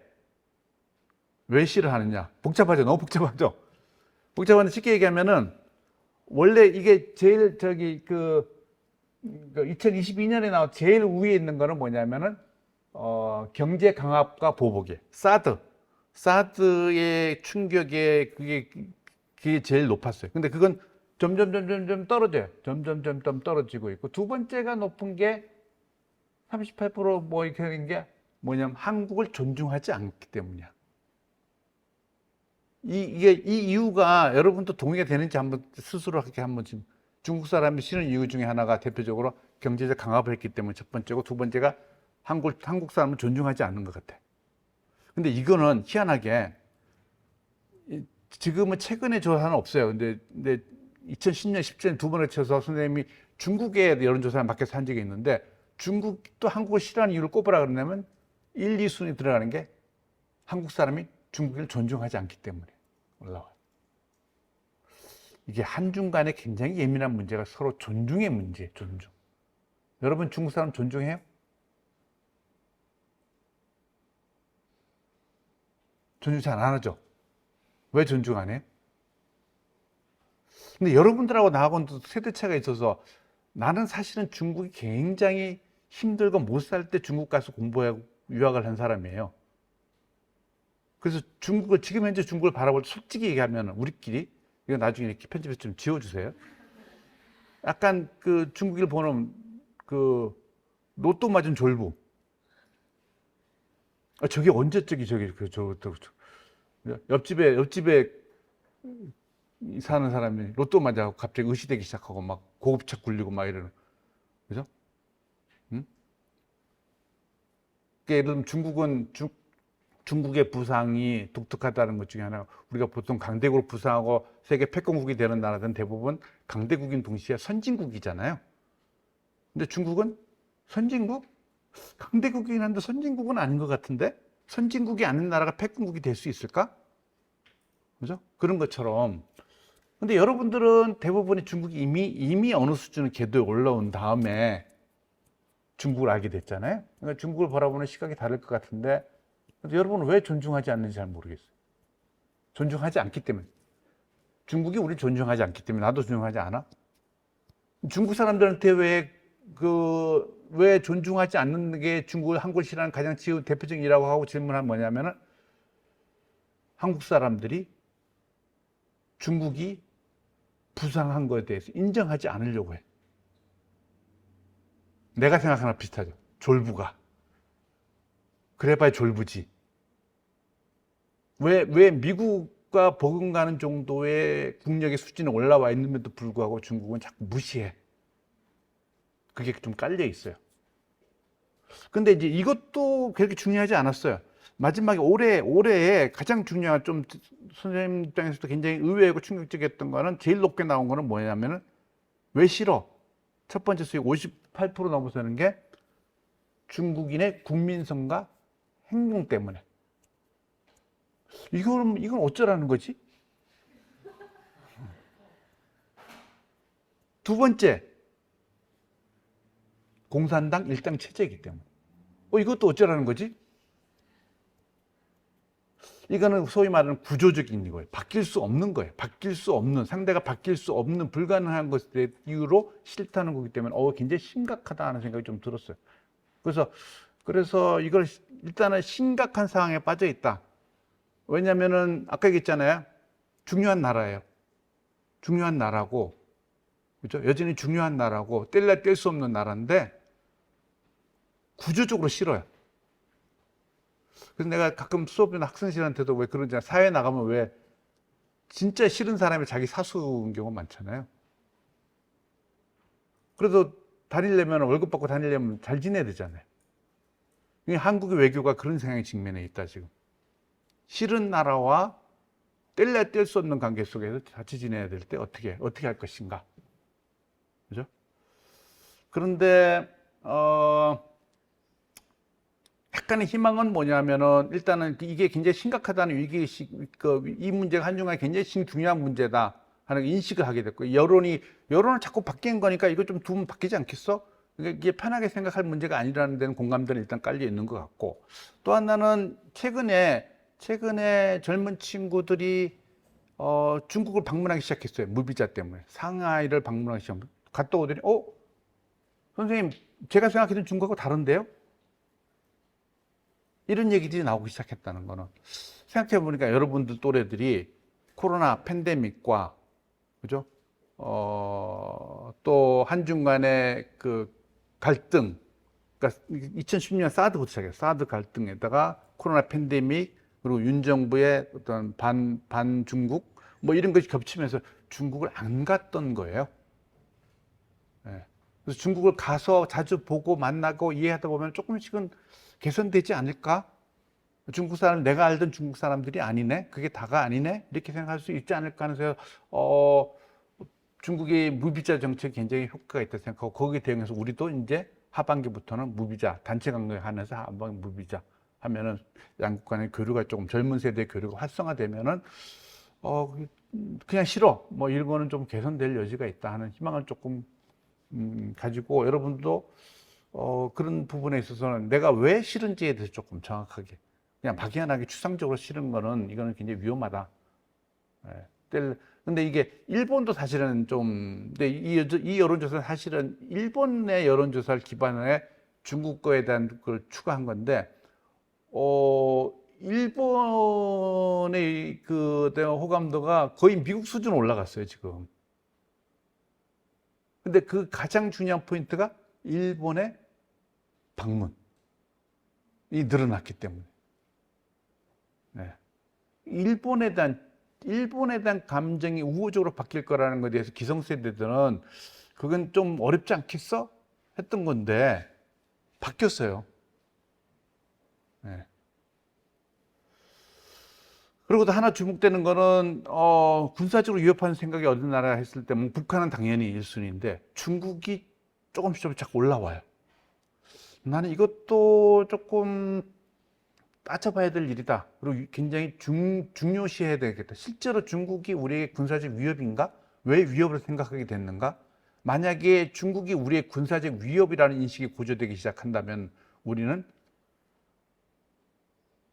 왜 싫어하느냐? 복잡하죠. 너무 복잡하죠. 복잡한데 쉽게 얘기하면은 원래 이게 제일 2022년에 나온 제일 위에 있는 거는 뭐냐면은 경제 강압과 보복이에요. 사드의 충격에 그게 제일 높았어요. 근데 그건 점점 떨어져요. 점점 떨어지고 있고 두 번째가 높은 게 38%뭐 이렇게 하는 게 뭐냐면 한국을 존중하지 않기 때문이야. 이 이유가 여러분도 동의가 되는지 한번 스스로 이렇게 한번 지금 중국 사람이 싫은 이유 중에 하나가 대표적으로 경제적 강압을 했기 때문에 첫 번째고 두 번째가 한국 사람을 존중하지 않는 것 같아. 근데 이거는 희한하게 지금은 최근에 조사는 없어요. 근데 2010년, 17년 두 번에 쳐서 선생님이 중국의 여론조사를 맡겨서 한 적이 있는데 중국도 한국을 싫어하는 이유를 꼽으라 그러냐면 1, 2순위 들어가는 게 한국 사람이 중국을 존중하지 않기 때문에 올라와요. 이게 한중 간에 굉장히 예민한 문제가 서로 존중의 문제예요. 존중. 여러분 중국 사람 존중해요? 존중 잘 안 하죠? 왜 존중 안 해요? 근데 여러분들하고 나하고는 또 세대 차이가 있어서 나는 사실은 중국이 굉장히 힘들고 못 살 때 중국 가서 공부하고 유학을 한 사람이에요. 그래서 지금 현재 중국을 바라볼 때 솔직히 얘기하면 우리끼리, 이거 나중에 이렇게 편집해서 좀 지워주세요. 약간 중국을 보는 로또 맞은 졸부. 저게 언제적이 옆집에 사는 사람이 로또 맞아서 갑자기 의시되기 시작하고 막 고급차 굴리고 막 이러는. 그죠? 응? 예를 들면 중국의 부상이 독특하다는 것 중에 하나, 우리가 보통 강대국으로 부상하고 세계 패권국이 되는 나라들은 대부분 강대국인 동시에 선진국이잖아요. 근데 중국은 선진국? 강대국이긴 한데 선진국은 아닌 것 같은데? 선진국이 아닌 나라가 패권국이 될 수 있을까? 그죠? 그런 것처럼. 근데 여러분들은 대부분의 중국이 이미 어느 수준의 궤도에 올라온 다음에 중국을 알게 됐잖아요. 그러니까 중국을 바라보는 시각이 다를 것 같은데, 근데 여러분은 왜 존중하지 않는지 잘 모르겠어요. 존중하지 않기 때문에. 중국이 우리 존중하지 않기 때문에 나도 존중하지 않아? 중국 사람들한테 왜 존중하지 않는 게 한국을 싫어하는 가장 대표적인 이라고 하고 질문한 뭐냐면은 한국 사람들이 중국이 부상한 것에 대해서 인정하지 않으려고 해. 내가 생각하는 비슷하죠. 졸부가. 그래봐야 졸부지. 왜 미국과 버금가는 정도의 국력의 수준이 올라와 있는데도 불구하고 중국은 자꾸 무시해. 그게 좀 깔려 있어요. 근데 이제 이것도 그렇게 중요하지 않았어요. 마지막에 올해에 가장 중요한, 좀 선생님 입장에서도 굉장히 의외고 충격적이었던 거는, 제일 높게 나온 거는 뭐냐면은 왜 싫어? 첫 번째 수익 58% 넘어서는 게 중국인의 국민성과 행동 때문에. 이건 어쩌라는 거지? 두 번째, 공산당 일당 체제이기 때문에. 이것도 어쩌라는 거지? 이거는 소위 말하는 구조적인 거예요. 바뀔 수 없는 거예요. 상대가 바뀔 수 없는 불가능한 것의 이유로 싫다는 거기 때문에 굉장히 심각하다 하는 생각이 좀 들었어요. 그래서 이걸 일단은 심각한 상황에 빠져 있다. 왜냐면은 아까 얘기했잖아요. 중요한 나라예요. 중요한 나라고, 그죠? 여전히 중요한 나라고 뗄래야 뗄 수 없는 나라인데 구조적으로 싫어요. 그래서 내가 가끔 수업이나 학생들한테도 왜 그러잖아요. 사회 나가면 왜 진짜 싫은 사람이 자기 사수인 경우가 많잖아요. 그래도 다니려면 월급 받고 다니려면 잘 지내야 되잖아요. 한국의 외교가 그런 상황에 직면해 있다 지금. 싫은 나라와 뗄래야 뗄 수 없는 관계 속에서 같이 지내야 될 때 어떻게 할 것인가, 그죠? 그런데 약간의 희망은 뭐냐면은 일단은 이게 굉장히 심각하다는 위기의식, 이 문제가 한중간에 굉장히 중요한 문제다 하는 인식을 하게 됐고, 여론을 자꾸 바뀌는 거니까 이거 좀 두면 바뀌지 않겠어? 그러니까 이게 편하게 생각할 문제가 아니라는 데는 공감대는 일단 깔려 있는 것 같고, 또 하나는 최근에 젊은 친구들이 중국을 방문하기 시작했어요. 무비자 때문에. 상하이를 방문하기 시작했어요. 갔다 오더니 선생님, 제가 생각했던 중국하고 다른데요? 이런 얘기들이 나오기 시작했다는 거는, 생각해 보니까 여러분들 또래들이 코로나 팬데믹과, 그죠? 또 한중 간의 그 갈등, 그러니까 2010년 사드부터 시작해요. 사드 갈등에다가 코로나 팬데믹, 그리고 윤 정부의 어떤 반 중국 뭐 이런 것이 겹치면서 중국을 안 갔던 거예요. 예. 그래서 중국을 가서 자주 보고 만나고 이해하다 보면 조금씩은 개선되지 않을까? 중국 사람, 내가 알던 중국 사람들이 아니네? 그게 다가 아니네? 이렇게 생각할 수 있지 않을까 하면서, 중국의 무비자 정책이 굉장히 효과가 있다고 생각하고, 거기에 대응해서 우리도 이제 하반기부터는 무비자, 단체 관광하면서 하반기 무비자 하면은 양국 간의 교류가 조금, 젊은 세대의 교류가 활성화되면은, 그냥 싫어. 뭐 이런 거는 좀 개선될 여지가 있다 하는 희망을 조금, 가지고, 여러분도 그런 부분에 있어서는 내가 왜 싫은지에 대해서 조금 정확하게, 그냥 막연하게 추상적으로 싫은 거는 이거는 굉장히 위험하다. 근데 이게 일본도 사실은 좀, 근데 이 여론조사는 사실은 일본의 여론조사를 기반에 중국 거에 대한 걸 추가한 건데, 일본의 그 호감도가 거의 미국 수준 올라갔어요, 지금. 근데 그 가장 중요한 포인트가 일본의 방문이 늘어났기 때문에. 네. 일본에 대한 감정이 우호적으로 바뀔 거라는 것에 대해서 기성세대들은 그건 좀 어렵지 않겠어? 했던 건데 바뀌었어요. 네. 그리고 또 하나 주목되는 거는 군사적으로 위협하는 생각이 어느 나라 했을 때 뭐 북한은 당연히 1순위인데 중국이 조금씩 자꾸 올라와요. 나는 이것도 조금 따져봐야 될 일이다. 그리고 굉장히 중요시해야 되겠다. 실제로 중국이 우리의 군사적 위협인가? 왜 위협을 생각하게 됐는가? 만약에 중국이 우리의 군사적 위협이라는 인식이 고조되기 시작한다면 우리는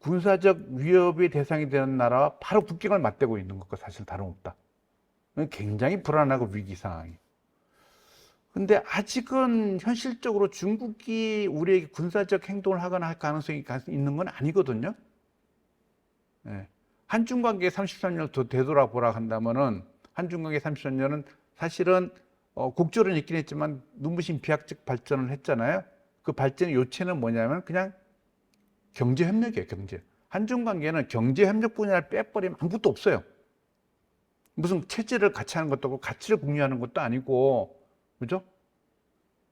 군사적 위협의 대상이 되는 나라와 바로 국경을 맞대고 있는 것과 사실 다름없다. 굉장히 불안하고 위기 상황이. 근데 아직은 현실적으로 중국이 우리에게 군사적 행동을 하거나 할 가능성이 있는 건 아니거든요. 네. 한중 관계 33년을 더 되돌아보라 한다면은 한중 관계 33년은 사실은 국조는 있긴 했지만 눈부신 비약적 발전을 했잖아요. 그 발전의 요체는 뭐냐면 그냥 경제 협력이에요, 경제. 한중 관계는 경제 협력 분야를 빼버리면 아무것도 없어요. 무슨 체제를 같이 하는 것도 없고 가치를 공유하는 것도 아니고, 그죠?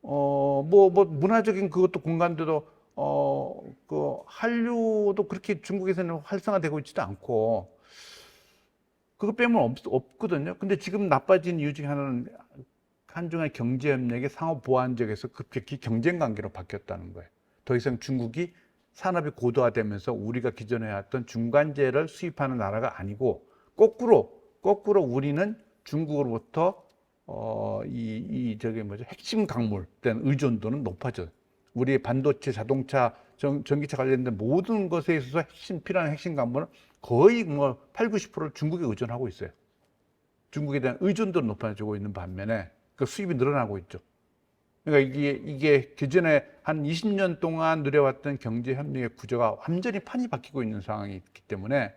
문화적인 그것도 공간도, 그, 한류도 그렇게 중국에서는 활성화되고 있지도 않고, 그거 빼면 없거든요. 근데 지금 나빠진 이유 중에 하나는 한중의 경제협력이 상호 보완적에서 급격히 경쟁 관계로 바뀌었다는 거예요. 더 이상 중국이 산업이 고도화되면서 우리가 기존에 해왔던 중간재를 수입하는 나라가 아니고, 거꾸로 우리는 중국으로부터 핵심 광물 된 의존도는 높아져요. 우리의 반도체, 자동차, 전기차 관련된 모든 것에 있어서 필요한 핵심 광물은 거의 8, 90%를 중국에 의존하고 있어요. 중국에 대한 의존도는 높아지고 있는 반면에 그 수입이 늘어나고 있죠. 그러니까 이게 기존에 한 20년 동안 누려왔던 경제 협력의 구조가 완전히 판이 바뀌고 있는 상황이 있기 때문에,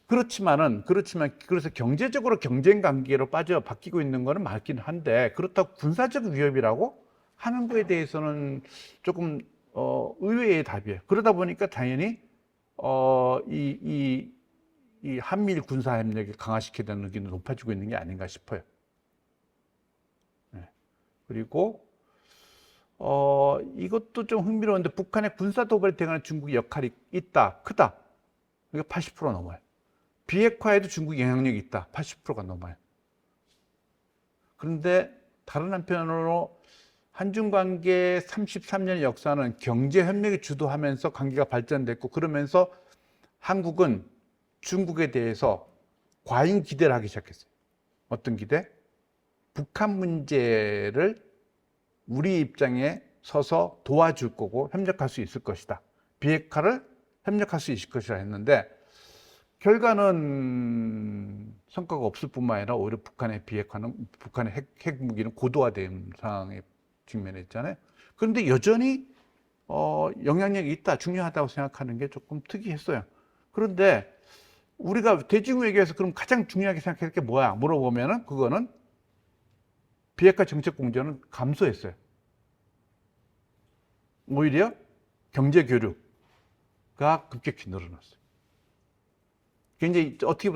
그래서 경제적으로 경쟁 관계로 바뀌고 있는 거는 맞긴 한데, 그렇다고 군사적 위협이라고 하는 거에 대해서는 조금 의외의 답이에요. 그러다 보니까 당연히 이 한미일 군사 협력을 강화시켜야 되는 의견이 높아지고 있는 게 아닌가 싶어요. 네. 그리고 이것도 좀 흥미로운데 북한의 군사 도발에 대응하는 중국의 역할이 있다, 크다. 이거 80% 넘어요. 비핵화에도 중국이 영향력이 있다, 80%가 넘어요. 그런데 다른 한편으로 한중 관계 33년의 역사는 경제 협력이 주도하면서 관계가 발전됐고, 그러면서 한국은 중국에 대해서 과잉 기대를 하기 시작했어요. 어떤 기대? 북한 문제를 우리 입장에 서서 도와줄 거고 협력할 수 있을 것이다. 비핵화를 협력할 수 있을 것이라 했는데, 결과는 성과가 없을 뿐만 아니라 오히려 북한의 비핵화는, 북한의 핵무기는 고도화된 상황에 직면했잖아요. 그런데 여전히 영향력이 있다, 중요하다고 생각하는 게 조금 특이했어요. 그런데 우리가 대중 외교에서 그럼 가장 중요하게 생각할 게 뭐야? 물어보면은 그거는 비핵화 정책 공조는 감소했어요. 오히려 경제 교류가 급격히 늘어났어요. 굉장히 어떻게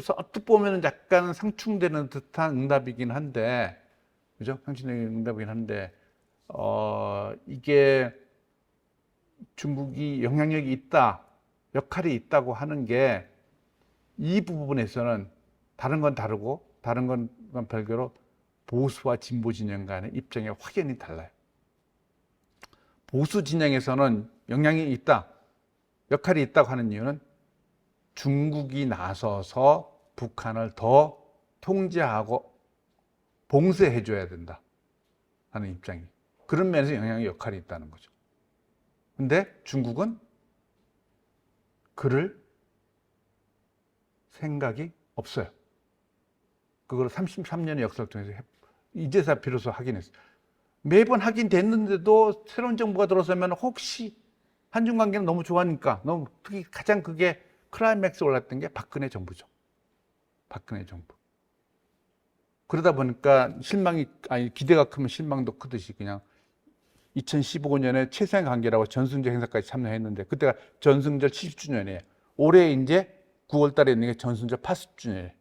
보면 약간 상충되는 듯한 응답이긴 한데, 그죠? 상충되는 응답이긴 한데, 이게 중국이 영향력이 있다, 역할이 있다고 하는 게 이 부분에서는 다른 건 다르고 다른 건 별개로 보수와 진보 진영 간의 입장이 확연히 달라요. 보수 진영에서는 영향이 있다, 역할이 있다고 하는 이유는 중국이 나서서 북한을 더 통제하고 봉쇄해 줘야 된다 하는 입장이, 그런 면에서 영향의 역할이 있다는 거죠. 근데 중국은 그럴 생각이 없어요. 그걸 33년의 역사를 통해서 이제서 비로소 확인했어요. 매번 확인됐는데도 새로운 정부가 들어서면 혹시 한중 관계는 너무 좋아하니까, 너무 특히 가장 그게 클라이맥스에 올랐던 게 박근혜 정부죠. 박근혜 정부. 그러다 보니까 기대가 크면 실망도 크듯이 그냥 2015년에 최소한 관계라고 전승절 행사까지 참여했는데, 그때가 전승절 70주년이에요. 올해 이제 9월 달에 있는 게 전승절 80주년이에요.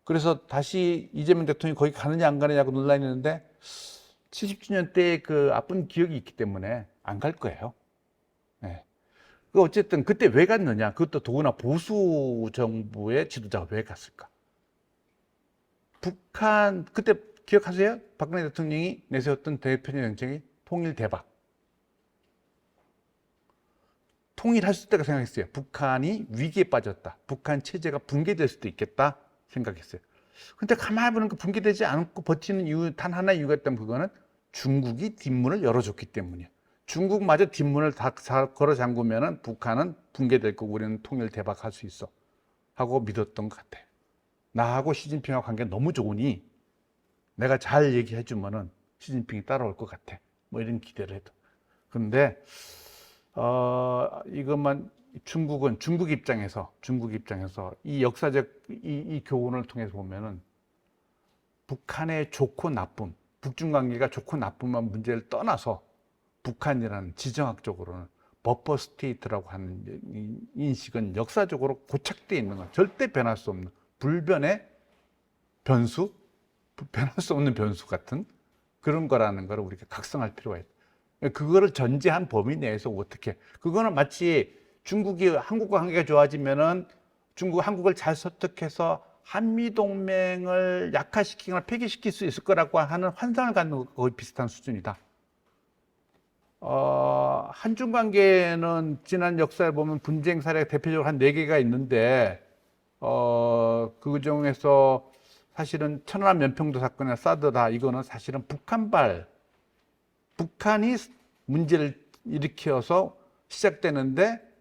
그래서 다시 이재명 대통령이 거기 가느냐 안 가느냐고 논란이 있는데, 70주년 때 그 아픈 기억이 있기 때문에 안 갈 거예요. 네. 어쨌든 그때 왜 갔느냐? 그것도 더구나 보수 정부의 지도자가 왜 갔을까? 북한, 그때 기억하세요? 박근혜 대통령이 내세웠던 대표적 정책이 통일 대박. 통일할 수 있다고 생각했어요. 북한이 위기에 빠졌다, 북한 체제가 붕괴될 수도 있겠다 생각했어요. 근데 가만히 보니까 붕괴되지 않고 버티는 이유, 단 하나의 이유가 있다면 그거는 중국이 뒷문을 열어줬기 때문이에요. 중국마저 뒷문을 다 걸어 잠그면은 북한은 붕괴될 거고 우리는 통일 대박할 수 있어 하고 믿었던 것 같아요. 나하고 시진핑하고 관계가 너무 좋으니 내가 잘 얘기해 주면은 시진핑이 따라올 것 같아, 뭐 이런 기대를 해도. 그런데 이것만 중국 입장에서 이 역사적 이 교훈을 통해서 보면은 북한의 좋고 나쁨, 북중 관계가 좋고 나쁨만 문제를 떠나서 북한이라는 지정학적으로는 버퍼 스테이트라고 하는 인식은 역사적으로 고착되어 있는 건 절대 변할 수 없는 불변의 변수, 변할 수 없는 변수 같은 그런 거라는 걸 우리가 각성할 필요가 있다. 그거를 전제한 범위 내에서 어떻게, 그거는 마치 중국이 한국과 관계가 좋아지면은 한국을 잘 설득해서 한미동맹을 약화시키거나 폐기시킬 수 있을 거라고 하는 환상을 갖는 것 거의 비슷한 수준이다. 한중 관계는 지난 역사에 보면 분쟁 사례가 대표적으로 한 4개가 있는데, 그 중에서 사실은 천안함 연평도 사건이나 사드다, 이거는 사실은 북한이 문제를 일으켜서 시작되는데,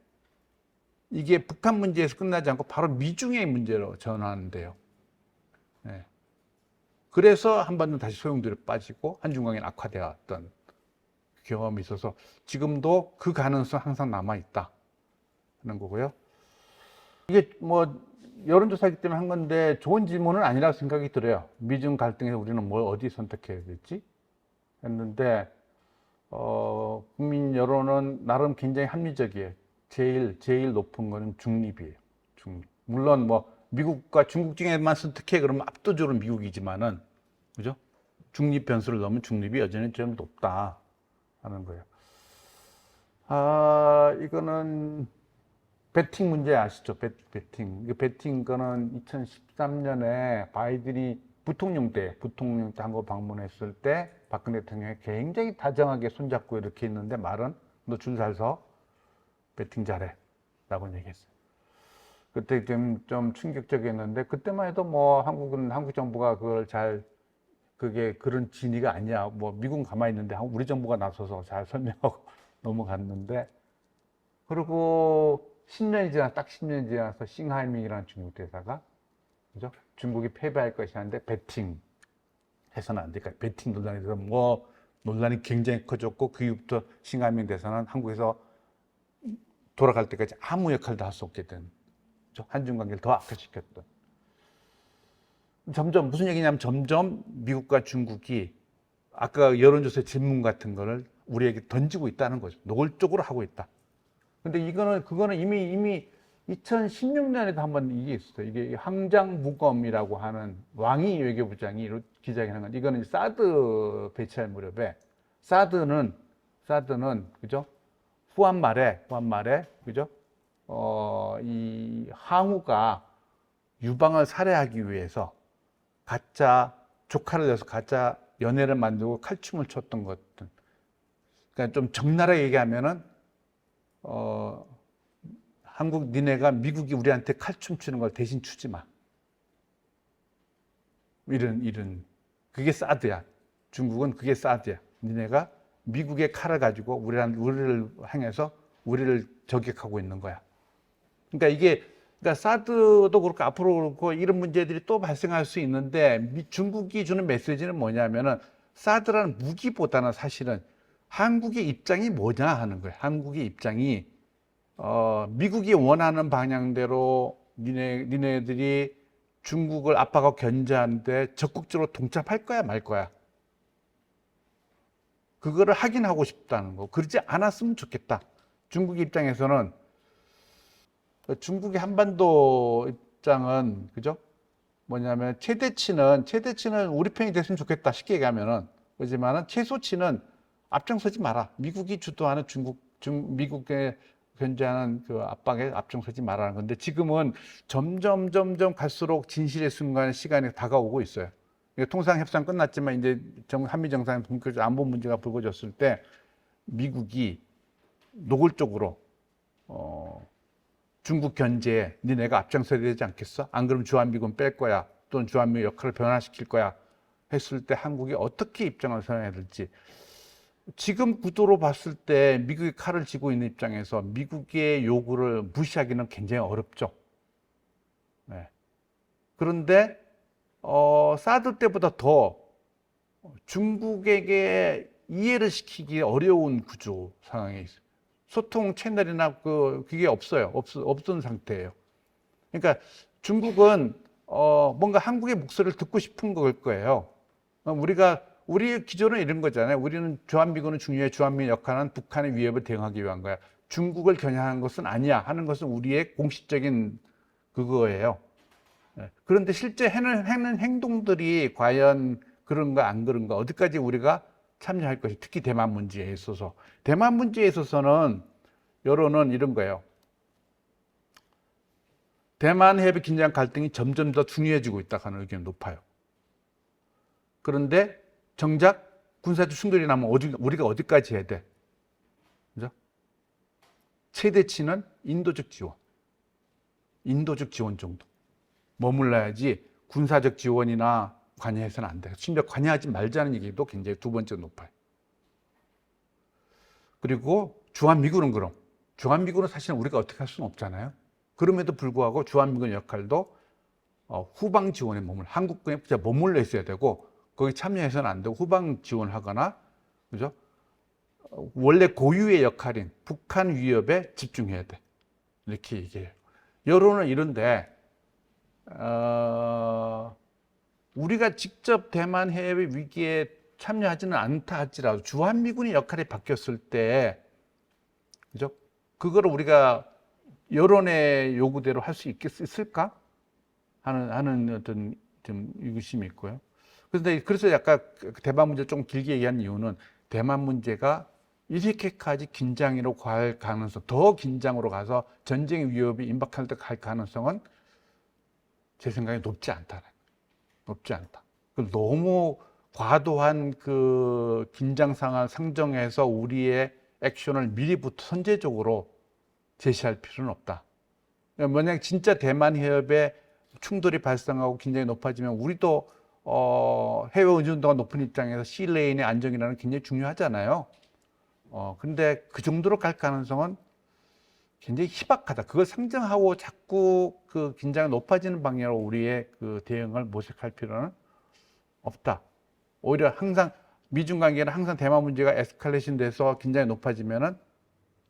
이게 북한 문제에서 끝나지 않고 바로 미중의 문제로 전환돼요. 네. 그래서 한반도는 다시 소용돌이로 빠지고 한중 관계는 악화되었던 경험이 있어서 지금도 그 가능성 항상 남아있다 하는 거고요. 이게 뭐 여론조사이기 때문에 한 건데 좋은 질문은 아니라고 생각이 들어요. 미중 갈등에서 우리는 뭘 어디 선택해야 될지 했는데, 국민 여론은 나름 굉장히 합리적이에요. 제일 높은 거는 중립이에요. 중립. 물론 뭐 미국과 중국 중에만 선택해 그러면 압도적으로 미국이지만은, 그죠? 중립 변수를 넣으면 중립이 여전히 좀 높다 하는 거예요. 이거는 베팅 문제 아시죠? 베팅. 이 베팅 거는 2013년에 바이든이 부통령 때 한국 방문했을 때 박근혜 대통령이 굉장히 다정하게 손잡고 이렇게 있는데 말은 너 줄 잘 서. 베팅 잘해. 라고 얘기했어요. 그때 좀 충격적이었는데 그때만 해도 뭐 한국 정부가 그게 그런 진위가 아니야. 뭐 미국은 가만히 있는데 우리 정부가 나서서 잘 설명하고 넘어갔는데 그리고 10년이 딱 10년이 지나서 싱하이밍이라는 중국 대사가 그죠? 중국이 패배할 것이 하는데 베팅 해서는 안 될까? 베팅 논란에 대해서 뭐 논란이 굉장히 커졌고 그 이후부터 싱하이밍 대사는 한국에서 돌아갈 때까지 아무 역할도 할 수 없게 된 한중 관계를 더 악화시켰던 점점 무슨 얘기냐면 점점 미국과 중국이 아까 여론조사 질문 같은 거를 우리에게 던지고 있다는 거죠. 노골적으로 하고 있다. 근데 그거는 이미 2016년에도 한번 이게 있었어요. 이게 항장무검이라고 하는 왕이 외교부장이 기자회견한 건 이거는 사드 배치할 무렵에 사드는 그죠? 후한 말에 그죠? 이 항우가 유방을 살해하기 위해서 가짜 조카를 내서 가짜 연애를 만들고 칼춤을 췄던 것들. 그러니까 좀 적나라하게 얘기하면은 한국 니네가 미국이 우리한테 칼춤 추는 걸 대신 추지 마. 이런 그게 사드야. 중국은 그게 사드야. 니네가 미국의 칼을 가지고 우리를 향해서 우리를 저격하고 있는 거야. 그러니까 사드도 그렇고 앞으로 그렇고 이런 문제들이 또 발생할 수 있는데 중국이 주는 메시지는 뭐냐면은 사드라는 무기보다는 사실은 한국의 입장이 뭐냐 하는 거예요. 한국의 입장이 미국이 원하는 방향대로 니네들이 중국을 압박하고 견제하는데 적극적으로 동참할 거야 말 거야. 그거를 확인하고 싶다는 거. 그러지 않았으면 좋겠다. 중국 입장에서는 중국의 한반도 입장은 그죠? 뭐냐면 최대치는 우리 편이 됐으면 좋겠다. 쉽게 얘기하면은 그렇지만은 최소치는 앞장서지 마라. 미국이 주도하는 미국의 견제하는 그 압박에 앞장서지 말라는 건데 지금은 점점 갈수록 진실의 시간이 다가오고 있어요. 통상 협상 끝났지만 이제 한미 정상회담 본격적으로 안보 문제가 불거졌을 때 미국이 노골적으로 중국 견제에 니네가 앞장서야 되지 않겠어? 안 그러면 주한미군 뺄 거야. 또는 주한미 역할을 변화시킬 거야. 했을 때 한국이 어떻게 입장을 선회해야 될지. 지금 구도로 봤을 때 미국이 칼을 쥐고 있는 입장에서 미국의 요구를 무시하기는 굉장히 어렵죠. 네. 그런데 사드 때보다 더 중국에게 이해를 시키기 어려운 구조 상황에 있어요. 소통 채널이나 그게 없어요. 없던 상태예요. 그러니까 중국은 뭔가 한국의 목소리를 듣고 싶은 걸 거예요. 우리의 기조는 이런 거잖아요. 우리는 주한미군은 중요해. 주한미 역할은 북한의 위협을 대응하기 위한 거야. 중국을 겨냥한 것은 아니야 하는 것은 우리의 공식적인 그거예요. 그런데 실제 하는 행동들이 과연 그런가 안 그런가 어디까지 우리가 참여할 것이 특히 대만 문제에 있어서 대만 문제에 있어서는 여론은 이런 거예요. 대만 해협의 긴장 갈등이 점점 더 중요해지고 있다 하는 의견이 높아요. 그런데 정작 군사적 충돌이 나면 우리가 어디까지 해야 돼? 그죠? 최대치는 인도적 지원 정도. 머물러야지 군사적 지원이나 관여해서는 안 돼요. 심지어 관여하지 말자는 얘기도 굉장히 두 번째로 높아요. 그리고 주한미군은 주한미군은 사실은 우리가 어떻게 할 수는 없잖아요. 그럼에도 불구하고 주한미군의 역할도 후방 지원에 한국군에 머물러 있어야 되고 거기 참여해서는 안 되고 후방 지원하거나 그죠? 원래 고유의 역할인 북한 위협에 집중해야 돼. 이렇게 얘기해요. 여론은 이런데 우리가 직접 대만 해협의 위기에 참여하지는 않다 할지라도 주한미군의 역할이 바뀌었을 때 그죠? 그거를 우리가 여론의 요구대로 할 수 있을까 하는 어떤 좀 의구심이 있고요. 그런데 그래서 약간 대만 문제를 좀 길게 얘기한 이유는 대만 문제가 이렇게까지 긴장으로 갈 가능성, 더 긴장으로 가서 전쟁의 위협이 임박할 때 갈 가능성은 제 생각에 높지 않다. 높지 않다. 너무 과도한 그 긴장 상황 상정해서 우리의 액션을 미리부터 선제적으로 제시할 필요는 없다. 만약 진짜 대만 해협에 충돌이 발생하고 긴장이 높아지면 우리도 해외 의존도가 높은 입장에서 시레인의 안정이라는 게 굉장히 중요하잖아요. 근데 그 정도로 갈 가능성은 굉장히 희박하다. 그걸 상정하고 자꾸 그 긴장이 높아지는 방향으로 우리의 그 대응을 모색할 필요는 없다. 오히려 항상 미중 관계는 항상 대만 문제가 에스컬레이션 돼서 긴장이 높아지면은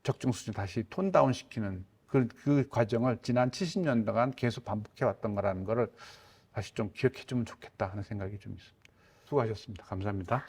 적정 수준 다시 톤다운 시키는 그 과정을 지난 70년간 계속 반복해 왔던 거라는 거를 다시 좀 기억해 주면 좋겠다 하는 생각이 좀 있습니다. 수고하셨습니다. 감사합니다.